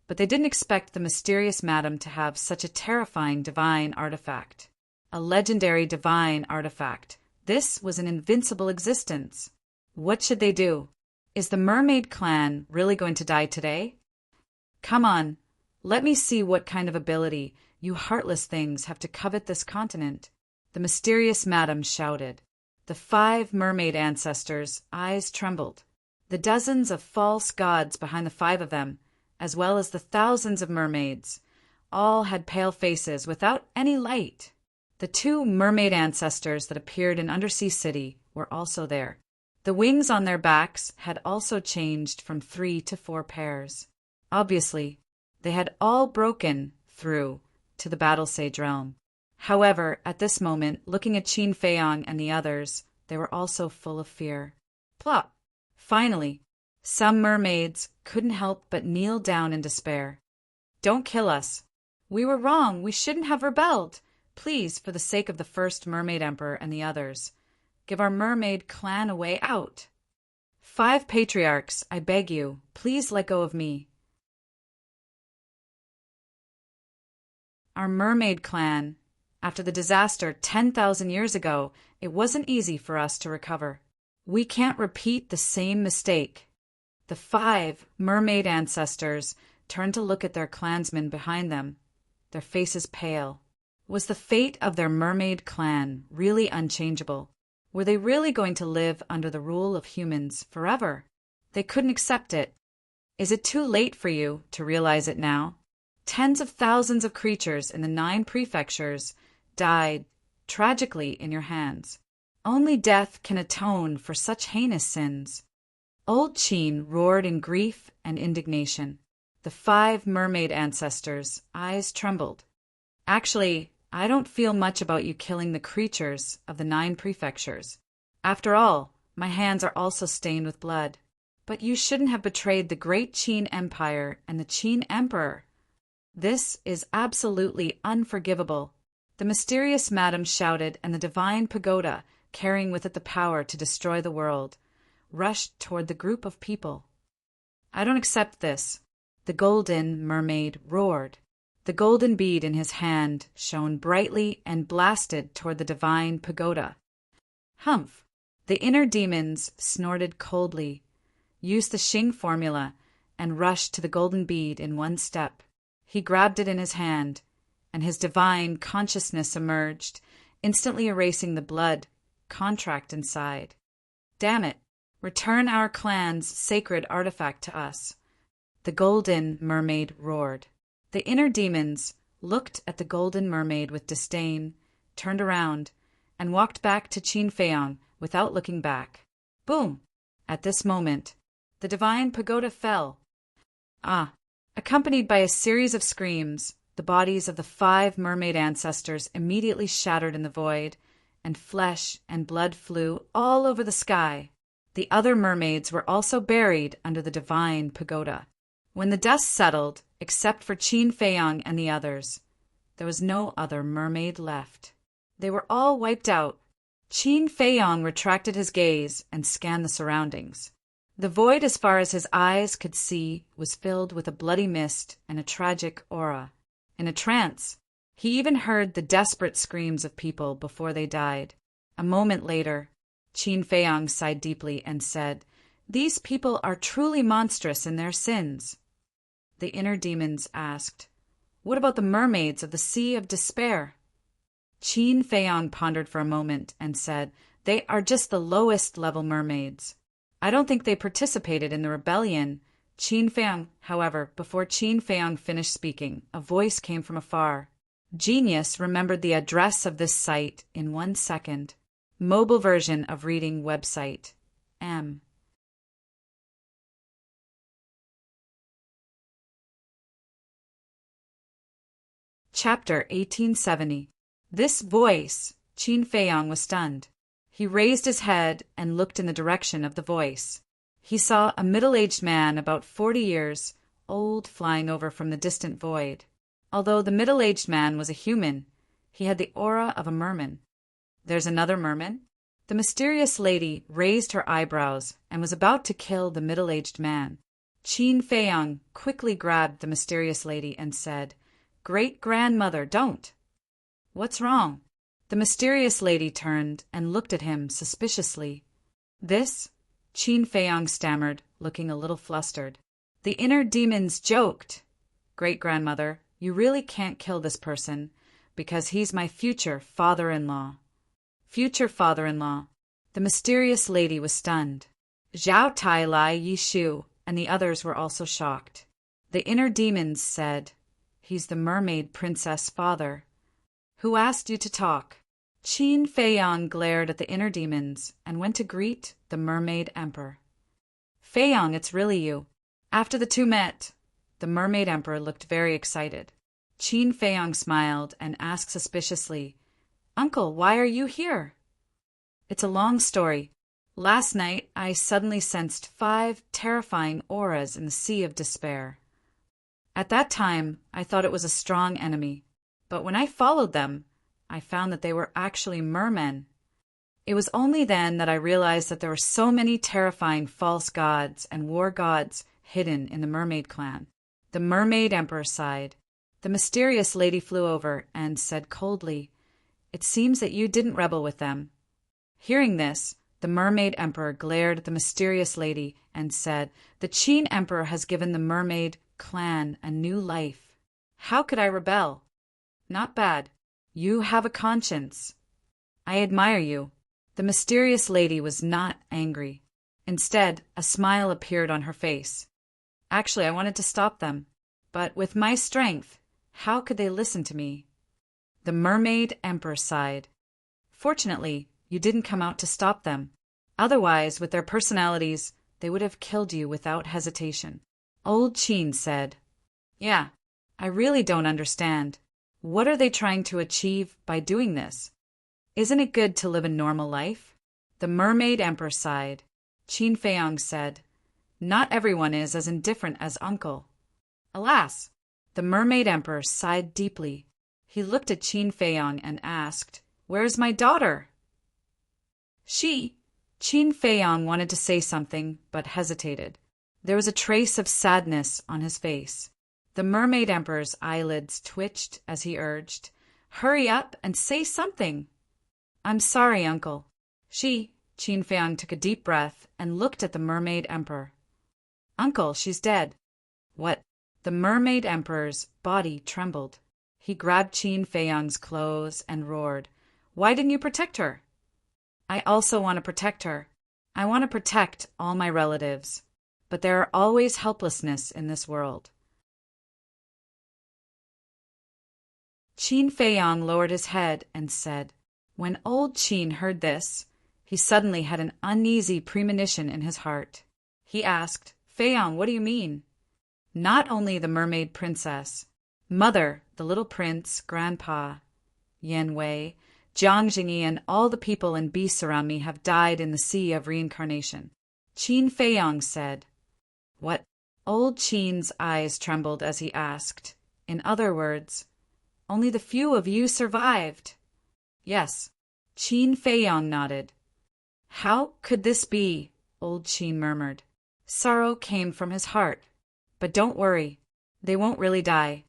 but they didn't expect the mysterious madam to have such a terrifying divine artifact. A legendary divine artifact. This was an invincible existence. What should they do? Is the mermaid clan really going to die today? Come on, let me see what kind of ability you heartless things have to covet this continent. The mysterious madam shouted. The 5 mermaid ancestors' eyes trembled. The dozens of false gods behind the 5 of them, as well as the thousands of mermaids, all had pale faces without any light. The 2 mermaid ancestors that appeared in Undersea City were also there. The wings on their backs had also changed from 3 to 4 pairs. Obviously, they had all broken through to the Battle Sage realm. However, at this moment, looking at Qin Feiyang and the others, they were also full of fear. Plop! Finally, some mermaids couldn't help but kneel down in despair. "Don't kill us. We were wrong. We shouldn't have rebelled. Please, for the sake of the first mermaid emperor and the others, give our mermaid clan a way out." 5 patriarchs, I beg you, please let go of me. Our mermaid clan. After the disaster 10,000 years ago, it wasn't easy for us to recover. We can't repeat the same mistake. The 5 mermaid ancestors turned to look at their clansmen behind them, their faces pale. Was the fate of their mermaid clan really unchangeable? Were they really going to live under the rule of humans forever? They couldn't accept it. Is it too late for you to realize it now? Tens of thousands of creatures in the 9 prefectures died tragically in your hands. Only death can atone for such heinous sins. Old Chin roared in grief and indignation. The 5 mermaid ancestors' eyes trembled. Actually, I don't feel much about you killing the creatures of the 9 prefectures. After all, my hands are also stained with blood. But you shouldn't have betrayed the great Qin Empire and the Qin Emperor. This is absolutely unforgivable. The mysterious madam shouted, and the divine pagoda, carrying with it the power to destroy the world, rushed toward the group of people. I don't accept this. The golden mermaid roared. The golden bead in his hand shone brightly and blasted toward the divine pagoda. Humph! The inner demons snorted coldly, used the Xing formula, and rushed to the golden bead in one step. He grabbed it in his hand, and his divine consciousness emerged, instantly erasing the blood contract inside. Damn it! Return our clan's sacred artifact to us. The golden mermaid roared. The inner demons looked at the golden mermaid with disdain, turned around, and walked back to Qin Feiyang without looking back. Boom! At this moment, the divine pagoda fell. Accompanied by a series of screams, the bodies of the 5 mermaid ancestors immediately shattered in the void, and flesh and blood flew all over the sky. The other mermaids were also buried under the divine pagoda. When the dust settled, except for Qin Feiyang and the others, there was no other mermaid left. They were all wiped out. Qin Feiyang retracted his gaze and scanned the surroundings. The void, as far as his eyes could see, was filled with a bloody mist and a tragic aura. In a trance, he even heard the desperate screams of people before they died. A moment later, Qin Feiyang sighed deeply and said, "These people are truly monstrous in their sins." The inner demons asked, "What about the mermaids of the Sea of Despair?" Qin Feiyang pondered for a moment and said, "They are just the lowest level mermaids. I don't think they participated in the rebellion." Qin Feiyang, however, before Qin Feiyang finished speaking, a voice came from afar. Genius remembered the address of this site in 1 second. Mobile version of reading website. M. Chapter 1870. This voice, Qin Feiyang was stunned. He raised his head and looked in the direction of the voice. He saw a middle-aged man about 40 years old flying over from the distant void. Although the middle-aged man was a human, he had the aura of a merman. "There's another merman?" The mysterious lady raised her eyebrows and was about to kill the middle-aged man. Qin Feiyang quickly grabbed the mysterious lady and said, "Great-grandmother, don't!" "What's wrong?" The mysterious lady turned and looked at him suspiciously. "This?" Qin Feiyang stammered, looking a little flustered. "The inner demons joked. Great-grandmother, you really can't kill this person, because he's my future father-in-law." Future father-in-law. The mysterious lady was stunned. Zhao Tai Lai Yishu and the others were also shocked. The inner demons said, "He's the mermaid princess father." "Who asked you to talk?" Qin Feiyang glared at the inner demons and went to greet the mermaid emperor. "Feiyang, it's really you." After the two met, the mermaid emperor looked very excited. Qin Feiyang smiled and asked suspiciously, "Uncle, why are you here?" "It's a long story. Last night I suddenly sensed 5 terrifying auras in the Sea of Despair. At that time I thought it was a strong enemy, but when I followed them, I found that they were actually mermen. It was only then that I realized that there were so many terrifying false gods and war gods hidden in the mermaid clan. The mermaid emperor sighed. The mysterious lady flew over and said coldly, "It seems that you didn't rebel with them." Hearing this, the mermaid emperor glared at the mysterious lady and said, "The Qin emperor has given the mermaid clan a new life. How could I rebel? Not bad. You have a conscience. I admire you." The mysterious lady was not angry. Instead, a smile appeared on her face. "Actually, I wanted to stop them. But with my strength, how could they listen to me?" The mermaid emperor sighed. "Fortunately, you didn't come out to stop them. Otherwise, with their personalities, they would have killed you without hesitation." Old Qin said, "Yeah, I really don't understand. What are they trying to achieve by doing this? Isn't it good to live a normal life?" The mermaid emperor sighed. Qin Feiyong said, "Not everyone is as indifferent as uncle." Alas! The mermaid emperor sighed deeply. He looked at Qin Feiyong and asked, "Where is my daughter?" Qin Feiyong wanted to say something, but hesitated. There was a trace of sadness on his face. The mermaid emperor's eyelids twitched as he urged, "Hurry up and say something." "I'm sorry, uncle." Qin Feiyong took a deep breath and looked at the mermaid emperor. "Uncle, she's dead." "What?" The mermaid emperor's body trembled. He grabbed Qin Feiyong's clothes and roared, "Why didn't you protect her?" "I also want to protect her. I want to protect all my relatives. But there are always helplessness in this world." Qin Feiyong lowered his head and said, when old Qin heard this, he suddenly had an uneasy premonition in his heart. He asked, "Feiyong, what do you mean?" "Not only the mermaid princess, mother, the little prince, grandpa, Yan Wei, Jiang Jingyi, and all the people and beasts around me have died in the sea of reincarnation." Qin Feiyong said. "What?" Old Qin's eyes trembled as he asked, "In other words, only the few of you survived?" "Yes." Qin Feiyong nodded. "How could this be?" Old Qin murmured. Sorrow came from his heart. "But don't worry, they won't really die,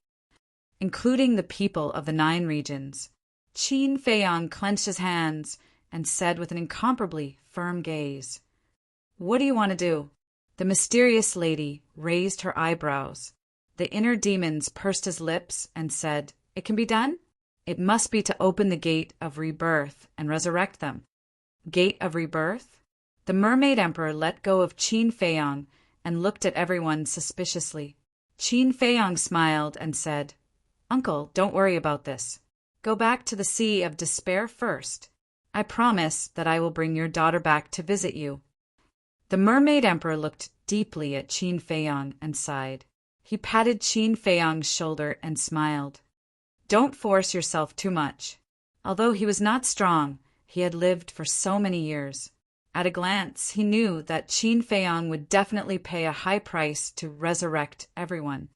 including the people of the 9 regions." Qin Feiyong clenched his hands and said with an incomparably firm gaze, "What do you want to do?" The mysterious lady raised her eyebrows. The inner demons pursed his lips and said, "It can be done? It must be to open the gate of rebirth and resurrect them." Gate of rebirth? The mermaid emperor let go of Qin Feiyong and looked at everyone suspiciously. Qin Feiyong smiled and said, "Uncle, don't worry about this. Go back to the Sea of Despair first. I promise that I will bring your daughter back to visit you." The mermaid emperor looked deeply at Qin Feiyong and sighed. He patted Qin Feiyong's shoulder and smiled. "Don't force yourself too much." Although he was not strong, he had lived for so many years. At a glance, he knew that Qin Feiyong would definitely pay a high price to resurrect everyone.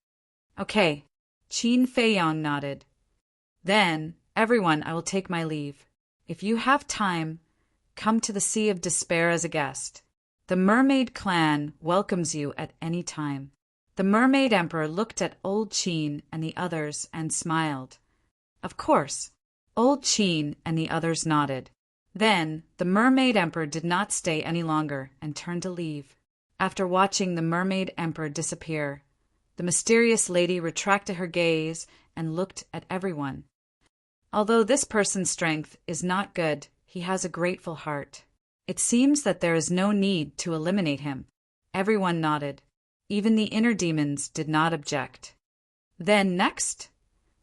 "Okay." Qin Feiyong nodded. "Then, everyone, I will take my leave. If you have time, come to the Sea of Despair as a guest. The mermaid clan welcomes you at any time." The mermaid emperor looked at old Qin and the others and smiled. "Of course." Old Qin and the others nodded. Then the mermaid emperor did not stay any longer and turned to leave. After watching the mermaid emperor disappear, the mysterious lady retracted her gaze and looked at everyone. "Although this person's strength is not good, he has a grateful heart. It seems that there is no need to eliminate him." Everyone nodded. Even the inner demons did not object. "Then next?"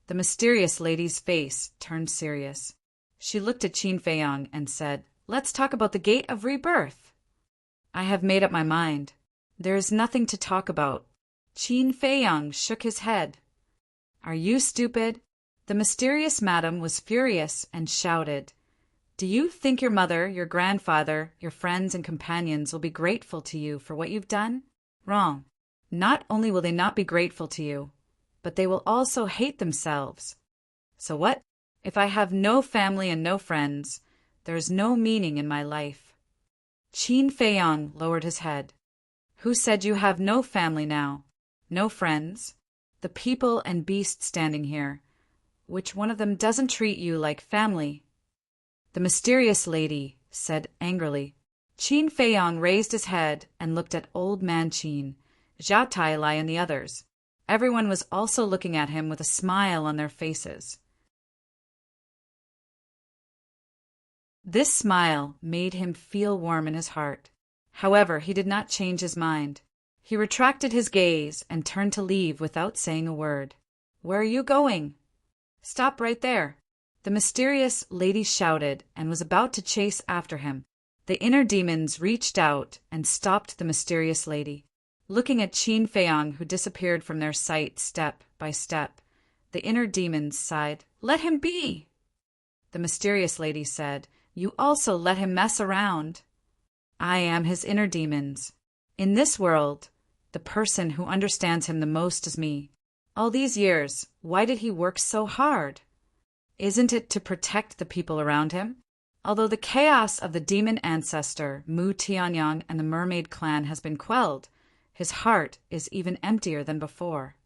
The mysterious lady's face turned serious. She looked at Qin Feiyong and said, "Let's talk about the Gate of Rebirth." "I have made up my mind. There is nothing to talk about." Qin Feiyong shook his head. "Are you stupid?" The mysterious madam was furious and shouted, "Do you think your mother, your grandfather, your friends and companions will be grateful to you for what you've done? Wrong. Not only will they not be grateful to you, but they will also hate themselves. So what? If I have no family and no friends, There is no meaning in my life. Qin Feiyang lowered his head. Who said you have no family now? No friends? The people and beasts standing here. Which one of them doesn't treat you like family? The mysterious lady said angrily. Qin Feiyang raised his head and looked at Old Man Qin, Jia Tai and the others. Everyone was also looking at him with a smile on their faces. This smile made him feel warm in his heart. However, he did not change his mind. He retracted his gaze and turned to leave without saying a word. Where are you going? Stop right there. The mysterious lady shouted and was about to chase after him. The inner demons reached out and stopped the mysterious lady. Looking at Qin Feiyang, who disappeared from their sight step by step, the inner demons sighed. Let him be! The mysterious lady said, You also let him mess around. I am his inner demons. In this world, the person who understands him the most is me. All these years, why did he work so hard? Isn't it to protect the people around him? Although the chaos of the demon ancestor, Mu Tianyang, and the mermaid clan has been quelled, his heart is even emptier than before.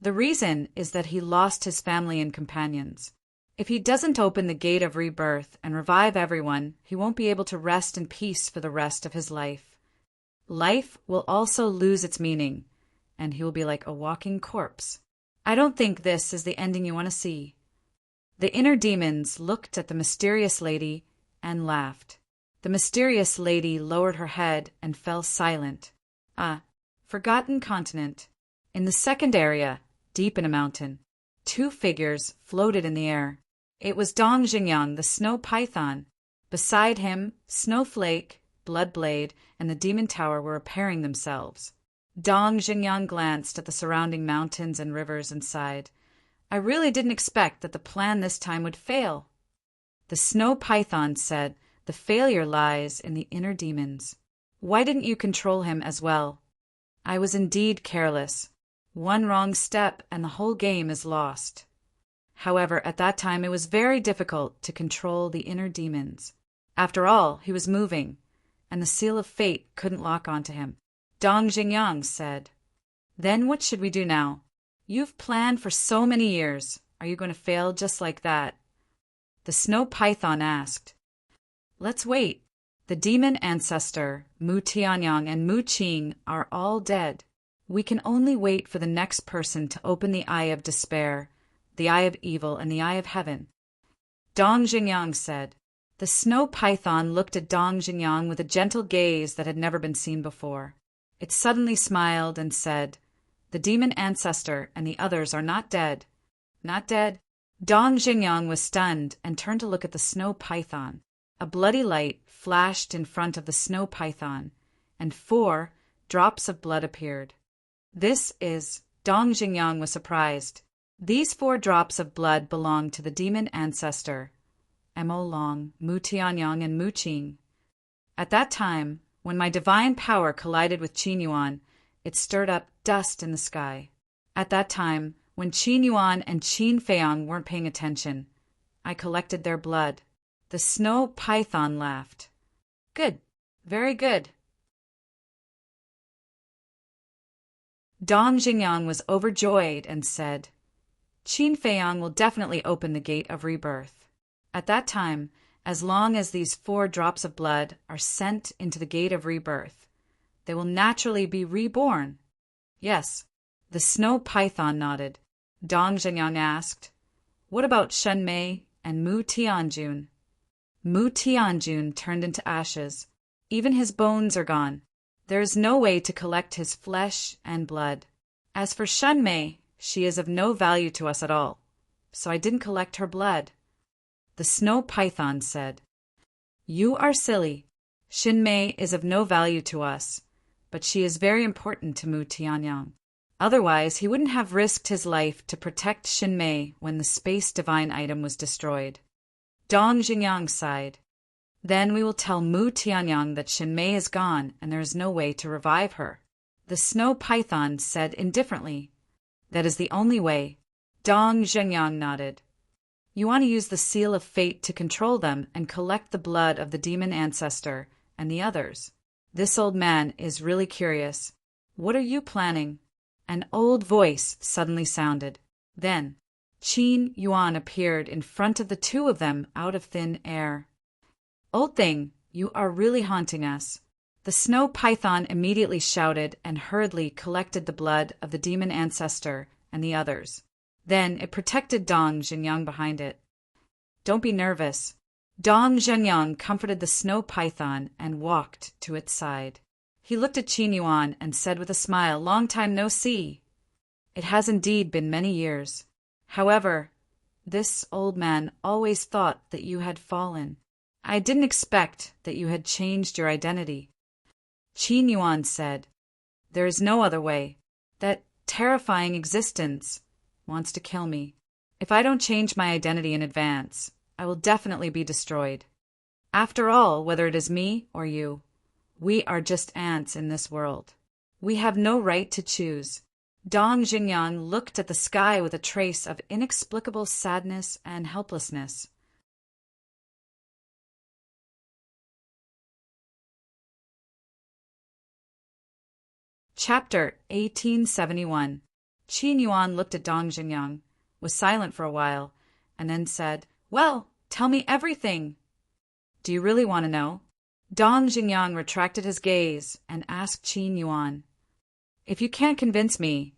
The reason is that he lost his family and companions. If he doesn't open the gate of rebirth and revive everyone, he won't be able to rest in peace for the rest of his life. Life will also lose its meaning, and he will be like a walking corpse. I don't think this is the ending you want to see. The inner demons looked at the mysterious lady and laughed. The mysterious lady lowered her head and fell silent. Forgotten continent. In the second area, deep in a mountain, two figures floated in the air. It was Dong Xingyang, the snow python. Beside him, Snowflake, Bloodblade, and the demon tower were repairing themselves. Dong Xingyang glanced at the surrounding mountains and rivers and sighed. I really didn't expect that the plan this time would fail. The snow python said, The failure lies in the inner demons. Why didn't you control him as well? I was indeed careless. One wrong step and the whole game is lost. However, at that time it was very difficult to control the inner demons. After all, he was moving, and the seal of fate couldn't lock onto him. Dong Xingyang said, Then what should we do now? You've planned for so many years. Are you going to fail just like that? The snow python asked. Let's wait. The demon ancestor, Mu Tianyang and Mu Qing, are all dead. We can only wait for the next person to open the eye of despair, the eye of evil, and the eye of heaven. Dong Xingyang said. The snow python looked at Dong Xingyang with a gentle gaze that had never been seen before. It suddenly smiled and said, The demon ancestor and the others are not dead. Not dead? Dong Xingyang was stunned and turned to look at the snow python. A bloody light flashed in front of the snow python, and 4 drops of blood appeared. Dong Xingyang was surprised. These 4 drops of blood belonged to the demon ancestor, Mo Long, Mu Tianyang, and Mu Qing. At that time, when my divine power collided with Qin Yuan, it stirred up dust in the sky. At that time, when Qin Yuan and Qin Feiyang weren't paying attention, I collected their blood. The snow python laughed. Good. Very good. Dong Xingyang was overjoyed and said, Qin Feiyang will definitely open the gate of rebirth. At that time, as long as these 4 drops of blood are sent into the gate of rebirth, they will naturally be reborn. Yes, the snow python nodded. Dong Xingyang asked, What about Shen Mei and Mu Tianjun? Mu Tianjun turned into ashes. Even his bones are gone. There is no way to collect his flesh and blood. As for Shen Mei, she is of no value to us at all, so I didn't collect her blood. The snow python said, You are silly. Shen Mei is of no value to us, but she is very important to Mu Tianyang. Otherwise, he wouldn't have risked his life to protect Shen Mei when the space divine item was destroyed. Dong Xingyang sighed. Then we will tell Mu Tianyang that Shen Mei is gone and there is no way to revive her. The snow python said indifferently, That is the only way. Dong Xingyang nodded. You want to use the seal of fate to control them and collect the blood of the demon ancestor and the others. This old man is really curious. What are you planning? An old voice suddenly sounded. Then, Qin Yuan appeared in front of the two of them out of thin air. Old thing, you are really haunting us. The snow python immediately shouted and hurriedly collected the blood of the demon ancestor and the others. Then it protected Dong Jinyang behind it. Don't be nervous. Dong Jinyang comforted the snow python and walked to its side. He looked at Qin Yuan and said with a smile, "Long time no see." It has indeed been many years. However, this old man always thought that you had fallen. I didn't expect that you had changed your identity. Qin Yuan said, "There is no other way. That terrifying existence wants to kill me. If I don't change my identity in advance, I will definitely be destroyed. After all, whether it is me or you, we are just ants in this world. We have no right to choose." Dong Jinyang looked at the sky with a trace of inexplicable sadness and helplessness. Chapter 1871. Qin Yuan looked at Dong Jinyang, was silent for a while, and then said, "Well, tell me everything." "Do you really want to know?" Dong Jinyang retracted his gaze and asked Qin Yuan, "If you can't convince me,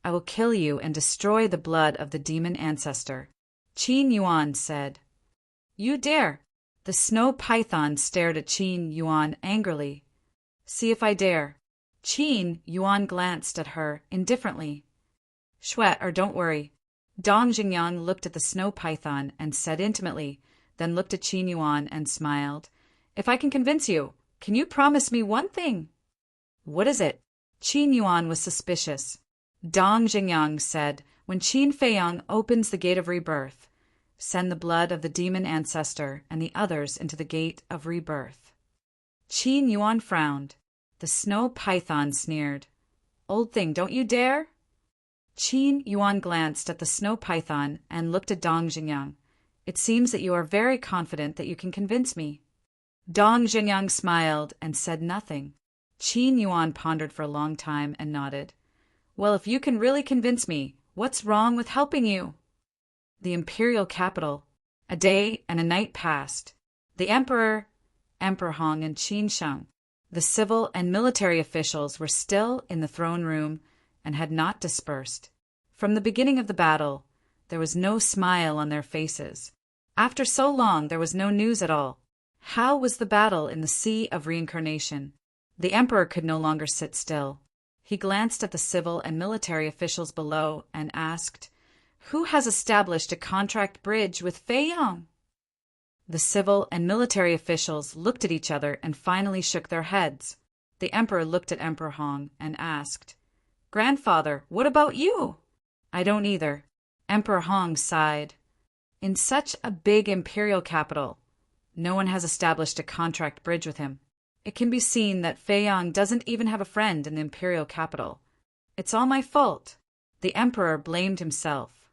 I will kill you and destroy the blood of the demon ancestor." Qin Yuan said, "You dare?" The snow python stared at Qin Yuan angrily. "See if I dare." Qin Yuan glanced at her indifferently. "Sweat or don't worry." Dong Jinyang looked at the snow python and said intimately, then looked at Qin Yuan and smiled. "If I can convince you, can you promise me one thing?" "What is it?" Qin Yuan was suspicious. Dong Jinyang said, "When Qin Feiyang opens the gate of rebirth, send the blood of the demon ancestor and the others into the gate of rebirth." Qin Yuan frowned. The snow python sneered. "Old thing, don't you dare?" Qin Yuan glanced at the snow python and looked at Dong Jinyang. "It seems that you are very confident that you can convince me." Dong Jinyang smiled and said nothing. Qin Yuan pondered for a long time and nodded. "Well, if you can really convince me, what's wrong with helping you?" The imperial capital. A day and a night passed. The Emperor Hong and Qin Sheng, the civil and military officials were still in the throne room and had not dispersed. From the beginning of the battle, there was no smile on their faces. After so long, there was no news at all. How was the battle in the Sea of Reincarnation? The Emperor could no longer sit still. He glanced at the civil and military officials below and asked, "Who has established a contract bridge with Feiyang?" The civil and military officials looked at each other and finally shook their heads. The Emperor looked at Emperor Hong and asked, "Grandfather, what about you?" "I don't either." Emperor Hong sighed. "In such a big imperial capital, no one has established a contract bridge with him. It can be seen that Feiyang doesn't even have a friend in the imperial capital. It's all my fault." The Emperor blamed himself.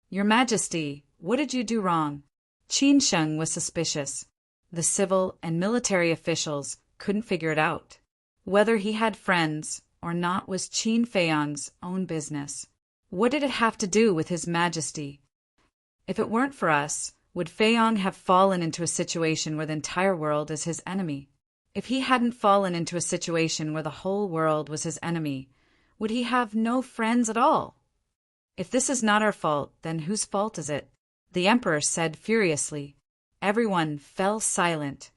"Your Majesty, what did you do wrong?" Qin Sheng was suspicious. The civil and military officials couldn't figure it out. Whether he had friends or not was Qin Feiyang's own business. What did it have to do with His Majesty? If it weren't for us, would Feiyang have fallen into a situation where the entire world is his enemy? If he hadn't fallen into a situation where the whole world was his enemy, would he have no friends at all? If this is not our fault, then whose fault is it? The Emperor said furiously. Everyone fell silent.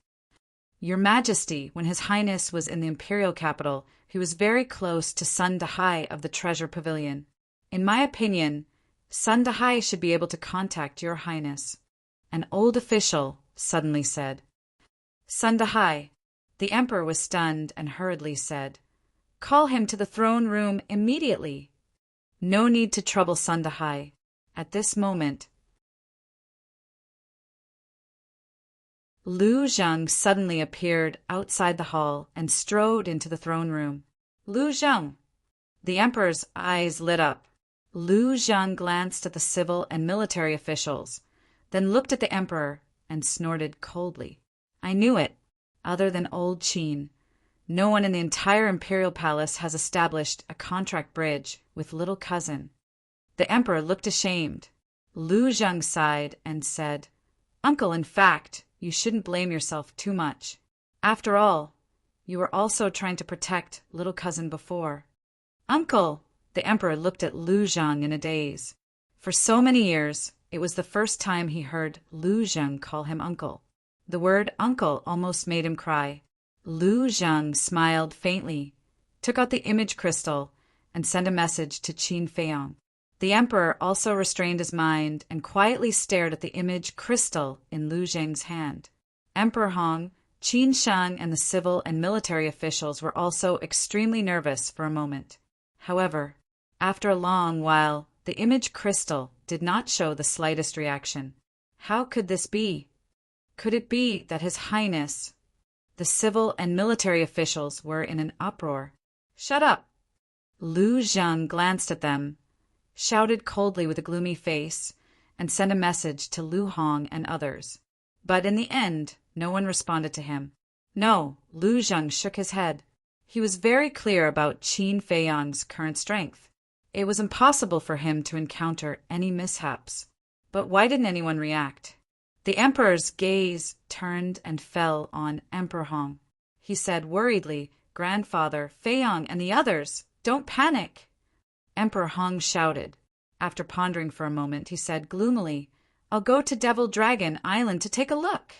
"Your Majesty, when His Highness was in the imperial capital, he was very close to Sun Dahai of the Treasure Pavilion. In my opinion, Sun Dahai should be able to contact your Highness." An old official suddenly said. "Sun Dahai." The Emperor was stunned and hurriedly said, "Call him to the throne room immediately." No need to trouble Sun Dahai. At this moment, Lu Zheng suddenly appeared outside the hall and strode into the throne room. "Lu Zheng!" The Emperor's eyes lit up. Lu Zheng glanced at the civil and military officials. then looked at the emperor and snorted coldly. I knew it. Other than old Qin, no one in the entire imperial palace has established a contract bridge with little cousin. The emperor looked ashamed. Lu Zheng sighed and said, Uncle, in fact, you shouldn't blame yourself too much. After all, you were also trying to protect little cousin before. Uncle! The emperor looked at Lu Zheng in a daze. For so many years, it was the first time he heard Lu Zheng call him uncle. The word uncle almost made him cry. Lu Zheng smiled faintly, took out the image crystal, and sent a message to Qin Feiyang. The emperor also restrained his mind and quietly stared at the image crystal in Lu Zheng's hand. Emperor Hong, Qin Shang, and the civil and military officials were also extremely nervous for a moment. However, after a long while, the image crystal did not show the slightest reaction. How could this be? Could it be that His Highness, the civil and military officials, were in an uproar? Shut up! Lu Zheng glanced at them, shouted coldly with a gloomy face, and sent a message to Lu Hong and others. But in the end, no one responded to him. No, Lu Zheng shook his head. He was very clear about Qin Feiyang's current strength. It was impossible for him to encounter any mishaps. But why didn't anyone react? The emperor's gaze turned and fell on Emperor Hong. He said worriedly, Grandfather, Feiyang, and the others, don't panic. Emperor Hong shouted. After pondering for a moment, he said gloomily, I'll go to Devil Dragon Island to take a look.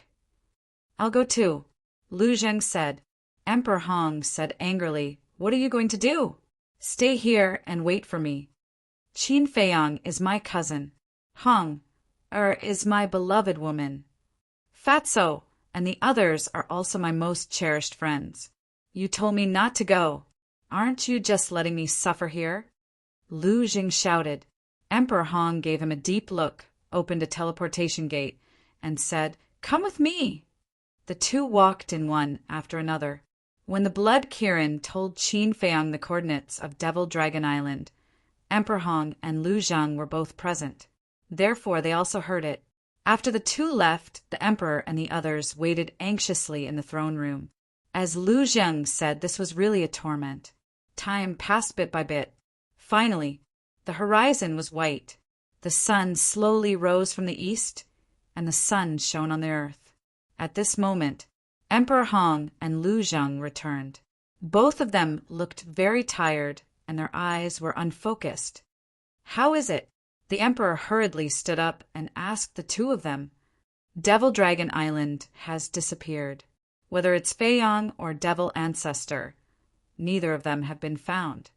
I'll go too, Lu Zheng said. Emperor Hong said angrily, What are you going to do? Stay here and wait for me. Qin Feiyang is my cousin. Hong, is my beloved woman. Fatso and the others are also my most cherished friends. You told me not to go. Aren't you just letting me suffer here? Lu Zheng shouted. Emperor Hong gave him a deep look, opened a teleportation gate, and said, Come with me. The two walked in one after another. When the Blood Kirin told Qin Feiyang the coordinates of Devil Dragon Island, Emperor Hong and Lu Zheng were both present. Therefore, they also heard it. After the two left, the emperor and the others waited anxiously in the throne room. As Lu Zheng said, this was really a torment. Time passed bit by bit. Finally, the horizon was white. The sun slowly rose from the east, and the sun shone on the earth. At this moment, Emperor Hong and Lu Zheng returned. Both of them looked very tired, and their eyes were unfocused. How is it? The emperor hurriedly stood up and asked the two of them. Devil Dragon Island has disappeared. Whether it's Feiyang or Devil Ancestor, neither of them have been found.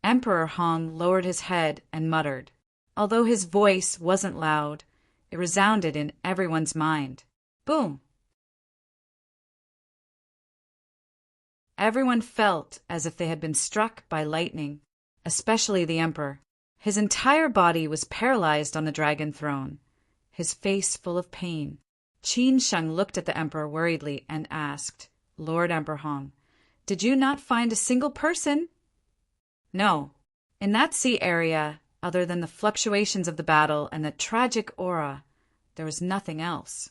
Emperor Hong lowered his head and muttered. Although his voice wasn't loud, it resounded in everyone's mind. Boom! Everyone felt as if they had been struck by lightning, especially the emperor. His entire body was paralyzed on the dragon throne, his face full of pain. Qin Sheng looked at the emperor worriedly and asked, Lord Emperor Hong, did you not find a single person? No. In that sea area, other than the fluctuations of the battle and the tragic aura, there was nothing else.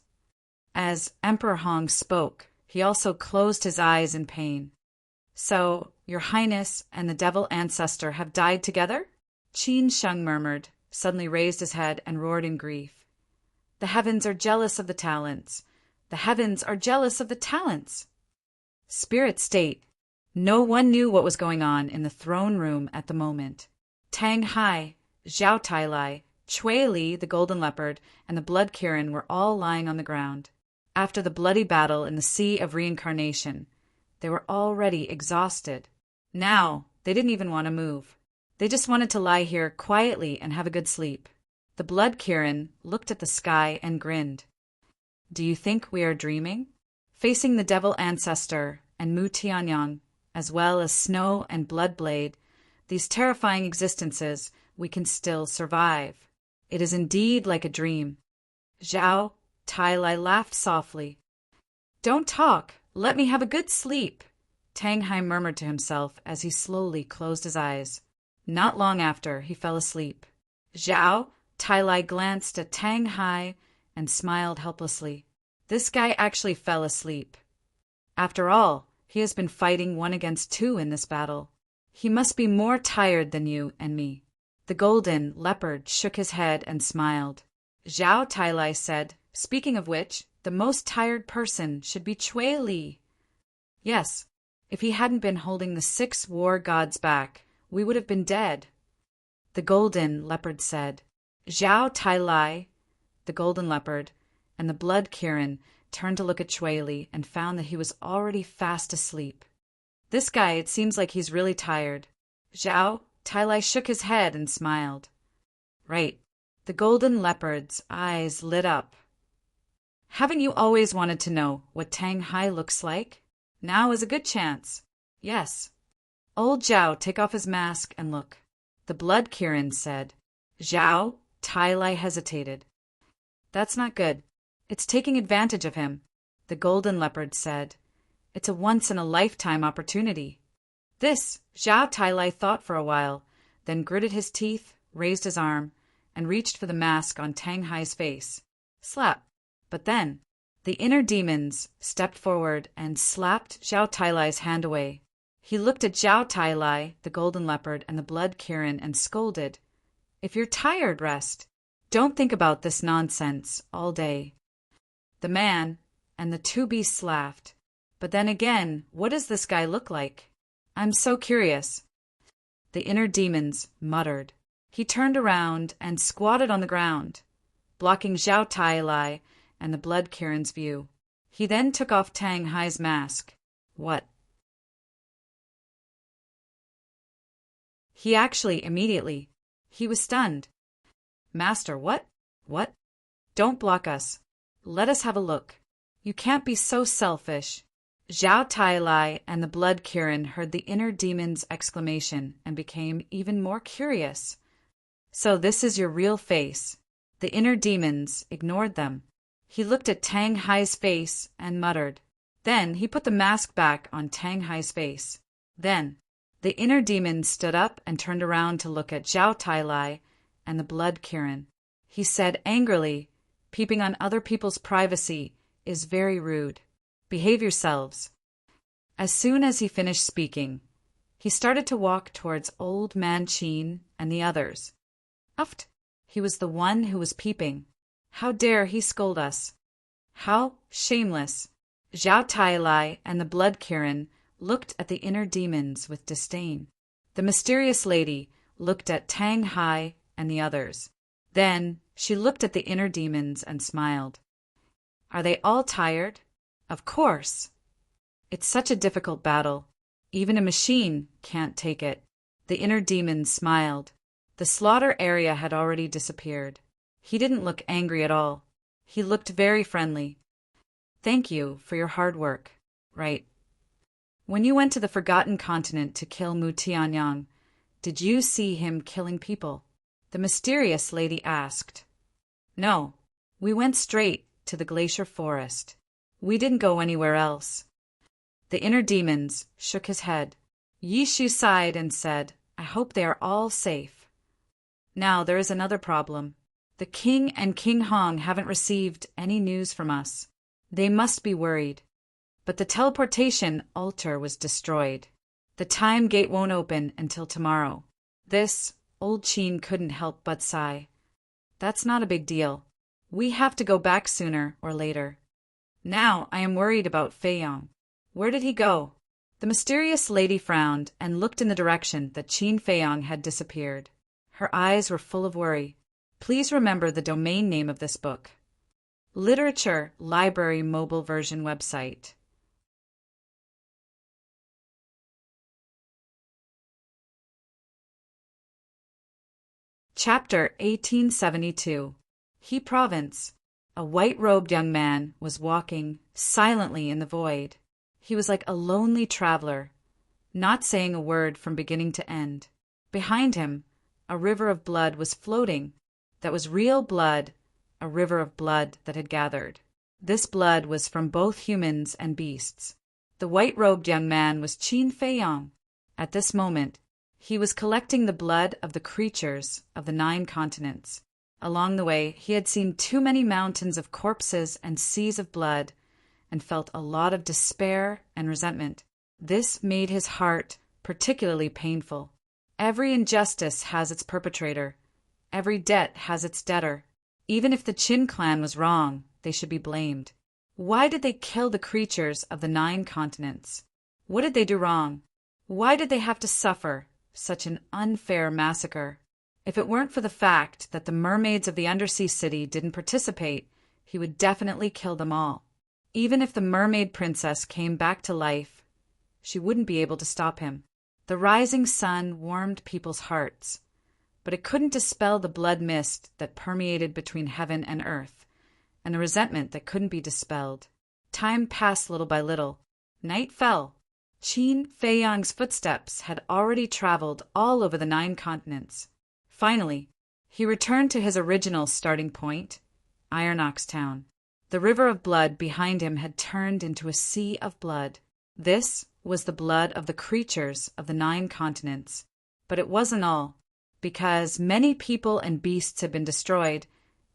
As Emperor Hong spoke, he also closed his eyes in pain. So, Your Highness and the Devil Ancestor have died together? Qin Sheng murmured, suddenly raised his head and roared in grief. The heavens are jealous of the talents. The heavens are jealous of the talents. Spirit state. No one knew what was going on in the throne room at the moment. Tang Hai, Zhao Tailai, Chui Li, the Golden Leopard, and the Blood Kirin were all lying on the ground. After the bloody battle in the Sea of Reincarnation, they were already exhausted. Now, they didn't even want to move. They just wanted to lie here quietly and have a good sleep. The Blood Kirin looked at the sky and grinned. Do you think we are dreaming? Facing the Devil Ancestor and Mu Tianyang, as well as Snow and Bloodblade, these terrifying existences, we can still survive. It is indeed like a dream. Zhao Tailai laughed softly. Don't talk. Let me have a good sleep, Tang Hai murmured to himself as he slowly closed his eyes. Not long after, he fell asleep. Zhao Tailai glanced at Tang Hai and smiled helplessly. This guy actually fell asleep. After all, he has been fighting 1 against 2 in this battle. He must be more tired than you and me. The golden leopard shook his head and smiled. Zhao Tailai said, "Speaking of which, the most tired person should be Cui Li." Yes, if he hadn't been holding the 6 war gods back, we would have been dead. The golden leopard said. Zhao Tailai, the golden leopard, and the blood Kirin turned to look at Cui Li and found that he was already fast asleep. This guy, it seems like he's really tired. Zhao Tailai shook his head and smiled. Right. The golden leopard's eyes lit up. Haven't you always wanted to know what Tang Hai looks like? Now is a good chance. Yes. Old Zhao, take off his mask and look. The blood Kirin said. Zhao Tailai hesitated. That's not good. It's taking advantage of him. The golden leopard said. It's a once-in-a-lifetime opportunity. This, Zhao Tailai thought for a while, then gritted his teeth, raised his arm, and reached for the mask on Tang Hai's face. Slap. But then, the inner demons stepped forward and slapped Zhao Tailai's hand away. He looked at Zhao Tailai, the golden leopard, and the blood Kirin and scolded. If you're tired, rest. Don't think about this nonsense all day. The man and the 2 beasts laughed. But then again, what does this guy look like? I'm so curious. The inner demons muttered. He turned around and squatted on the ground, blocking Zhao Tailai and the blood Kirin's view. He then took off Tang Hai's mask. What? He actually immediately. He was stunned. Master, what? What? Don't block us. Let us have a look. You can't be so selfish. Zhao Tailai and the blood Kirin heard the inner demon's exclamation and became even more curious. So this is your real face. The inner demons ignored them. He looked at Tang Hai's face and muttered. Then he put the mask back on Tang Hai's face. Then the inner demon stood up and turned around to look at Zhao Tailai and the blood Kirin. He said angrily, "Peeping on other people's privacy is very rude. Behave yourselves." As soon as he finished speaking, he started to walk towards Old Man Qin and the others. Uft! He was the one who was peeping. How dare he scold us? How shameless! Zhao Tailai and the blood Kirin looked at the inner demons with disdain. The mysterious lady looked at Tang Hai and the others. Then she looked at the inner demons and smiled. Are they all tired? Of course. It's such a difficult battle. Even a machine can't take it. The inner demons smiled. The slaughter area had already disappeared. He didn't look angry at all. He looked very friendly. Thank you for your hard work. Right. When you went to the Forgotten Continent to kill Mu Tianyang, did you see him killing people? The mysterious lady asked. No, we went straight to the glacier forest. We didn't go anywhere else. The inner demons shook his head. Yishu sighed and said, I hope they are all safe. Now there is another problem. The king and King Hong haven't received any news from us. They must be worried. But the teleportation altar was destroyed. The time gate won't open until tomorrow. This, Old Qin couldn't help but sigh. That's not a big deal. We have to go back sooner or later. Now I am worried about Feiyong. Where did he go? The mysterious lady frowned and looked in the direction that Qin Feiyong had disappeared. Her eyes were full of worry. Please remember the domain name of this book. Literature Library Mobile Version website. Chapter 1872. He Province. A white-robed young man was walking silently in the void. He was like a lonely traveler, not saying a word from beginning to end. Behind him, a river of blood was floating. That was real blood, a river of blood that had gathered. This blood was from both humans and beasts. The white-robed young man was Qin Feiyong. At this moment, he was collecting the blood of the creatures of the 9 continents. Along the way, he had seen too many mountains of corpses and seas of blood, and felt a lot of despair and resentment. This made his heart particularly painful. Every injustice has its perpetrator. Every debt has its debtor. Even if the Qin clan was wrong, they should be blamed. Why did they kill the creatures of the 9 continents? What did they do wrong? Why did they have to suffer such an unfair massacre? If it weren't for the fact that the mermaids of the undersea city didn't participate, he would definitely kill them all. Even if the mermaid princess came back to life, she wouldn't be able to stop him. The rising sun warmed people's hearts, but it couldn't dispel the blood mist that permeated between heaven and earth, and the resentment that couldn't be dispelled. Time passed little by little. Night fell. Qin Feiyang's footsteps had already traveled all over the 9 continents. Finally, he returned to his original starting point, Iron Ox Town. The river of blood behind him had turned into a sea of blood. This was the blood of the creatures of the 9 continents. But it wasn't all, because many people and beasts had been destroyed,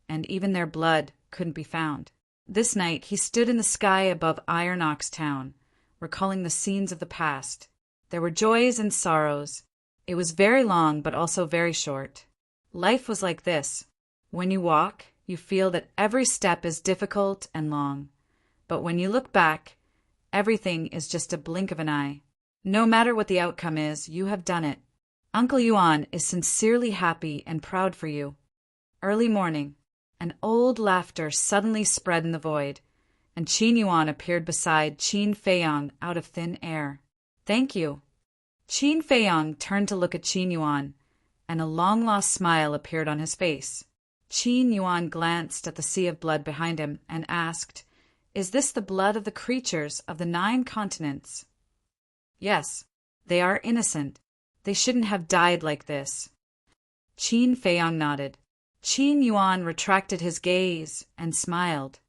and even their blood couldn't be found. This night he stood in the sky above Iron Ox Town, recalling the scenes of the past. There were joys and sorrows. It was very long, but also very short. Life was like this. When you walk, you feel that every step is difficult and long. But when you look back, everything is just a blink of an eye. No matter what the outcome is, you have done it. Uncle Yuan is sincerely happy and proud for you. Early morning, an old laughter suddenly spread in the void, and Qin Yuan appeared beside Qin Feiyang out of thin air. Thank you. Qin Feiyang turned to look at Qin Yuan, and a long-lost smile appeared on his face. Qin Yuan glanced at the sea of blood behind him and asked, "Is this the blood of the creatures of the 9 continents?" "Yes, they are innocent. They shouldn't have died like this." Qin Feiyang nodded. Qin Yuan retracted his gaze and smiled.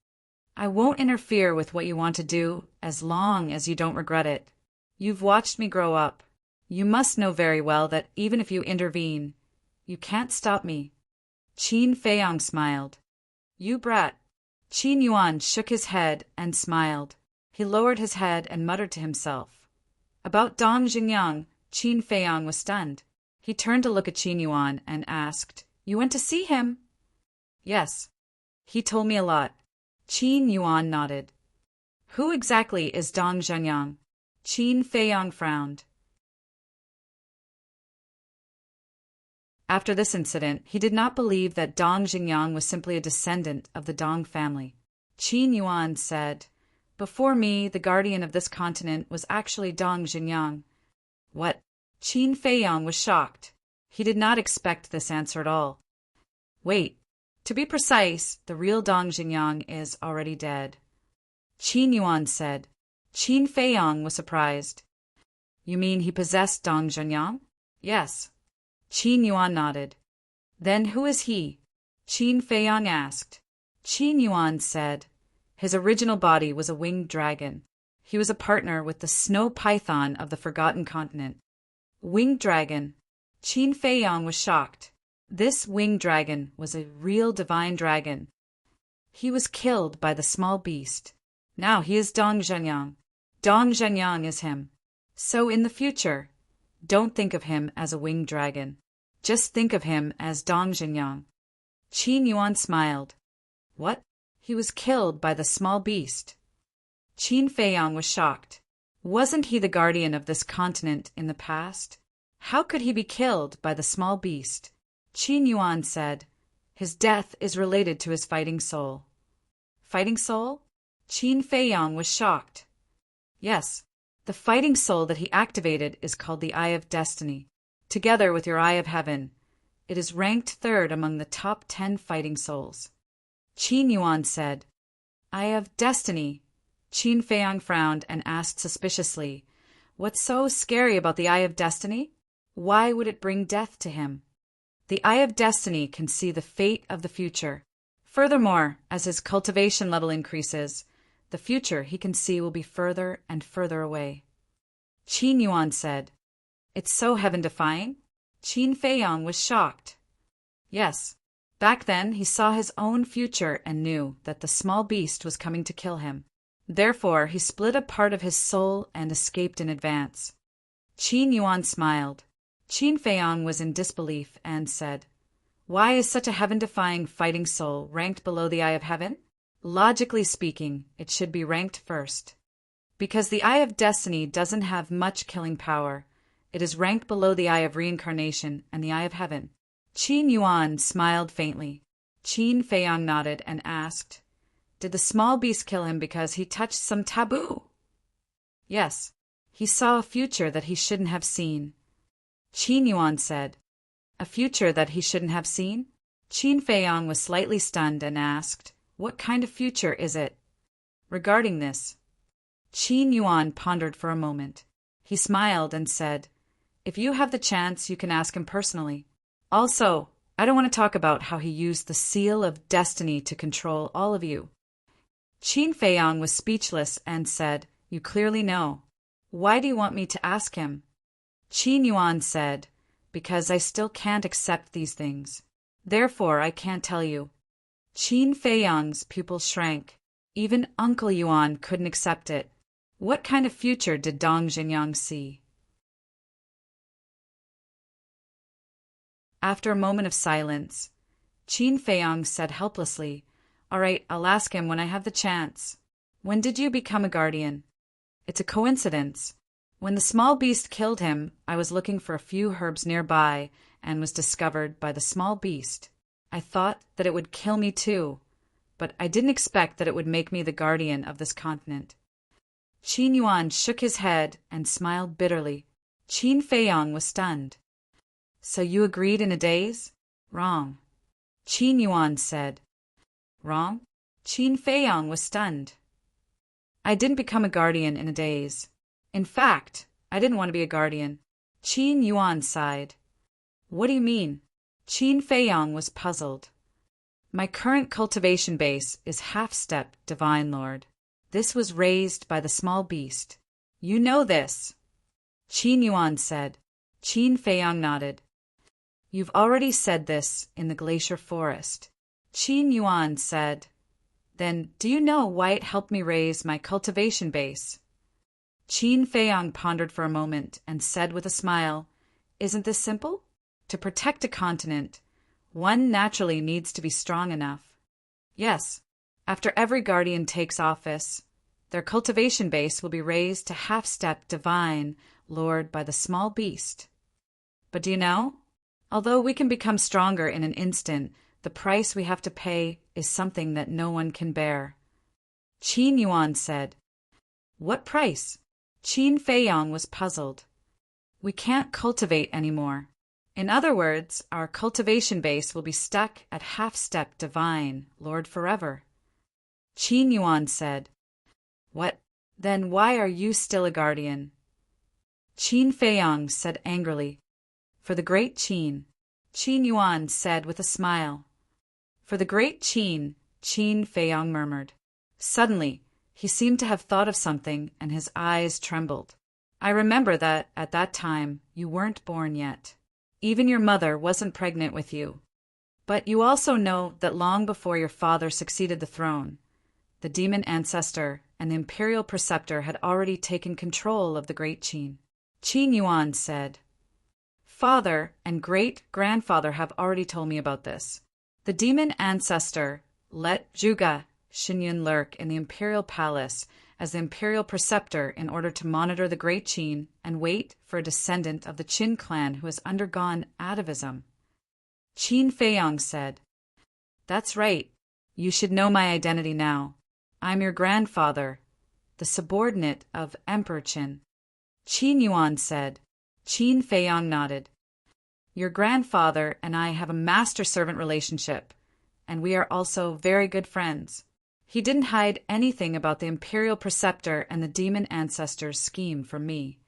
"I won't interfere with what you want to do as long as you don't regret it. You've watched me grow up. You must know very well that even if you intervene, you can't stop me." Qin Feiyang smiled. "You brat." Qin Yuan shook his head and smiled. He lowered his head and muttered to himself. About Dong Xingyang, Qin Feiyang was stunned. He turned to look at Qin Yuan and asked, "You went to see him?" "Yes. He told me a lot." Qin Yuan nodded. "Who exactly is Dong Xingyang?" Qin Feiyang frowned. After this incident, he did not believe that Dong Xingyang was simply a descendant of the Dong family. Qin Yuan said, "Before me, the guardian of this continent was actually Dong Xingyang." "What?" Qin Feiyang was shocked. He did not expect this answer at all. "Wait. To be precise, the real Dong Xingyang is already dead." Qin Yuan said. Qin Feiyang was surprised. "You mean he possessed Dong Xingyang?" "Yes." Qin Yuan nodded. "Then who is he?" Qin Feiyang asked. Qin Yuan said, "His original body was a winged dragon. He was a partner with the snow python of the Forgotten Continent." Winged dragon. Qin Feiyang was shocked. This winged dragon was a real divine dragon. He was killed by the small beast. Now he is Dong Zhenyang. Dong Zhenyang is him. So in the future, don't think of him as a winged dragon. Just think of him as Dong Zhenyang. Qin Yuan smiled. "What? He was killed by the small beast." Qin Feiyang was shocked. Wasn't he the guardian of this continent in the past? How could he be killed by the small beast? Qin Yuan said, "His death is related to his fighting soul." Fighting soul? Qin Feiyang was shocked. Yes, the fighting soul that he activated is called the Eye of Destiny. Together with your Eye of Heaven, it is ranked third among the top 10 fighting souls. Qin Yuan said, "Eye of Destiny." Qin Feiyang frowned and asked suspiciously, "What's so scary about the Eye of Destiny? Why would it bring death to him?" The Eye of Destiny can see the fate of the future. Furthermore, as his cultivation level increases, the future he can see will be further and further away. Qin Yuan said, "It's so heaven-defying?" Qin Feiyang was shocked. Yes, Back then, he saw his own future and knew that the small beast was coming to kill him. Therefore, he split a part of his soul and escaped in advance. Qin Yuan smiled. Qin Feiyang was in disbelief and said, "Why is such a heaven-defying fighting soul ranked below the Eye of Heaven? Logically speaking, it should be ranked first. Because the Eye of Destiny doesn't have much killing power, it is ranked below the Eye of Reincarnation and the Eye of Heaven." Qin Yuan smiled faintly. Qin Feiyang nodded and asked, "Did the small beast kill him because he touched some taboo?" "Yes. He saw a future that he shouldn't have seen." Qin Yuan said, "A future that he shouldn't have seen?" Qin Feiyang was slightly stunned and asked, "What kind of future is it?" Regarding this, Qin Yuan pondered for a moment. He smiled and said, "If you have the chance, you can ask him personally. Also, I don't want to talk about how he used the seal of destiny to control all of you." Qin Feiyang was speechless and said, "You clearly know. Why do you want me to ask him?" Qin Yuan said, "Because I still can't accept these things. Therefore, I can't tell you." Qin Feiyang's pupil shrank. Even Uncle Yuan couldn't accept it. What kind of future did Dong Jinyang see? After a moment of silence, Qin Feiyang said helplessly, "All right, I'll ask him when I have the chance. When did you become a guardian?" "It's a coincidence. When the small beast killed him, I was looking for a few herbs nearby and was discovered by the small beast. I thought that it would kill me too, but I didn't expect that it would make me the guardian of this continent." Qin Yuan shook his head and smiled bitterly. Qin Feiyang was stunned. "So you agreed in a daze?" "Wrong." Qin Yuan said. "Wrong?" Qin Feiyang was stunned. "I didn't become a guardian in a daze. In fact, I didn't want to be a guardian." Qin Yuan sighed. "What do you mean?" Qin Feiyang was puzzled. "My current cultivation base is half-step, Divine Lord. This was raised by the small beast. You know this." Qin Yuan said. Qin Feiyang nodded. "You've already said this in the glacier forest." Qin Yuan said, "Then do you know why it helped me raise my cultivation base?" Qin Feiyang pondered for a moment and said with a smile, "Isn't this simple? To protect a continent, one naturally needs to be strong enough." "Yes, after every guardian takes office, their cultivation base will be raised to half-step Divine Lord by the small beast. But do you know? Although we can become stronger in an instant, the price we have to pay is something that no one can bear." Qin Yuan said. "What price?" Qin Feiyang was puzzled. "We can't cultivate anymore. In other words, our cultivation base will be stuck at half-step Divine Lord forever." Qin Yuan said, "What? Then why are you still a guardian?" Qin Feiyang said angrily, "For the great Qin." Qin Yuan said with a smile, "For the great Qin," Qin Feiyang murmured. Suddenly, he seemed to have thought of something and his eyes trembled. "I remember that, at that time, you weren't born yet. Even your mother wasn't pregnant with you. But you also know that long before your father succeeded the throne, the demon ancestor and the imperial preceptor had already taken control of the great Qin." Qin Yuan said, "Father and great-grandfather have already told me about this. The demon ancestor let Zhuge Xinyun lurk in the imperial palace as the imperial preceptor in order to monitor the great Qin and wait for a descendant of the Qin clan who has undergone atavism." Qin Feiyang said, "That's right. You should know my identity now. I'm your grandfather, the subordinate of Emperor Qin." Qin Yuan said. Qin Feiyang nodded. "Your grandfather and I have a master-servant relationship, and we are also very good friends. He didn't hide anything about the imperial preceptor and the demon ancestor's scheme from me.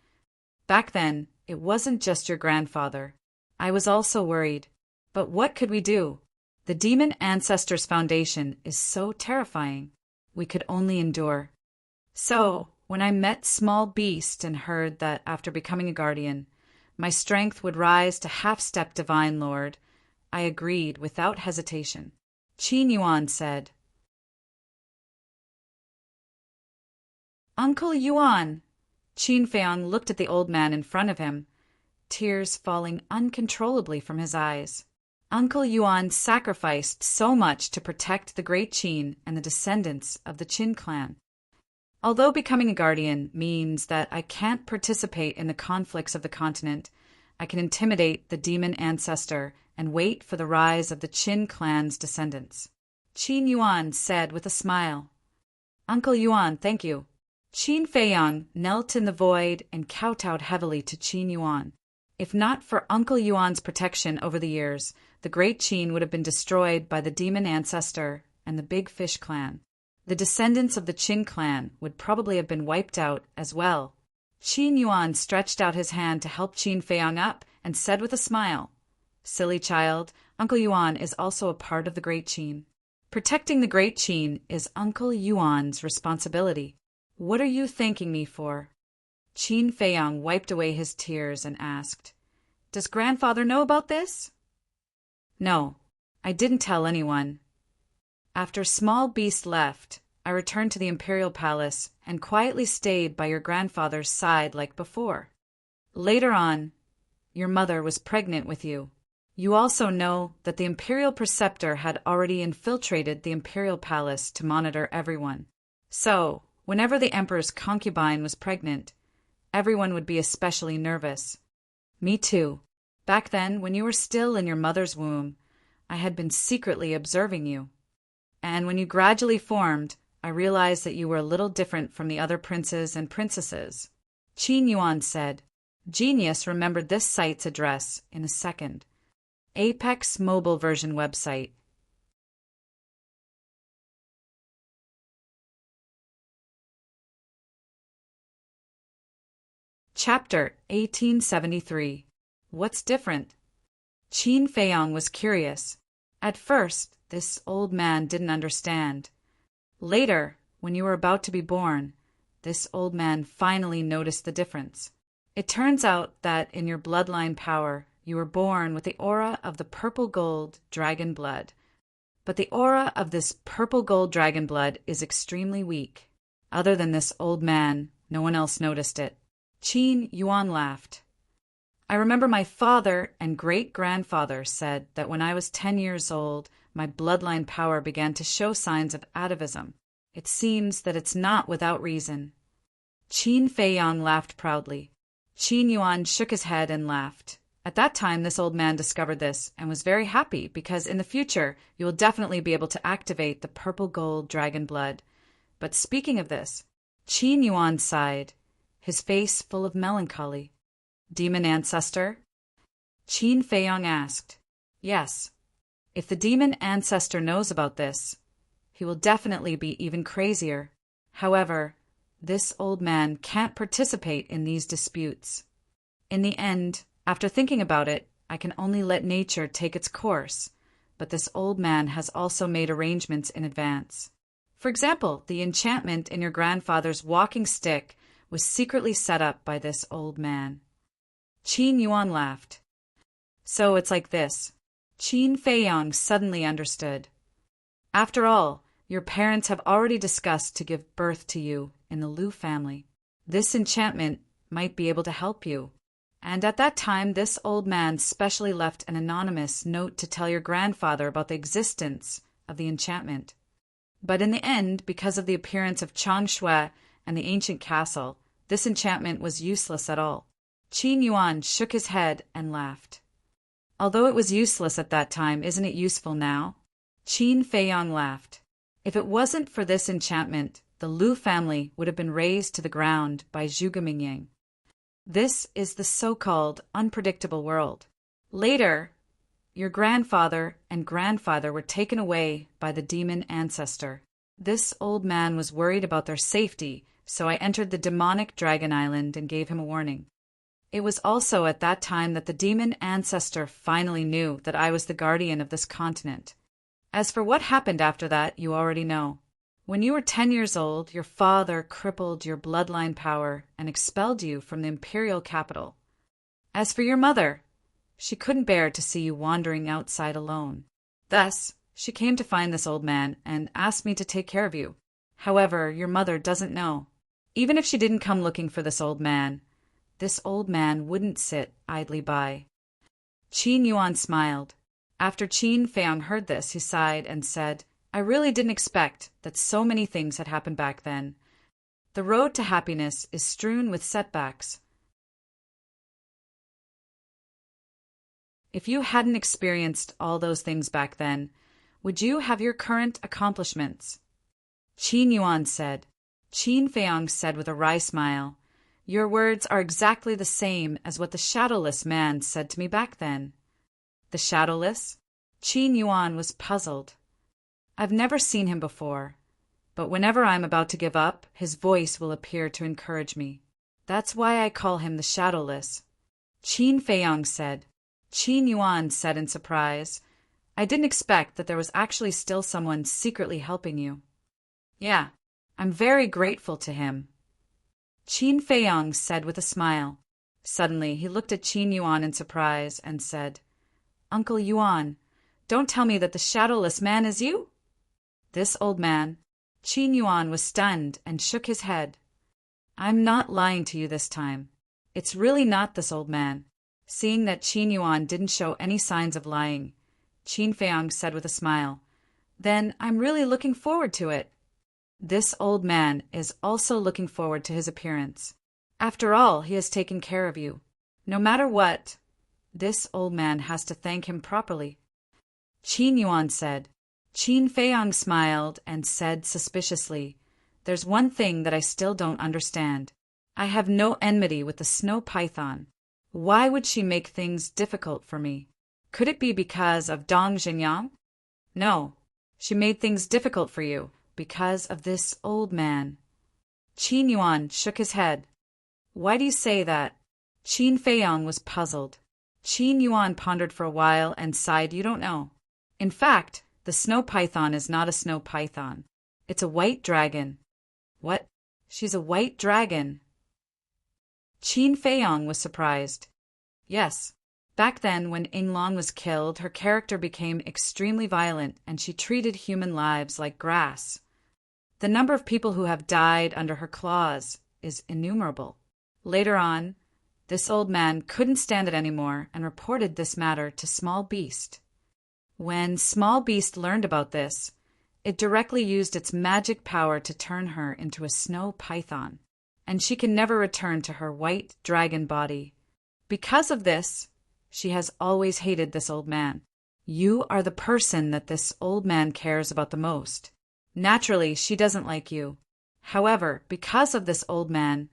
Back then, it wasn't just your grandfather. I was also worried. But what could we do? The demon ancestor's foundation is so terrifying. We could only endure. So, when I met Small Beast and heard that after becoming a guardian, my strength would rise to half-step Divine Lord, I agreed without hesitation. Qin Yuan said. Uncle Yuan! Qin Feiang looked at the old man in front of him, tears falling uncontrollably from his eyes. Uncle Yuan sacrificed so much to protect the great Qin and the descendants of the Qin clan. Although becoming a guardian means that I can't participate in the conflicts of the continent, I can intimidate the demon ancestor and wait for the rise of the Qin clan's descendants. Qin Yuan said with a smile. Uncle Yuan, thank you. Qin Feiang knelt in the void and kowtowed heavily to Qin Yuan. If not for Uncle Yuan's protection over the years, the great Qin would have been destroyed by the demon ancestor and the Big Fish clan. The descendants of the Qin clan would probably have been wiped out as well. Qin Yuan stretched out his hand to help Qin Feiang up and said with a smile, Silly child, Uncle Yuan is also a part of the great Qin. Protecting the great Qin is Uncle Yuan's responsibility. What are you thanking me for? Qin Feiang wiped away his tears and asked, Does grandfather know about this? No, I didn't tell anyone. After Small Beast left, I returned to the imperial palace and quietly stayed by your grandfather's side like before. Later on, your mother was pregnant with you. You also know that the imperial preceptor had already infiltrated the imperial palace to monitor everyone. So, whenever the emperor's concubine was pregnant, everyone would be especially nervous. Me too. Back then, when you were still in your mother's womb, I had been secretly observing you. And when you gradually formed, I realized that you were a little different from the other princes and princesses. Qin Yuan said. Genius remembered this site's address in a second. Apex mobile version website. Chapter 1873. What's different? Qin Feiang was curious. At first, this old man didn't understand. Later, when you were about to be born, this old man finally noticed the difference. It turns out that in your bloodline power, you were born with the aura of the purple gold dragon blood. But the aura of this purple gold dragon blood is extremely weak. Other than this old man, no one else noticed it. Qin Yuan laughed. I remember my father and great-grandfather said that when I was 10 years old, my bloodline power began to show signs of atavism. It seems that it's not without reason. Qin Feiang laughed proudly. Qin Yuan shook his head and laughed. At that time, this old man discovered this and was very happy because in the future, you will definitely be able to activate the purple gold dragon blood. But speaking of this, Qin Yuan sighed, his face full of melancholy. Demon ancestor? Qin Feiang asked. Yes. If the demon ancestor knows about this, he will definitely be even crazier. However, this old man can't participate in these disputes. In the end, after thinking about it, I can only let nature take its course, but this old man has also made arrangements in advance. For example, the enchantment in your grandfather's walking stick was secretly set up by this old man. Qin Yuan laughed. So it's like this. Qin Feiang suddenly understood. After all, your parents have already discussed to give birth to you in the Liu family. This enchantment might be able to help you. And at that time, this old man specially left an anonymous note to tell your grandfather about the existence of the enchantment. But in the end, because of the appearance of Changshui and the ancient castle, this enchantment was useless at all. Qin Yuan shook his head and laughed. Although it was useless at that time, isn't it useful now? Qin Feiang laughed. If it wasn't for this enchantment, the Liu family would have been razed to the ground by Zhuge Mingyang. This is the so-called unpredictable world. Later, your grandfather and grandfather were taken away by the demon ancestor. This old man was worried about their safety, so I entered the demonic Dragon Island and gave him a warning. It was also at that time that the demon ancestor finally knew that I was the guardian of this continent. As for what happened after that, you already know. When you were 10 years old, your father crippled your bloodline power and expelled you from the imperial capital. As for your mother, She couldn't bear to see you wandering outside alone. Thus, she came to find this old man and asked me to take care of you. However, your mother doesn't know. Even if she didn't come looking for this old man wouldn't sit idly by. Qin Yuan smiled. After Qin Feiyang heard this, he sighed and said, I really didn't expect that so many things had happened back then. The road to happiness is strewn with setbacks. If you hadn't experienced all those things back then, would you have your current accomplishments? Qin Yuan said. Qin Feiyang said with a wry smile, Your words are exactly the same as what the shadowless man said to me back then. The shadowless? Qin Yuan was puzzled. I've never seen him before, but whenever I'm about to give up, his voice will appear to encourage me. That's why I call him the shadowless. Qin Feiyang said. Qin Yuan said in surprise, I didn't expect that there was actually still someone secretly helping you. Yeah, I'm very grateful to him. Qin Feiyang said with a smile. Suddenly, he looked at Qin Yuan in surprise and said, Uncle Yuan, don't tell me that the shadowless man is you? This old man, Qin Yuan was stunned and shook his head. I'm not lying to you this time. It's really not this old man. Seeing that Qin Yuan didn't show any signs of lying, Qin Feiyang said with a smile, Then I'm really looking forward to it. This old man is also looking forward to his appearance. After all, he has taken care of you. No matter what, this old man has to thank him properly. Qin Yuan said. Qin Feiyang smiled and said suspiciously, There's one thing that I still don't understand. I have no enmity with the snow python. Why would she make things difficult for me? Could it be because of Dong Jinyang? No, she made things difficult for you because of this old man. Qin Yuan shook his head. Why do you say that? Qin Feiyang was puzzled. Qin Yuan pondered for a while and sighed, You don't know. In fact, the snow python is not a snow python. It's a white dragon. What? She's a white dragon? Qin Feiyang was surprised. Yes. Back then, when Yinglong was killed, her character became extremely violent and she treated human lives like grass. The number of people who have died under her claws is innumerable. Later on, this old man couldn't stand it anymore and reported this matter to Small Beast. When Small Beast learned about this, it directly used its magic power to turn her into a snow python, and she can never return to her white dragon body. Because of this, she has always hated this old man. You are the person that this old man cares about the most. Naturally, she doesn't like you. However, because of this old man,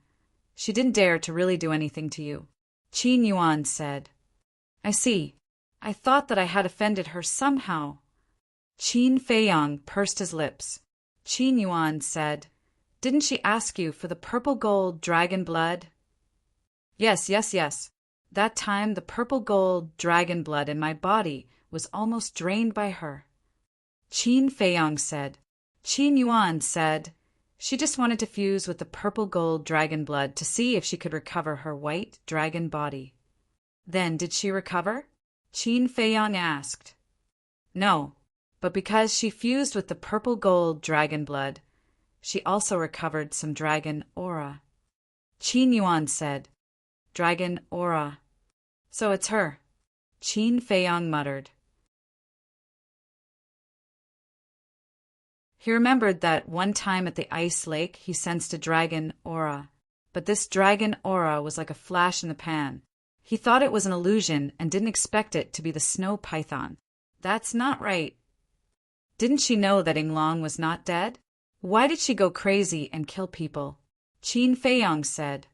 she didn't dare to really do anything to you. Qin Yuan said. I see. I thought that I had offended her somehow. Qin Feiyang pursed his lips. Qin Yuan said, Didn't she ask you for the purple gold dragon blood? Yes. That time the purple gold dragon blood in my body was almost drained by her. Qin Feiyang said. Qin Yuan said, She just wanted to fuse with the purple gold dragon blood to see if she could recover her white dragon body. Then did she recover? Qin Feiyang asked. No, but because she fused with the purple gold dragon blood, she also recovered some dragon aura. Qin Yuan said, Dragon aura. So it's her. Qin Feiyang muttered. He remembered that one time at the ice lake he sensed a dragon aura, but this dragon aura was like a flash in the pan. He thought it was an illusion and didn't expect it to be the snow python. That's not right. Didn't she know that Yinglong was not dead? Why did she go crazy and kill people? Qin Feiyang said.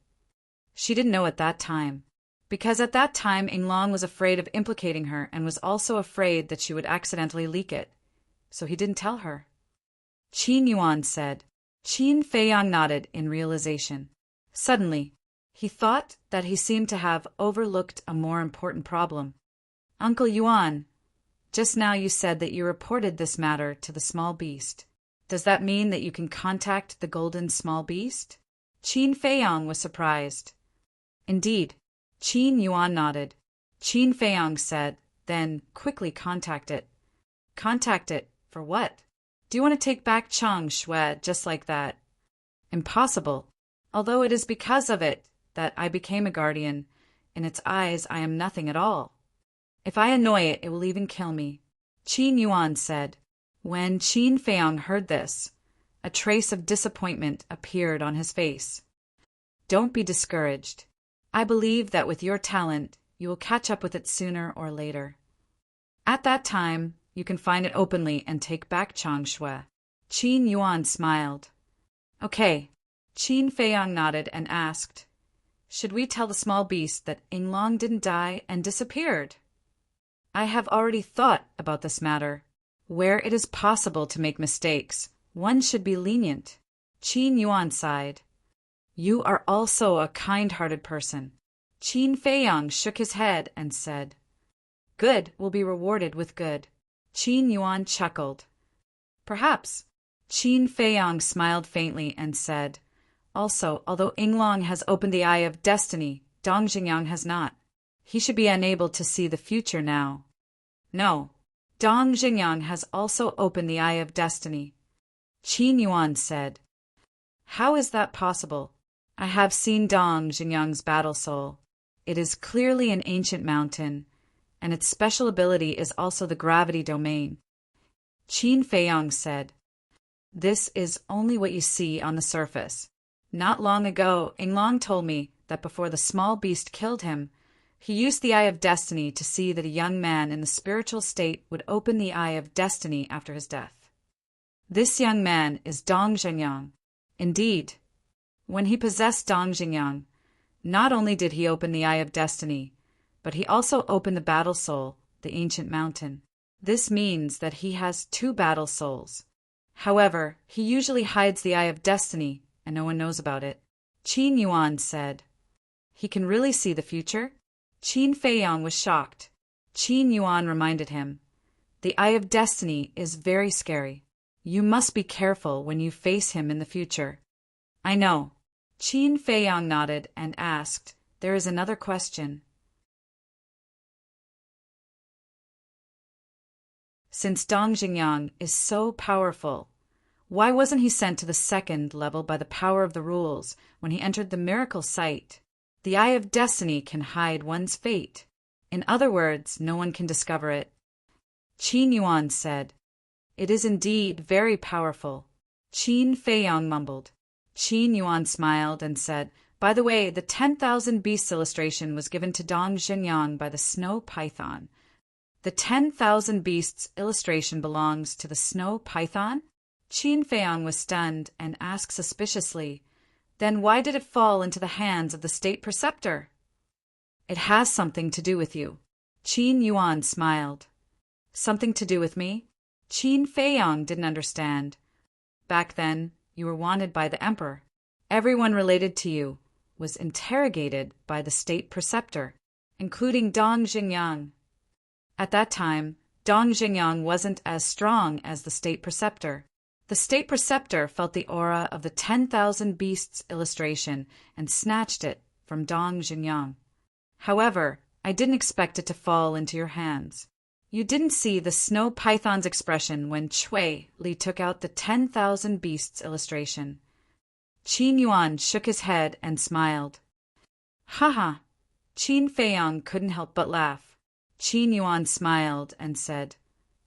She didn't know at that time. Because at that time Yinglong was afraid of implicating her and was also afraid that she would accidentally leak it. So he didn't tell her. Qin Yuan said. Qin Feiyang nodded in realization. Suddenly, he thought that he seemed to have overlooked a more important problem. Uncle Yuan, just now you said that you reported this matter to the small beast. Does that mean that you can contact the golden small beast? Qin Feiyang was surprised. Indeed, Qin Yuan nodded. Qin Feiyang said, then quickly contact it. Contact it for what? Do you want to take back Chang Shui just like that? Impossible. Although it is because of it that I became a guardian, in its eyes I am nothing at all. If I annoy it, it will even kill me. Qin Yuan said. When Qin Feiyang heard this, a trace of disappointment appeared on his face. Don't be discouraged. I believe that with your talent, you will catch up with it sooner or later. At that time, you can find it openly and take back Chang Shui. Qin Yuan smiled. Okay. Qin Feiyang nodded and asked, should we tell the small beast that Yinglong didn't die and disappeared? I have already thought about this matter. Where it is possible to make mistakes, one should be lenient. Qin Yuan sighed. You are also a kind-hearted person. Qin Feiyang shook his head and said, good will be rewarded with good. Qin Yuan chuckled. Perhaps. Qin Feiyang smiled faintly and said, also, although Yinglong has opened the eye of destiny, Dong Xingyang has not. He should be unable to see the future now. No. Dong Xingyang has also opened the eye of destiny. Qin Yuan said, how is that possible? I have seen Dong Xingyang's battle soul. It is clearly an ancient mountain, and its special ability is also the gravity domain. Qin Feiyang said, this is only what you see on the surface. Not long ago, Yinglong told me that before the small beast killed him, he used the eye of destiny to see that a young man in the spiritual state would open the eye of destiny after his death. This young man is Dong Xingyang. Indeed, when he possessed Dong Xingyang, not only did he open the eye of destiny, but he also opened the battle soul, the ancient mountain. This means that he has two battle souls. However, he usually hides the eye of destiny, and no one knows about it. Qin Yuan said, he can really see the future? Qin Feiyang was shocked. Qin Yuan reminded him, the eye of destiny is very scary. You must be careful when you face him in the future. I know. Qin Feiyang nodded and asked, there is another question. Since Dong Xingyang is so powerful, why wasn't he sent to the second level by the power of the rules when he entered the miracle site? The eye of destiny can hide one's fate. In other words, no one can discover it. Qin Yuan said, it is indeed very powerful. Qin Feiyang mumbled. Qin Yuan smiled and said, by the way, the 10,000 beasts illustration was given to Dong Xingyang by the snow python. The 10,000 beasts illustration belongs to the snow python? Qin Feiyang was stunned and asked suspiciously, then why did it fall into the hands of the state preceptor? It has something to do with you. Qin Yuan smiled. Something to do with me? Qin Feiyang didn't understand. Back then, you were wanted by the emperor. Everyone related to you was interrogated by the state preceptor, including Dong Xingyang. At that time, Dong Xingyang wasn't as strong as the state preceptor. The state preceptor felt the aura of the 10,000 beasts illustration and snatched it from Dong Xingyang. However, I didn't expect it to fall into your hands. You didn't see the snow python's expression when Chui Li took out the 10,000 beasts illustration. Qin Yuan shook his head and smiled. Haha! Qin Feiyang couldn't help but laugh. Qin Yuan smiled and said,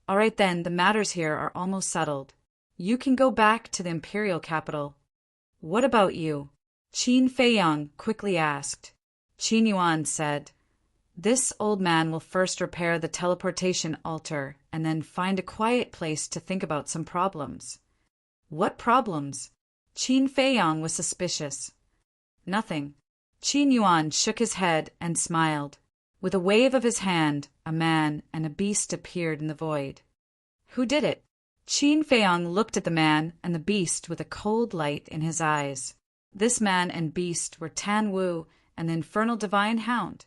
all right then, the matters here are almost settled. You can go back to the imperial capital. What about you? Qin Feiyang quickly asked. Qin Yuan said, this old man will first repair the teleportation altar and then find a quiet place to think about some problems. What problems? Qin Feiyang was suspicious. Nothing. Qin Yuan shook his head and smiled. With a wave of his hand, a man and a beast appeared in the void. Who did it? Qin Feiyang looked at the man and the beast with a cold light in his eyes. This man and beast were Tan Wu and the infernal divine hound.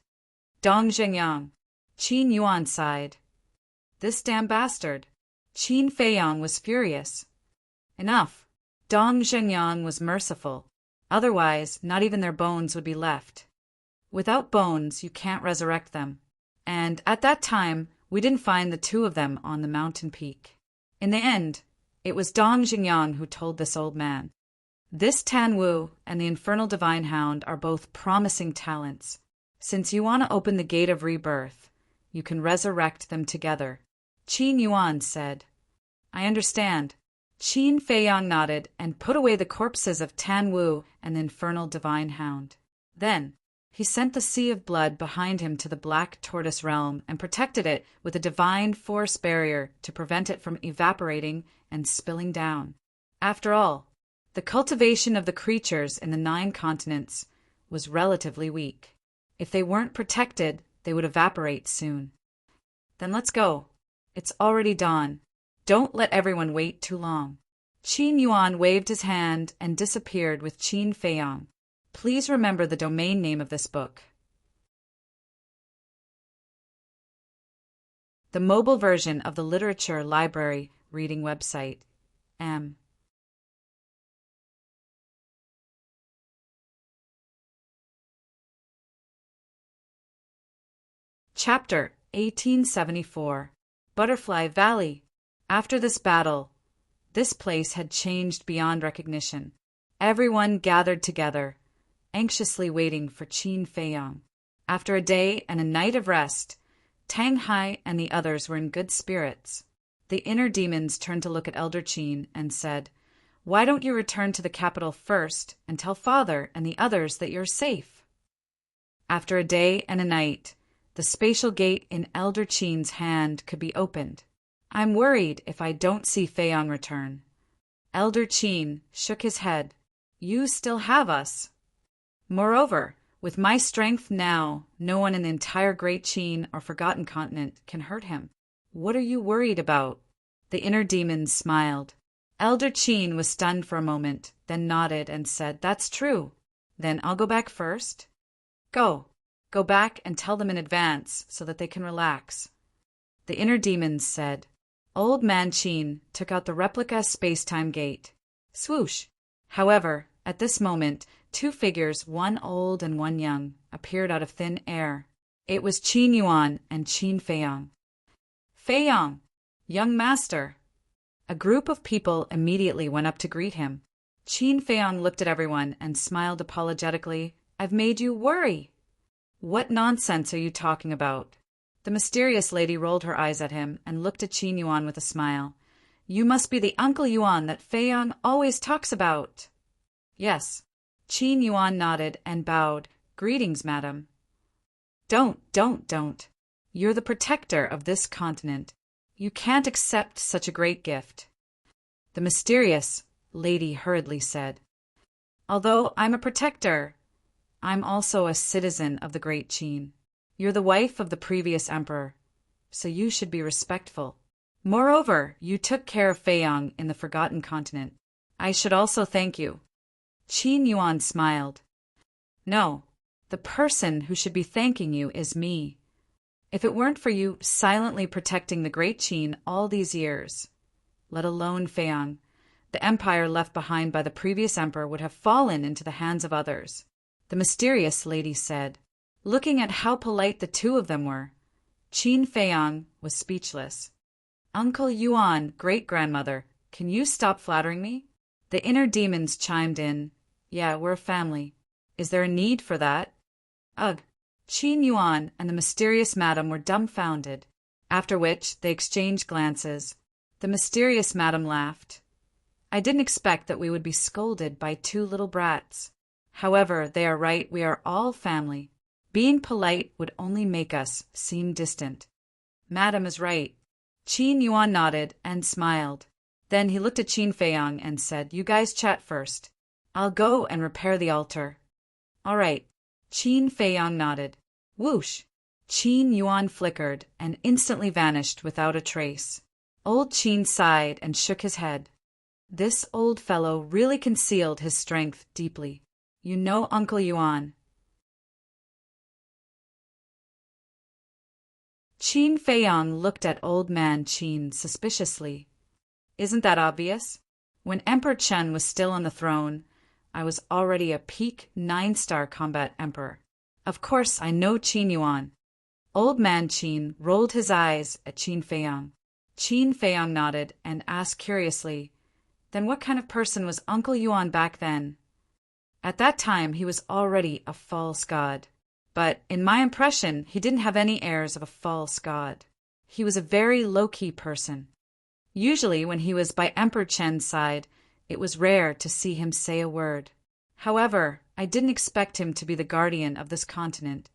Dong Xingyang. Qin Yuan sighed. This damn bastard. Qin Feiyang was furious. Enough. Dong Xingyang was merciful. Otherwise, not even their bones would be left. Without bones, you can't resurrect them. and at that time we didn't find the two of them on the mountain peak. In the end, it was Dong Jingyang who told this old man, "This Tan Wu and the infernal divine hound are both promising talents. Since you want to open the gate of rebirth, you can resurrect them together." Qin Yuan said, "I understand." Qin Feiyang nodded and put away the corpses of Tan Wu and the infernal divine hound. Then he sent the sea of blood behind him to the Black Tortoise realm and protected it with a divine force barrier to prevent it from evaporating and spilling down. After all, the cultivation of the creatures in the 9 continents was relatively weak. If they weren't protected, they would evaporate soon. Then let's go. It's already dawn. Don't let everyone wait too long. Qin Yuan waved his hand and disappeared with Qin Feiyang. Please remember the domain name of this book. The mobile version of the literature library reading website, M. Chapter 1874. Butterfly Valley. After this battle, this place had changed beyond recognition. Everyone gathered together, anxiously waiting for Qin Feiyang. After a day and a night of rest, Tang Hai and the others were in good spirits. The inner demons turned to look at Elder Qin and said, "Why don't you return to the capital first and tell Father and the others that you're safe?" After a day and a night, the spatial gate in Elder Qin's hand could be opened. "I'm worried if I don't see Feiyang return." Elder Qin shook his head. "You still have us. Moreover, with my strength now, no one in the entire Great Qin or Forgotten Continent can hurt him. What are you worried about?" The inner demons smiled. Elder Qin was stunned for a moment, then nodded and said, "That's true. Then I'll go back first?" Go back and tell them in advance so that they can relax." The inner demons said. Old Man Qin took out the replica spacetime gate. Swoosh! However, at this moment, 2 figures, one old and one young, appeared out of thin air. It was Qin Yuan and Qin Feiyang. "Feiyang, young master!" A group of people immediately went up to greet him. Qin Feiyang looked at everyone and smiled apologetically. "I've made you worry." "What nonsense are you talking about?" The mysterious lady rolled her eyes at him and looked at Qin Yuan with a smile. "You must be the Uncle Yuan that Feiyang always talks about." "Yes." Qin Yuan nodded and bowed. "Greetings, madam." Don't. You're the protector of this continent. You can't accept such a great gift." The mysterious lady hurriedly said, "Although I'm a protector, I'm also a citizen of the Great Qin. You're the wife of the previous emperor, so you should be respectful. Moreover, you took care of Feiyang in the Forgotten Continent. I should also thank you." Qin Yuan smiled. "No, the person who should be thanking you is me. If it weren't for you silently protecting the Great Qin all these years, let alone Feiyang, the empire left behind by the previous emperor would have fallen into the hands of others." The mysterious lady said. Looking at how polite the 2 of them were, Qin Feiyang was speechless. "Uncle Yuan, great-grandmother, can you stop flattering me?" The inner demons chimed in. "Yeah, we're a family. Is there a need for that?" Ugh! Qin Yuan and the mysterious madam were dumbfounded, after which they exchanged glances. The mysterious madam laughed. "I didn't expect that we would be scolded by 2 little brats. However, they are right, we are all family. Being polite would only make us seem distant." "Madam is right." Qin Yuan nodded and smiled. Then he looked at Qin Feiyang and said, "You guys chat first. I'll go and repair the altar." "All right." Qin Feiyang nodded. Whoosh! Qin Yuan flickered and instantly vanished without a trace. Old Qin sighed and shook his head. This old fellow really concealed his strength deeply. "You know Uncle Yuan." Qin Feiyang looked at Old Man Qin suspiciously. "Isn't that obvious? When Emperor Chen was still on the throne, I was already a peak 9-star combat emperor. Of course I know Qin Yuan. Old man Qin rolled his eyes at Qin Feiyang. Qin Feiyang nodded and asked curiously, "Then what kind of person was Uncle Yuan back then?" At that time he was already a false god. But in my impression, he didn't have any airs of a false god. He was a very low-key person. Usually when he was by Emperor Chen's side, it was rare to see him say a word. However, I didn't expect him to be the guardian of this continent.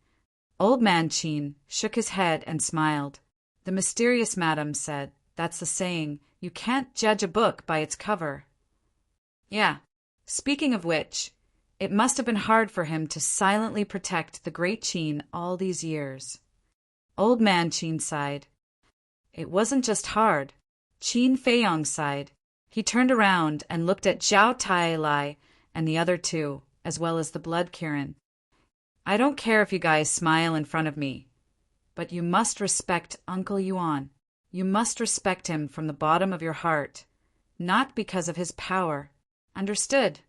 Old man Qin shook his head and smiled. The mysterious madam said, "That's the saying, you can't judge a book by its cover." Yeah. Speaking of which, it must have been hard for him to silently protect the great Qin all these years. Old man Qin sighed. It wasn't just hard. Qin Feiyang sighed. He turned around and looked at Zhao Tai and the other two, as well as the blood Kirin. "I don't care if you guys smile in front of me, but you must respect Uncle Yuan. You must respect him from the bottom of your heart, not because of his power. Understood?"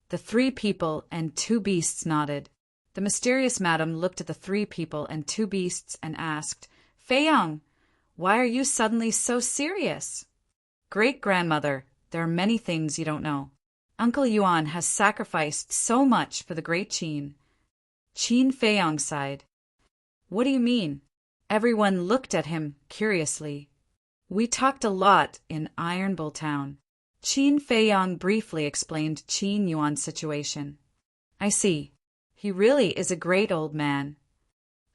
The 3 people and 2 beasts nodded. The mysterious madam looked at the 3 people and 2 beasts and asked, "Feiyang, why are you suddenly so serious?" "Great-grandmother, there are many things you don't know. Uncle Yuan has sacrificed so much for the great Qin." Qin Feiyang sighed. "What do you mean?" Everyone looked at him curiously. "We talked a lot in Iron Bull Town." Qin Feiyang briefly explained Qin Yuan's situation. "I see. He really is a great old man."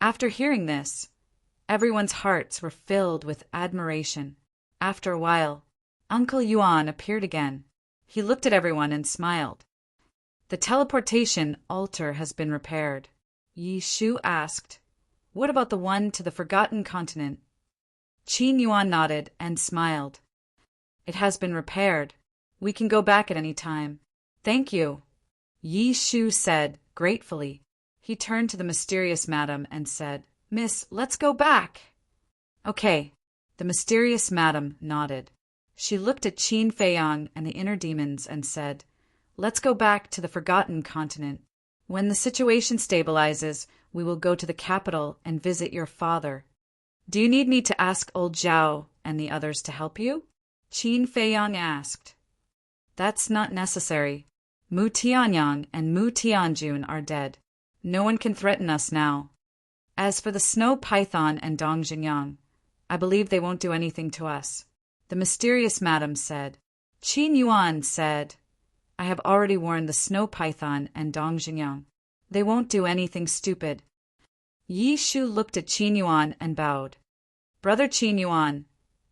After hearing this, everyone's hearts were filled with admiration. After a while, Uncle Yuan appeared again. He looked at everyone and smiled. "The teleportation altar has been repaired." Yi Shu asked, "What about the one to the Forgotten Continent?" Qin Yuan nodded and smiled. "It has been repaired. We can go back at any time." "Thank you," Yi Shu said gratefully. He turned to the mysterious madam and said, "Miss, let's go back." "Okay." The mysterious madam nodded. She looked at Qin Feiyang and the inner demons and said, "Let's go back to the Forgotten Continent. When the situation stabilizes, we will go to the capital and visit your father." "Do you need me to ask old Zhao and the others to help you?" Qin Feiyang asked. "That's not necessary. Mu Tianyang and Mu Tianjun are dead. No one can threaten us now. As for the snow python and Dong Jingyang, I believe they won't do anything to us," the mysterious madam said. Qin Yuan said, "I have already warned the snow python and Dong Jingyang. They won't do anything stupid." Yi Shu looked at Qin Yuan and bowed. "Brother Qin Yuan,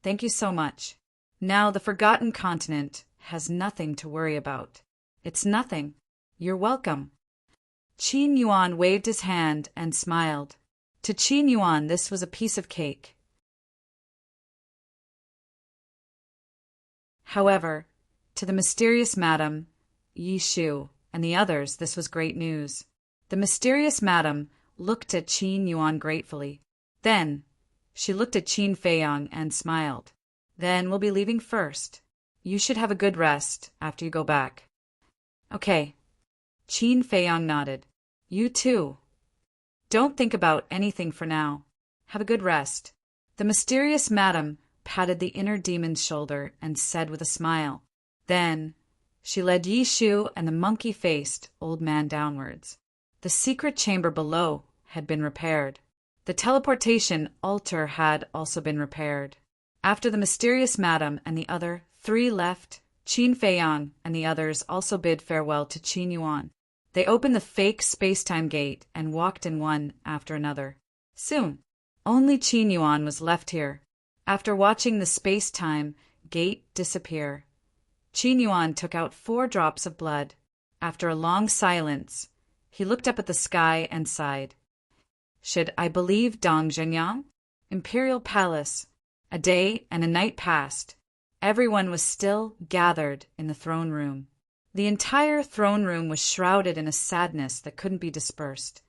thank you so much. Now the Forgotten Continent has nothing to worry about." "It's nothing. You're welcome." Qin Yuan waved his hand and smiled. To Qin Yuan, this was a piece of cake. However, to the mysterious madam, Yi Shu, and the others, this was great news. The mysterious madam looked at Qin Yuan gratefully. Then she looked at Qin Feiyang and smiled. "Then we'll be leaving first. You should have a good rest after you go back." "Okay." Qin Feiyang nodded. "You too. Don't think about anything for now. Have a good rest." The mysterious madam patted the inner demon's shoulder and said with a smile. Then she led Yi Shu and the monkey-faced old man downwards. The secret chamber below had been repaired. The teleportation altar had also been repaired. After the mysterious madam and the other 3 left, Qin Feiyang and the others also bid farewell to Qin Yuan. They opened the fake space-time gate and walked in one after another. Soon, only Qin Yuan was left here. After watching the space-time gate disappear, Qin Yuan took out 4 drops of blood. After a long silence, he looked up at the sky and sighed. Should I believe Dong Zhenyang? Imperial Palace. A day and a night passed. Everyone was still gathered in the throne room. The entire throne room was shrouded in a sadness that couldn't be dispersed.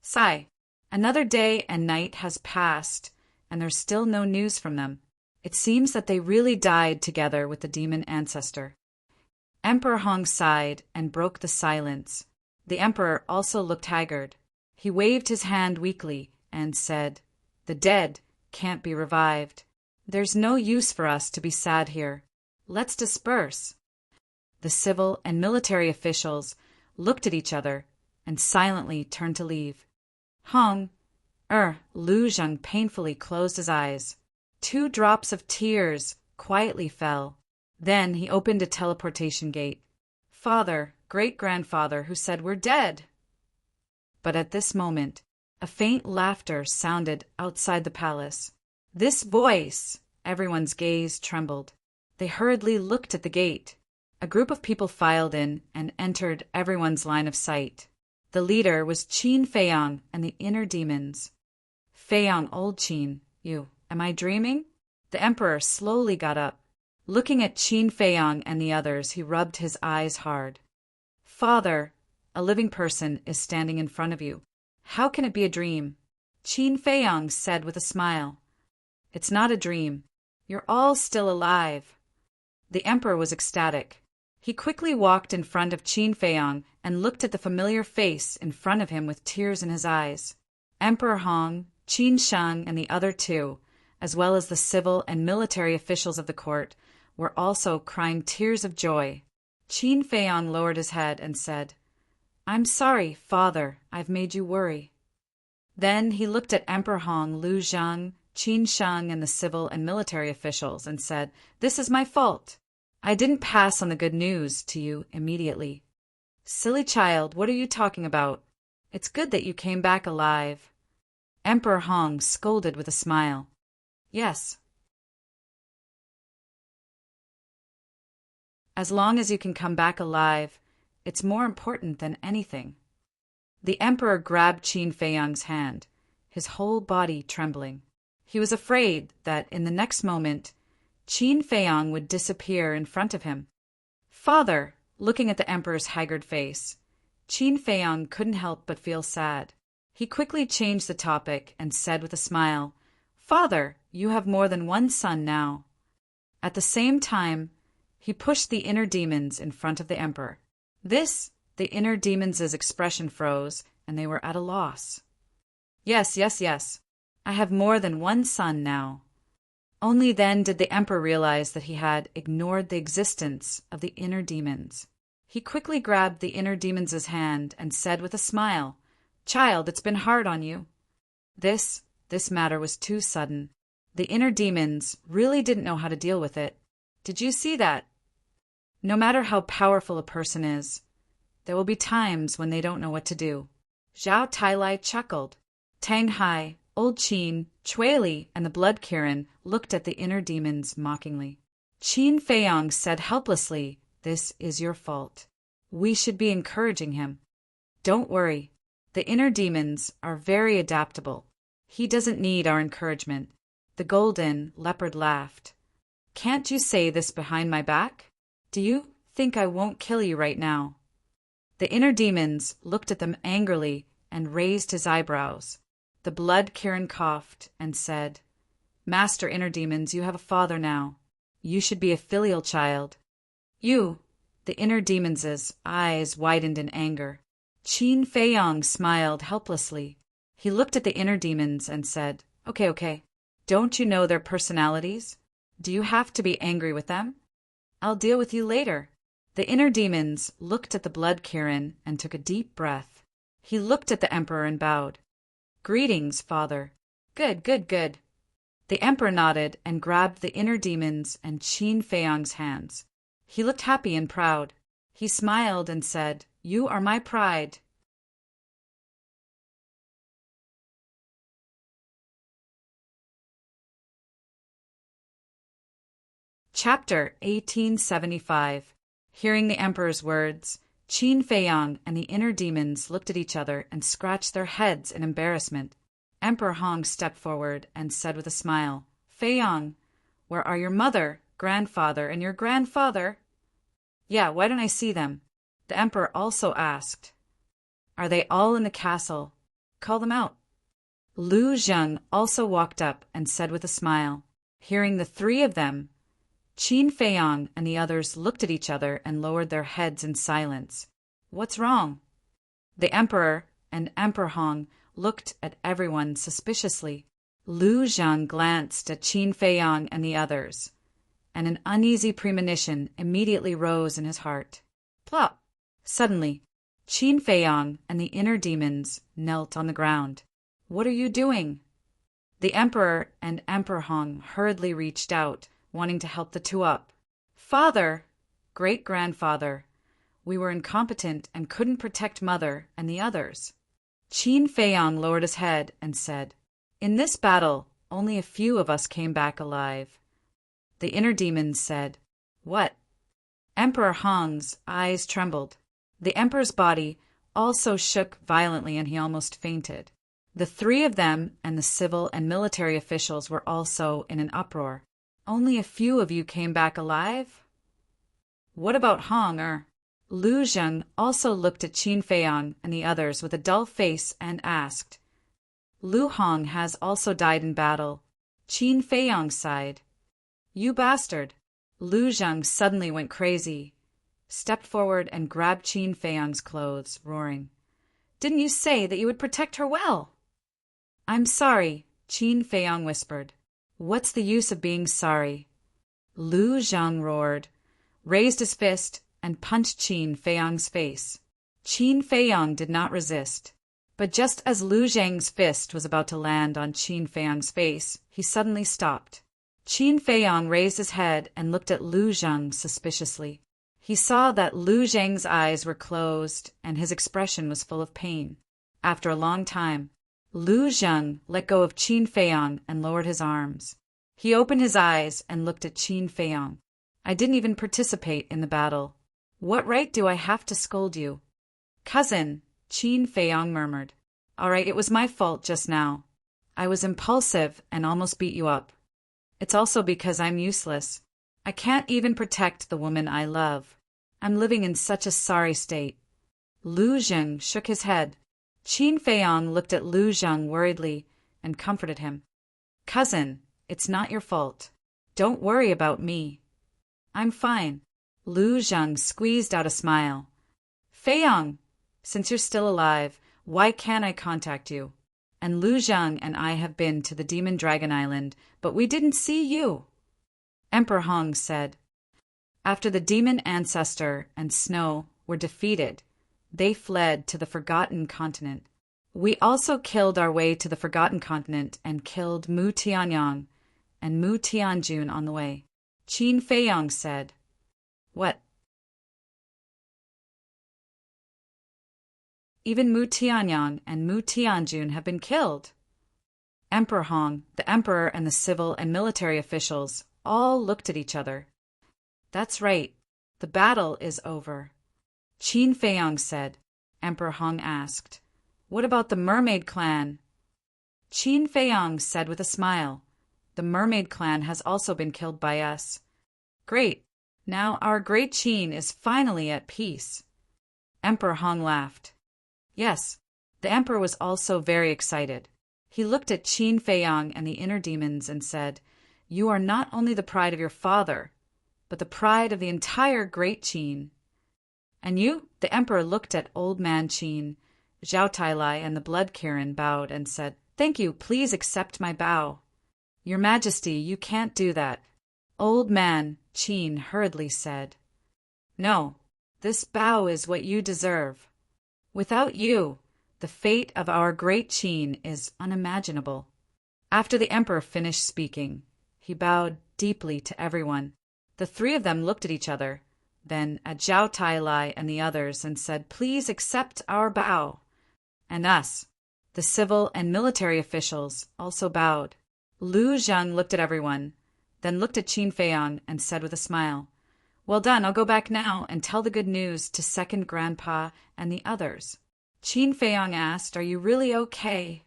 Sigh. Another day and night has passed, and there's still no news from them. It seems that they really died together with the demon ancestor. Emperor Hong sighed and broke the silence. The emperor also looked haggard. He waved his hand weakly and said, "The dead can't be revived. There's no use for us to be sad here. Let's disperse." The civil and military officials looked at each other and silently turned to leave. Lu Zheng painfully closed his eyes. 2 drops of tears quietly fell. Then he opened a teleportation gate. "Father, great-grandfather, who said we're dead." But at this moment, a faint laughter sounded outside the palace. This voice! Everyone's gaze trembled. They hurriedly looked at the gate. A group of people filed in and entered everyone's line of sight. The leader was Qin Feiyang and the inner demons. "Feiyang, old Qin, am I dreaming?" The emperor slowly got up. Looking at Qin Feiyang and the others, he rubbed his eyes hard. "Father, a living person is standing in front of you. How can it be a dream?" Qin Feiyang said with a smile. "It's not a dream. You're all still alive." The emperor was ecstatic. He quickly walked in front of Qin Feiyang and looked at the familiar face in front of him with tears in his eyes. Emperor Hong, Qin Shang, and the other 2, as well as the civil and military officials of the court, were also crying tears of joy. Qin Feiyang lowered his head and said, "I'm sorry, father, I've made you worry." Then he looked at Emperor Hong, Lu Zhang, Qin Shang, and the civil and military officials and said, "This is my fault. I didn't pass on the good news to you immediately." "Silly child, what are you talking about? It's good that you came back alive." Emperor Hong scolded with a smile. "Yes. As long as you can come back alive, it's more important than anything." The emperor grabbed Qin Feiyang's hand, his whole body trembling. He was afraid that in the next moment, Qin Feiyang would disappear in front of him. "Father," looking at the emperor's haggard face, Qin Feiyang couldn't help but feel sad. He quickly changed the topic and said with a smile, "Father, you have more than one son now." At the same time, he pushed the inner demons in front of the emperor. The inner demons' expression froze, and they were at a loss. Yes. I have more than one son now." Only then did the emperor realize that he had ignored the existence of the inner demons. He quickly grabbed the inner demons' hand and said with a smile, "Child, it's been hard on you." This matter was too sudden. The inner demons really didn't know how to deal with it. Did you see that? No matter how powerful a person is, there will be times when they don't know what to do. Zhao Tailai chuckled. Tang Hai, Old Qin, Chueli, and the Blood Kirin looked at the inner demons mockingly. Qin Feiyang said helplessly, "This is your fault. We should be encouraging him." "Don't worry. The inner demons are very adaptable. He doesn't need our encouragement." The golden leopard laughed. "Can't you say this behind my back? Do you think I won't kill you right now?" The inner demons looked at them angrily and raised his eyebrows. The Blood Kirin coughed and said, "Master Inner Demons, you have a father now. You should be a filial child." "You!" The Inner Demons' eyes widened in anger. Qin Feiyang smiled helplessly. He looked at the Inner Demons and said, Okay. Don't you know their personalities? Do you have to be angry with them? I'll deal with you later." The Inner Demons looked at the Blood Kirin and took a deep breath. He looked at the Emperor and bowed. "Greetings, father." Good. The Emperor nodded and grabbed the Inner Demons and Qin Feiyang's hands. He looked happy and proud. He smiled and said, "You are my pride." Chapter 1875. Hearing the Emperor's words, Qin Feiyang and the inner demons looked at each other and scratched their heads in embarrassment. Emperor Hong stepped forward and said with a smile, "Feiyang, where are your mother, grandfather, and your grandfather?" "Yeah, why don't I see them?" The Emperor also asked. "Are they all in the castle? Call them out." Lu Zheng also walked up and said with a smile. Hearing the 3 of them, Qin Feiyang and the others looked at each other and lowered their heads in silence. "What's wrong?" The Emperor and Emperor Hong looked at everyone suspiciously. Lu Zhang glanced at Qin Feiyang and the others, and an uneasy premonition immediately rose in his heart. Plop! Suddenly, Qin Feiyang and the inner demons knelt on the ground. "What are you doing?" The Emperor and Emperor Hong hurriedly reached out, wanting to help the two up. "Father! Great-grandfather! We were incompetent and couldn't protect Mother and the others." Qin Feiyang lowered his head and said, "In this battle, only a few of us came back alive." The inner demons said, "What?" Emperor Hong's eyes trembled. The Emperor's body also shook violently and he almost fainted. The three of them and the civil and military officials were also in an uproar. "Only a few of you came back alive? What about Hong? Lu Zheng also looked at Qin Feiyang and the others with a dull face and asked. "Lu Hong has also died in battle." Qin Feiyang sighed. "You bastard!" Lu Zheng suddenly went crazy, stepped forward and grabbed Qin Feiyang's clothes, roaring, "Didn't you say that you would protect her well?" "I'm sorry," Qin Feiyang whispered. "What's the use of being sorry?" Lu Zheng roared, raised his fist, and punched Qin Feiyang's face. Qin Feiyang did not resist, but just as Lu Zheng's fist was about to land on Qin Feiyang's face, he suddenly stopped. Qin Feiyang raised his head and looked at Lu Zheng suspiciously. He saw that Lu Zheng's eyes were closed and his expression was full of pain. After a long time, Lu Zheng let go of Qin Feiyang and lowered his arms. He opened his eyes and looked at Qin Feiyang. "I didn't even participate in the battle. What right do I have to scold you?" "Cousin," Qin Feiyang murmured. "All right, it was my fault just now. I was impulsive and almost beat you up. It's also because I'm useless. I can't even protect the woman I love. I'm living in such a sorry state." Lu Zheng shook his head. Qin Feiyang looked at Lu Zheng worriedly and comforted him. "Cousin, it's not your fault. Don't worry about me. I'm fine." Lu Zheng squeezed out a smile. "Feiyang, since you're still alive, why can't I contact you? And Lu Zheng and I have been to the Demon Dragon Island, but we didn't see you." Emperor Hong said, "After the demon ancestor and Snow were defeated, they fled to the Forgotten Continent. We also killed our way to the Forgotten Continent and killed Mu Tianyang and Mu Tianjun on the way." Qin Feiyang said, "What? Even Mu Tianyang and Mu Tianjun have been killed?" Emperor Hong, the emperor, and the civil and military officials all looked at each other. "That's right. The battle is over." Qin Feiyang said. Emperor Hong asked, "What about the Mermaid Clan?" Qin Feiyang said with a smile, "The Mermaid Clan has also been killed by us." "Great. Now our great Qin is finally at peace." Emperor Hong laughed. Yes, the emperor was also very excited. He looked at Qin Feiyang and the inner demons and said, "You are not only the pride of your father, but the pride of the entire great Qin." "And you?" The emperor looked at Old Man Qin. Zhao Tailai and the Blood Kirin bowed and said, "Thank you, please accept my bow." "Your Majesty, you can't do that." Old Man Qin hurriedly said, "No, this bow is what you deserve. Without you, the fate of our great Qin is unimaginable." After the emperor finished speaking, he bowed deeply to everyone. The three of them looked at each other, then at Zhao Tailai and the others and said, "Please accept our bow." And us, the civil and military officials, also bowed. Lu Zheng looked at everyone, then looked at Qin Feiyang and said with a smile, "Well done, I'll go back now and tell the good news to Second Grandpa and the others." Qin Feiyang asked, "Are you really okay?"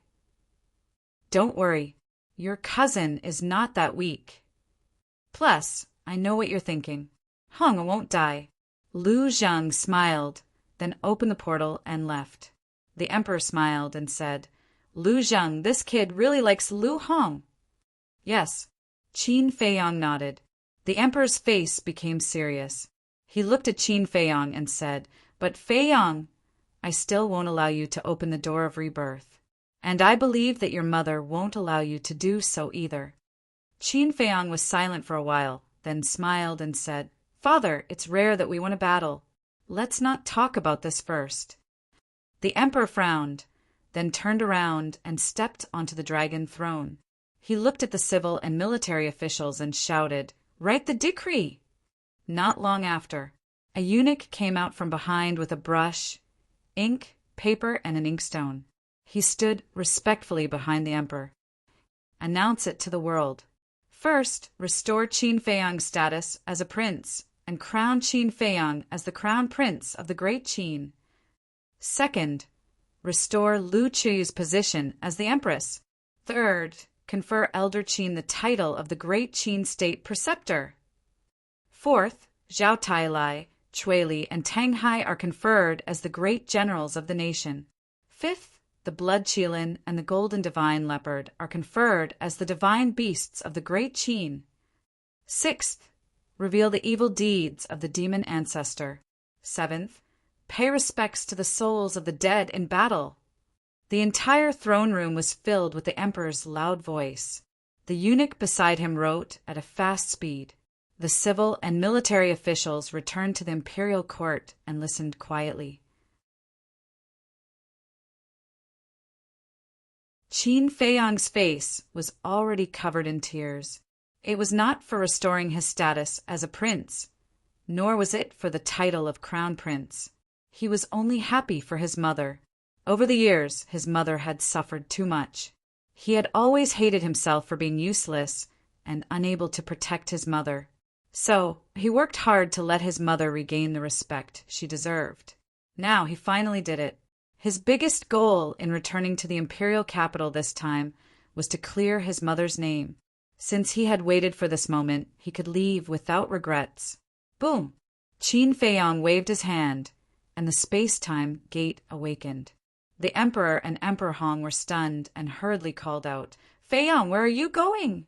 "Don't worry, your cousin is not that weak. Plus, I know what you're thinking. Hong won't die." Lu Zheng smiled, then opened the portal and left. The emperor smiled and said, "Lu Zheng, this kid really likes Lu Hong." "Yes." Qin Feiyang nodded. The emperor's face became serious. He looked at Qin Feiyang and said, "But Feiyang, I still won't allow you to open the door of rebirth." And I believe that your mother won't allow you to do so either. Qin Feiyang was silent for a while, then smiled and said, Father, it's rare that we win a battle. Let's not talk about this first. The emperor frowned, then turned around and stepped onto the dragon throne. He looked at the civil and military officials and shouted, Write the decree! Not long after, a eunuch came out from behind with a brush, ink, paper, and an inkstone. He stood respectfully behind the emperor. Announce it to the world. First, restore Qin Feiyang's status as a prince and crown Qin Feiyang as the crown prince of the Great Qin. Second, restore Lu Chu's position as the empress. Third, confer Elder Qin the title of the Great Qin State Preceptor. Fourth, Zhao Tailai, Chuili, and Tang Hai are conferred as the great generals of the nation. Fifth, the Blood Qilin and the Golden Divine Leopard are conferred as the divine beasts of the Great Qin. Sixth, reveal the evil deeds of the demon ancestor. Seventh, pay respects to the souls of the dead in battle. The entire throne room was filled with the emperor's loud voice. The eunuch beside him wrote at a fast speed. The civil and military officials returned to the imperial court and listened quietly. Qin Feiyang's face was already covered in tears. It was not for restoring his status as a prince, nor was it for the title of crown prince. He was only happy for his mother. Over the years, his mother had suffered too much. He had always hated himself for being useless and unable to protect his mother. So, he worked hard to let his mother regain the respect she deserved. Now he finally did it. His biggest goal in returning to the imperial capital this time was to clear his mother's name. Since he had waited for this moment, he could leave without regrets. Boom! Qin Feiyang waved his hand, and the space-time gate awakened. The emperor and Emperor Hong were stunned and hurriedly called out, Feiyang, where are you going?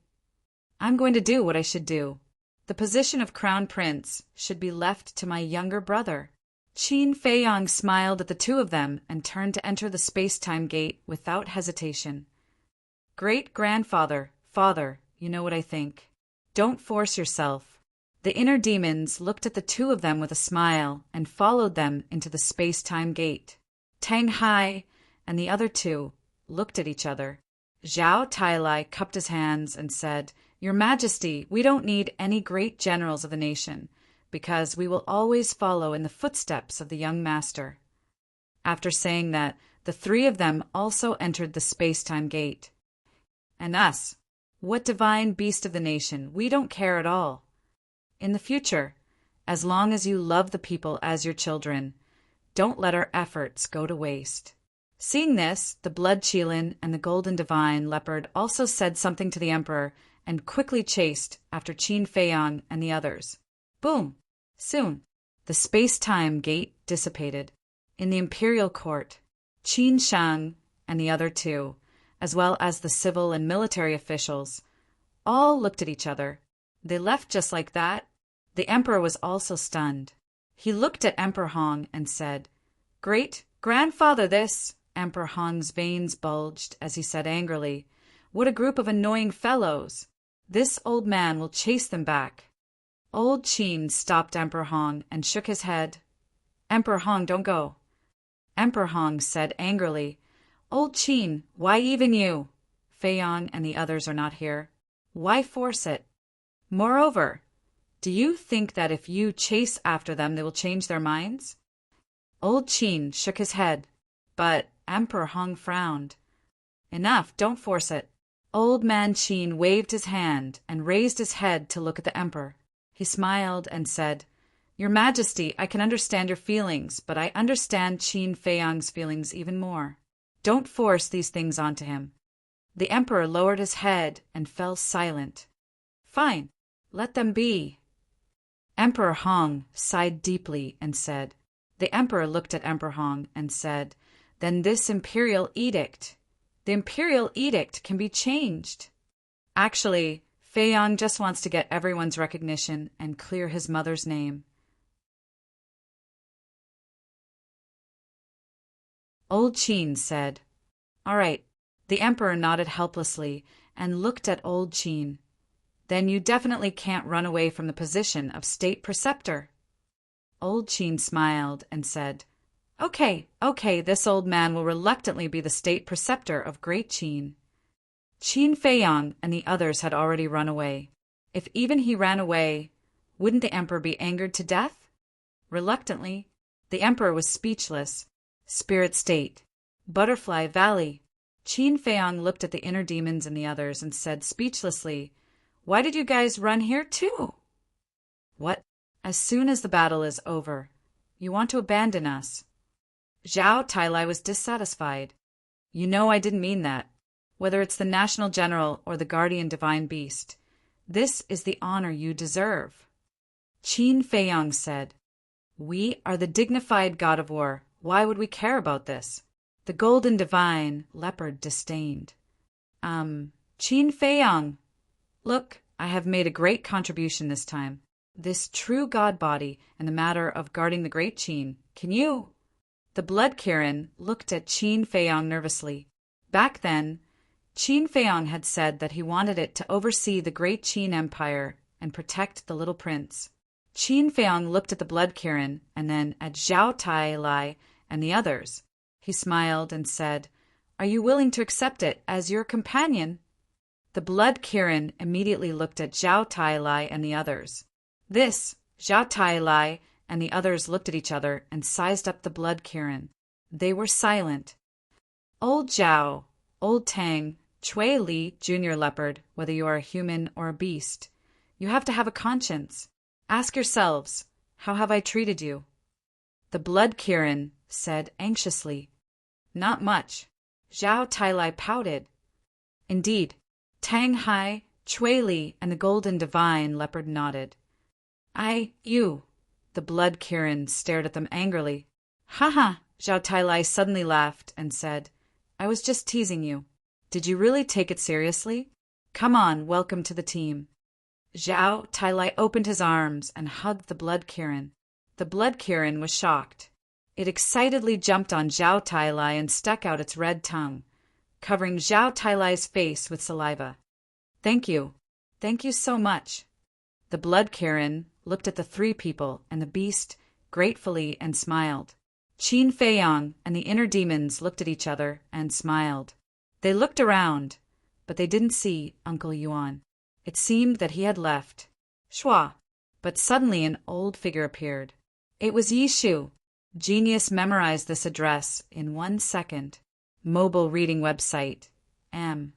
I'm going to do what I should do. The position of crown prince should be left to my younger brother. Qin Feiyang smiled at the two of them and turned to enter the space-time gate without hesitation. Great-grandfather, father, you know what I think. Don't force yourself. The inner demons looked at the two of them with a smile and followed them into the space-time gate. Tang Hai and the other two looked at each other. Zhao Tailai cupped his hands and said, Your Majesty, we don't need any great generals of the nation, because we will always follow in the footsteps of the young master. After saying that, the three of them also entered the space-time gate. And us, what divine beast of the nation, we don't care at all. In the future, as long as you love the people as your children, don't let our efforts go to waste. Seeing this, the Blood Qilin and the Golden Divine Leopard also said something to the emperor and quickly chased after Qin Feiyang and the others. Boom! Soon, the space-time gate dissipated. In the imperial court, Qin Shang and the other two, as well as the civil and military officials, all looked at each other. They left just like that. The emperor was also stunned. He looked at Emperor Hong and said, Great-grandfather this. Emperor Hong's veins bulged as he said angrily, What a group of annoying fellows. This old man will chase them back. Old Qin stopped Emperor Hong and shook his head. Emperor Hong, don't go. Emperor Hong said angrily, Old Qin, why even you? Feiyang and the others are not here. Why force it? Moreover, do you think that if you chase after them they will change their minds? Old Qin shook his head, but Emperor Hong frowned. Enough, don't force it. Old man Qin waved his hand and raised his head to look at the emperor. He smiled and said, Your Majesty, I can understand your feelings, but I understand Qin Feiyang's feelings even more. Don't force these things onto him. The emperor lowered his head and fell silent. Fine, let them be. Emperor Hong sighed deeply and said, The emperor looked at Emperor Hong and said, Then this imperial edict. The imperial edict can be changed. Actually, Feiyang just wants to get everyone's recognition and clear his mother's name. Old Qin said, All right, The emperor nodded helplessly and looked at old Qin. Then you definitely can't run away from the position of state preceptor. Old Qin smiled and said, Okay, this old man will reluctantly be the state preceptor of Great Qin. Qin Feiyang and the others had already run away. If even he ran away, wouldn't the emperor be angered to death? Reluctantly, the emperor was speechless. Spirit State. Butterfly Valley. Qin Feiyang looked at the inner demons and the others and said speechlessly, Why did you guys run here too? What? As soon as the battle is over, you want to abandon us? Zhao Tailai was dissatisfied. You know I didn't mean that. Whether it's the national general or the guardian divine beast, this is the honor you deserve. Qin Feiyang said, We are the dignified god of war. Why would we care about this? The golden divine leopard disdained. Qin Feiyang. Look, I have made a great contribution this time. This true god body and the matter of guarding the great Qin. Can you? The blood Kirin looked at Qin Feiyang nervously. Back then, Qin Feiyang had said that he wanted it to oversee the great Qin Empire and protect the little prince. Qin Feiyang looked at the blood Kirin and then at Zhao Tailai and the others. He smiled and said, Are you willing to accept it as your companion? The blood Kirin immediately looked at Zhao Tailai and the others. Zhao Tailai and the others looked at each other and sized up the blood Kirin. They were silent. Old Zhao, Old Tang, Chui Li, Junior Leopard, whether you are a human or a beast, you have to have a conscience. Ask yourselves, how have I treated you? The blood Kirin said anxiously, Not much. Zhao Tailai pouted. Indeed, Tang Hai, Chui Li, and the golden divine leopard nodded. You. The blood Kirin stared at them angrily. Ha ha! Zhao Tailai suddenly laughed and said, I was just teasing you. Did you really take it seriously? Come on, welcome to the team. Zhao Tailai opened his arms and hugged the blood Kirin. The blood Kirin was shocked. It excitedly jumped on Zhao Tailai and stuck out its red tongue, covering Zhao Tailai's face with saliva. Thank you. Thank you so much. The blood Kirin looked at the three people and the beast gratefully and smiled. Qin Feiyang and the inner demons looked at each other and smiled. They looked around, but they didn't see Uncle Yuan. It seemed that he had left. Shua. But suddenly an old figure appeared. It was Yi Shu. Genius memorized this address in 1 second. Mobile reading website. M.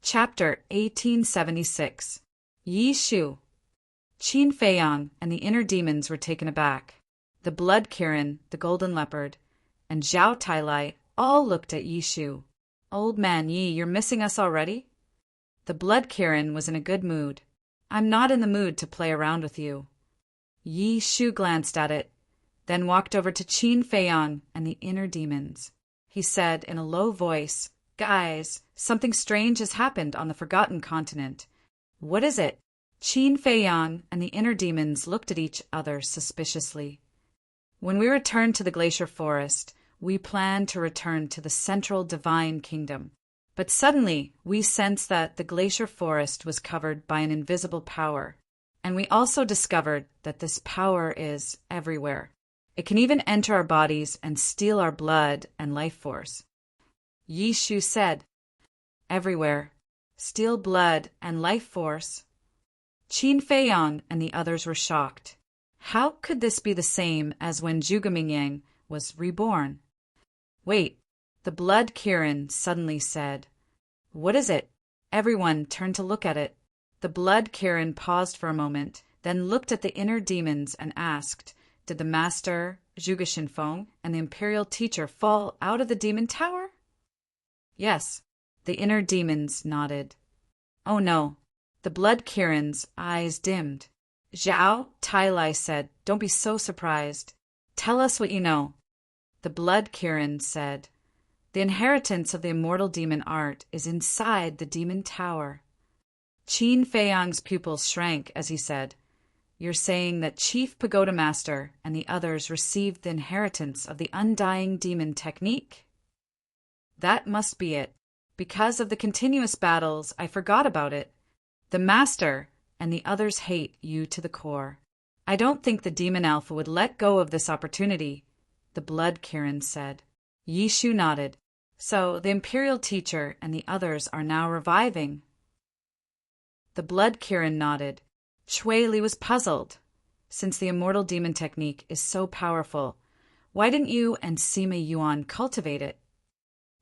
Chapter 1876. Yi Shu. Qin Feiyang and the inner demons were taken aback. The blood Kirin, the golden leopard, and Zhao Tailai all looked at Yi Shu. Old man Yi, you're missing us already? The blood Kirin was in a good mood. I'm not in the mood to play around with you. Yi Shu glanced at it, then walked over to Qin Feiyang and the inner demons. He said in a low voice, Guys, something strange has happened on the Forgotten Continent. What is it? Qin Feiyang and the inner demons looked at each other suspiciously. When we returned to the glacier forest, we planned to return to the central divine kingdom. But suddenly, we sensed that the glacier forest was covered by an invisible power. And we also discovered that this power is everywhere. It can even enter our bodies and steal our blood and life force. Yi Shu said, Everywhere. Steal blood and life force. Qin Feiyang and the others were shocked. How could this be the same as when Zhuge Mingyang was reborn? Wait, the blood Kirin suddenly said. What is it? Everyone turned to look at it. The blood Kirin paused for a moment, then looked at the inner demons and asked, Did the master, Zhuge Shinfeng, and the imperial teacher fall out of the demon tower? Yes, the inner demons nodded. Oh no, the blood Kirin's eyes dimmed. Zhao Tailai said, Don't be so surprised. Tell us what you know. The blood Kirin said, The inheritance of the immortal demon art is inside the demon tower. Qin Feiyang's pupils shrank as he said, You're saying that Chief Pagoda Master and the others received the inheritance of the Undying Demon technique? That must be it. Because of the continuous battles, I forgot about it. The Master and the others hate you to the core. I don't think the Demon Alpha would let go of this opportunity, the Blood Kirin said. Yishu nodded. So, the Imperial Teacher and the others are now reviving. The Blood Kirin nodded. Shui Li was puzzled. Since the Immortal Demon technique is so powerful, why didn't you and Sima Yuan cultivate it?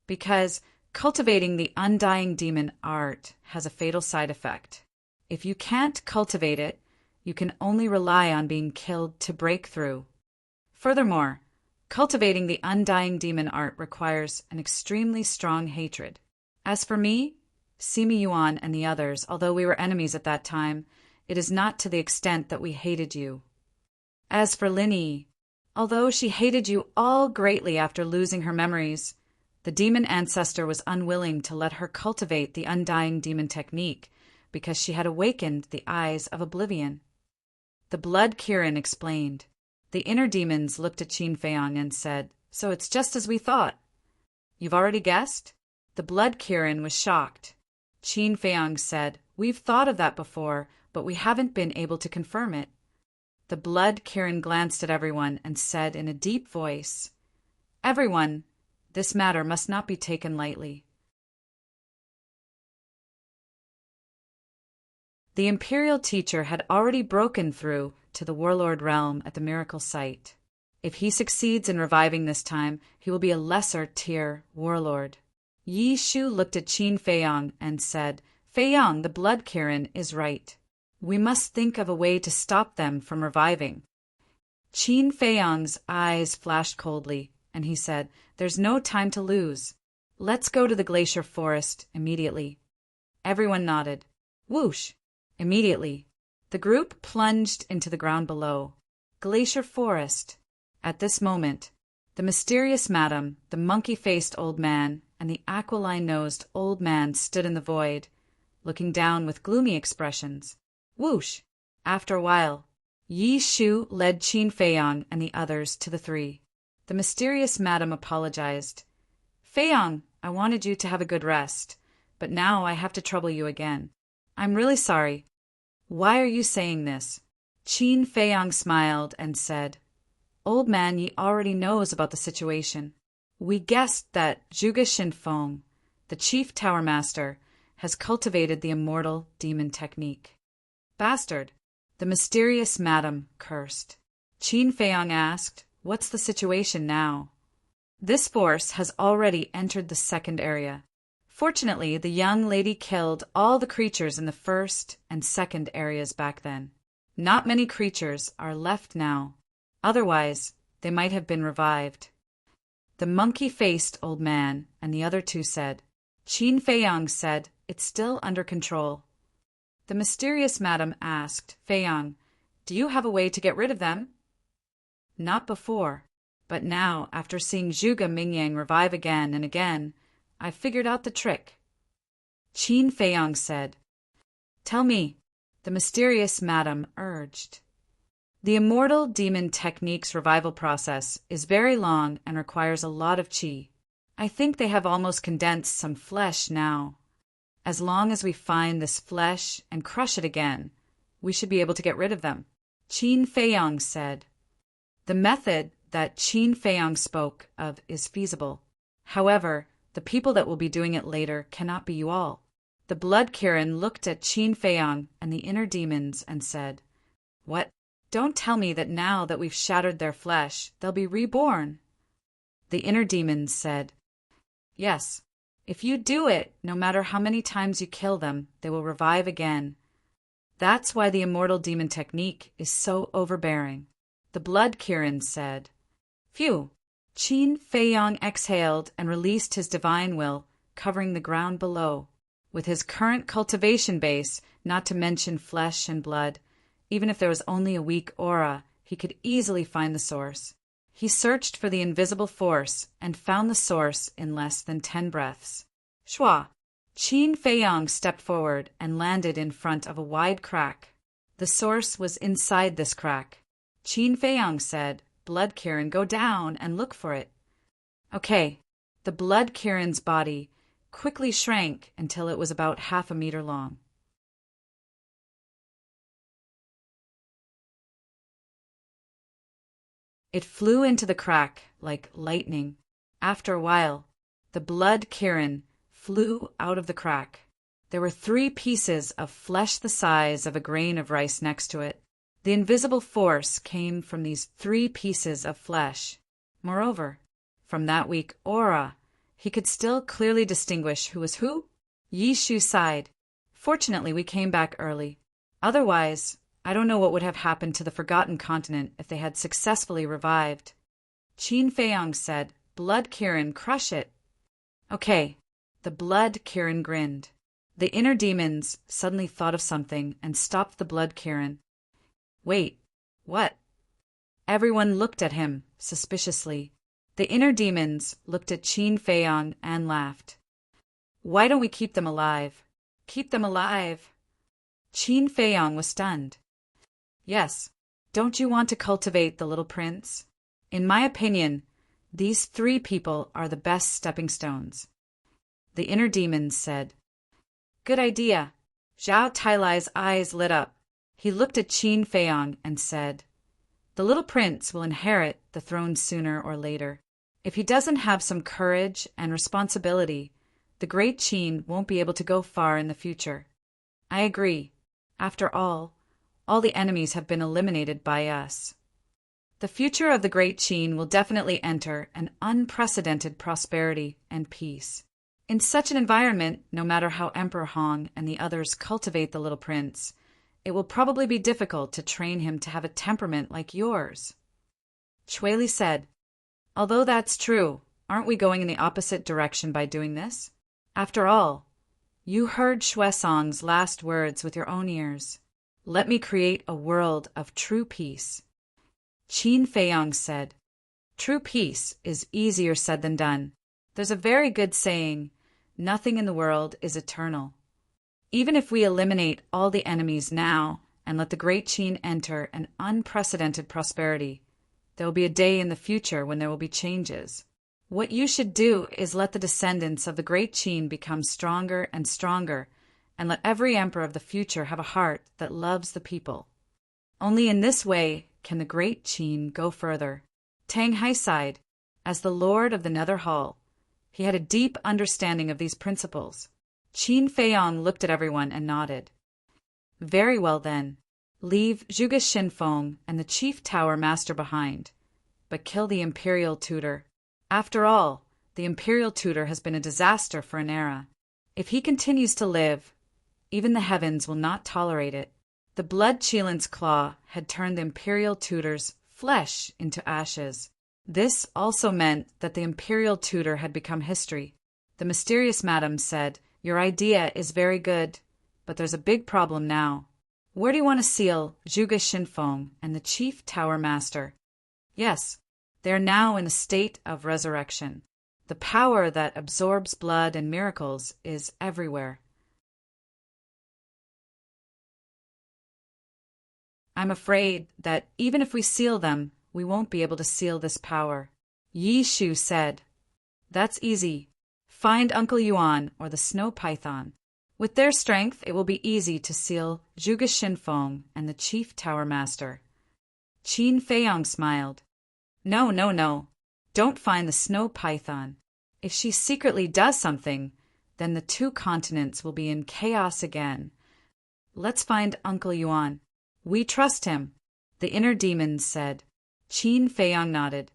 Because cultivating the Undying Demon art has a fatal side effect. If you can't cultivate it, you can only rely on being killed to break through. Furthermore, cultivating the Undying Demon art requires an extremely strong hatred. As for me, Sima Yuan and the others, although we were enemies at that time, it is not to the extent that we hated you. As for Lin Yi, although she hated you all greatly after losing her memories, the demon ancestor was unwilling to let her cultivate the Undying Demon technique because she had awakened the eyes of oblivion. The Blood Kirin explained. The inner demons looked at Qin Feiyang and said, So it's just as we thought. You've already guessed? The Blood Kirin was shocked. Qin Feiyang said, We've thought of that before, but we haven't been able to confirm it. The Blood Kirin glanced at everyone and said in a deep voice, Everyone, this matter must not be taken lightly. The Imperial Teacher had already broken through to the Warlord realm at the miracle site. If he succeeds in reviving this time, he will be a lesser-tier warlord. Yi Shu looked at Qin Feiyang and said, Feiyang, the Blood Kirin, is right. We must think of a way to stop them from reviving. Qin Feiyang's eyes flashed coldly, and he said, There's no time to lose. Let's go to the glacier forest immediately. Everyone nodded. Whoosh! Immediately, the group plunged into the ground below. Glacier forest. At this moment, the mysterious madam, the monkey-faced old man, and the aquiline-nosed old man stood in the void, looking down with gloomy expressions. Whoosh! After a while, Yi Shu led Qin Feiyang and the others to the three. The mysterious madam apologized. Feiyang, I wanted you to have a good rest, but now I have to trouble you again. I'm really sorry. Why are you saying this? Qin Feiyang smiled and said, Old man, ye already knows about the situation. We guessed that Zhuge Shinfeng, the chief tower master, has cultivated the immortal demon technique. Bastard! The mysterious madam cursed. Qin Feiyang asked, What's the situation now? This force has already entered the second area. Fortunately, the young lady killed all the creatures in the first and second areas back then. Not many creatures are left now. Otherwise, they might have been revived. The monkey-faced old man and the other two said. Qin Feiyang said, It's still under control. The mysterious madam asked, Feiyang, do you have a way to get rid of them? Not before, but now, after seeing Zhuge Mingyang revive again and again, I've figured out the trick. Qin Feiyang said. Tell me, the mysterious madam urged. The immortal demon technique's revival process is very long and requires a lot of qi. I think they have almost condensed some flesh now. As long as we find this flesh and crush it again, we should be able to get rid of them. Qin Feiyang said. The method that Qin Feiyang spoke of is feasible. However, the people that will be doing it later cannot be you all. The Blood Kirin looked at Qin Feiyang and the inner demons and said, What? Don't tell me that now that we've shattered their flesh, they'll be reborn. The inner demons said, Yes. If you do it, no matter how many times you kill them, they will revive again. That's why the immortal demon technique is so overbearing. The Blood Kirin said. Phew! Qin Feiyang exhaled and released his divine will, covering the ground below. With his current cultivation base, not to mention flesh and blood, even if there was only a weak aura, he could easily find the source. He searched for the invisible force and found the source in less than 10 breaths. Shua! Qin Feiyang stepped forward and landed in front of a wide crack. The source was inside this crack. Qin Feiyang said, "Blood Kirin, go down and look for it." Okay. The Blood Kirin's body quickly shrank until it was about 1/2 meter long. It flew into the crack like lightning. After a while, the Blood Kirin flew out of the crack. There were 3 pieces of flesh the size of a grain of rice next to it. The invisible force came from these 3 pieces of flesh. Moreover, from that weak aura, he could still clearly distinguish who was who. Yi Shu sighed. Fortunately, we came back early. Otherwise, I don't know what would have happened to the Forgotten Continent if they had successfully revived. Qin Feiyang said, "Blood Kirin, crush it." Okay. The Blood Kirin grinned. The inner demons suddenly thought of something and stopped the Blood Kirin. Wait, what? Everyone looked at him suspiciously. The inner demons looked at Qin Feiyang and laughed. Why don't we keep them alive? Keep them alive? Qin Feiyang was stunned. Yes, don't you want to cultivate the little prince? In my opinion, these 3 people are the best stepping stones. The inner demons said. Good idea. Zhao Tailai's eyes lit up. He looked at Qin Feiyang and said, "The little prince will inherit the throne sooner or later. If he doesn't have some courage and responsibility, the great Qin won't be able to go far in the future." I agree. After all the enemies have been eliminated by us. The future of the great Qin will definitely enter an unprecedented prosperity and peace. In such an environment, no matter how Emperor Hong and the others cultivate the little prince, it will probably be difficult to train him to have a temperament like yours. Chueli said, "Although that's true, aren't we going in the opposite direction by doing this? After all, you heard Xuesong's last words with your own ears. Let me create a world of true peace." Qin Feiyang said, "True peace is easier said than done. There's a very good saying, nothing in the world is eternal. Even if we eliminate all the enemies now and let the great Qin enter an unprecedented prosperity, there will be a day in the future when there will be changes. What you should do is let the descendants of the great Qin become stronger and stronger, and let every emperor of the future have a heart that loves the people. Only in this way can the great Qin go further." Tang Hai sighed. As the lord of the Nether Hall, he had a deep understanding of these principles. Qin Feiyang looked at everyone and nodded. "Very well then. Leave Zhuge Xinfeng and the chief tower master behind, but kill the imperial tutor. After all, the imperial tutor has been a disaster for an era. If he continues to live, even the heavens will not tolerate it." The blood Qilin's claw had turned the imperial tutor's flesh into ashes. This also meant that the imperial tutor had become history. The mysterious madam said, "Your idea is very good, but there's a big problem now. Where do you want to seal Zhuge Xinfeng and the chief tower master?" "Yes, they are now in a state of resurrection. The power that absorbs blood and miracles is everywhere. I'm afraid that even if we seal them, we won't be able to seal this power." Yi Shu said, "That's easy. Find Uncle Yuan or the Snow Python. With their strength, it will be easy to seal Zhuge Xinfeng and the chief tower master." Qin Feiyang smiled. No. Don't find the Snow Python. If she secretly does something, then the 2 continents will be in chaos again. Let's find Uncle Yuan. We trust him," the inner demons said. Qin Feiyang nodded.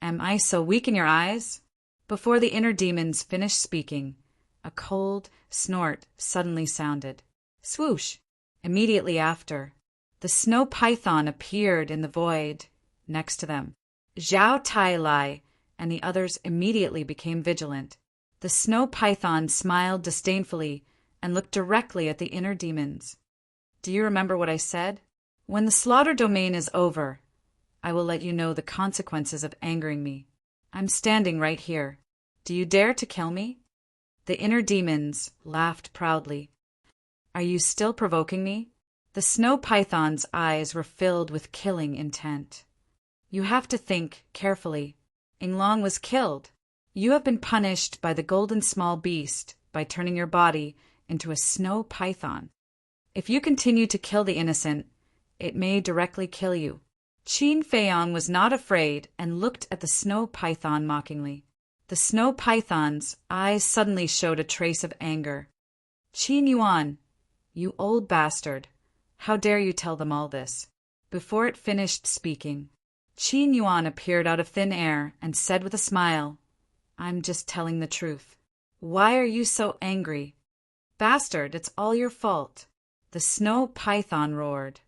"Am I so weak in your eyes?" Before the inner demons finished speaking, a cold snort suddenly sounded. Swoosh! Immediately after, the Snow Python appeared in the void next to them. Zhao Tailai and the others immediately became vigilant. The Snow Python smiled disdainfully and looked directly at the inner demons. "Do you remember what I said? When the slaughter domain is over, I will let you know the consequences of angering me. I'm standing right here. Do you dare to kill me?" The inner demons laughed proudly. "Are you still provoking me? The snow python's eyes were filled with killing intent. You have to think carefully. Yinglong was killed. You have been punished by the golden small beast by turning your body into a snow python. If you continue to kill the innocent, it may directly kill you. Qin Feiyong was not afraid and looked at the snow python mockingly. The snow python's eyes suddenly showed a trace of anger. Qin Yuan, you old bastard, how dare you tell them all this? Before it finished speaking, Qin Yuan appeared out of thin air and said with a smile, I'm just telling the truth. Why are you so angry? Bastard, it's all your fault. The snow python roared.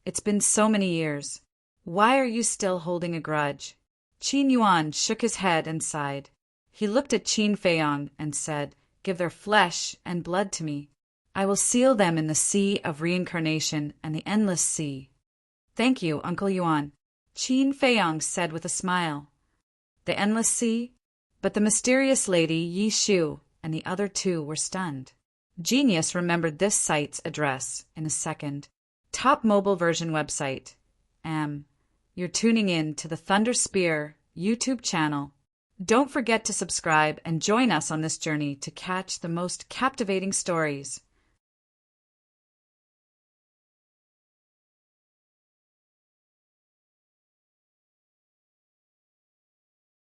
It's been so many years. Why are you still holding a grudge? Qin Yuan shook his head and sighed. He looked at Qin Feiyong and said, Give their flesh and blood to me. I will seal them in the sea of reincarnation and the endless sea. Thank you, Uncle Yuan, Qin Feiyong said with a smile. The endless sea? But the mysterious lady Yi Shu and the other two were stunned. Genius remembered this site's address in a second. Top mobile version website. You're tuning in to the Thunder Spear YouTube channel. Don't forget to subscribe and join us on this journey to catch the most captivating stories.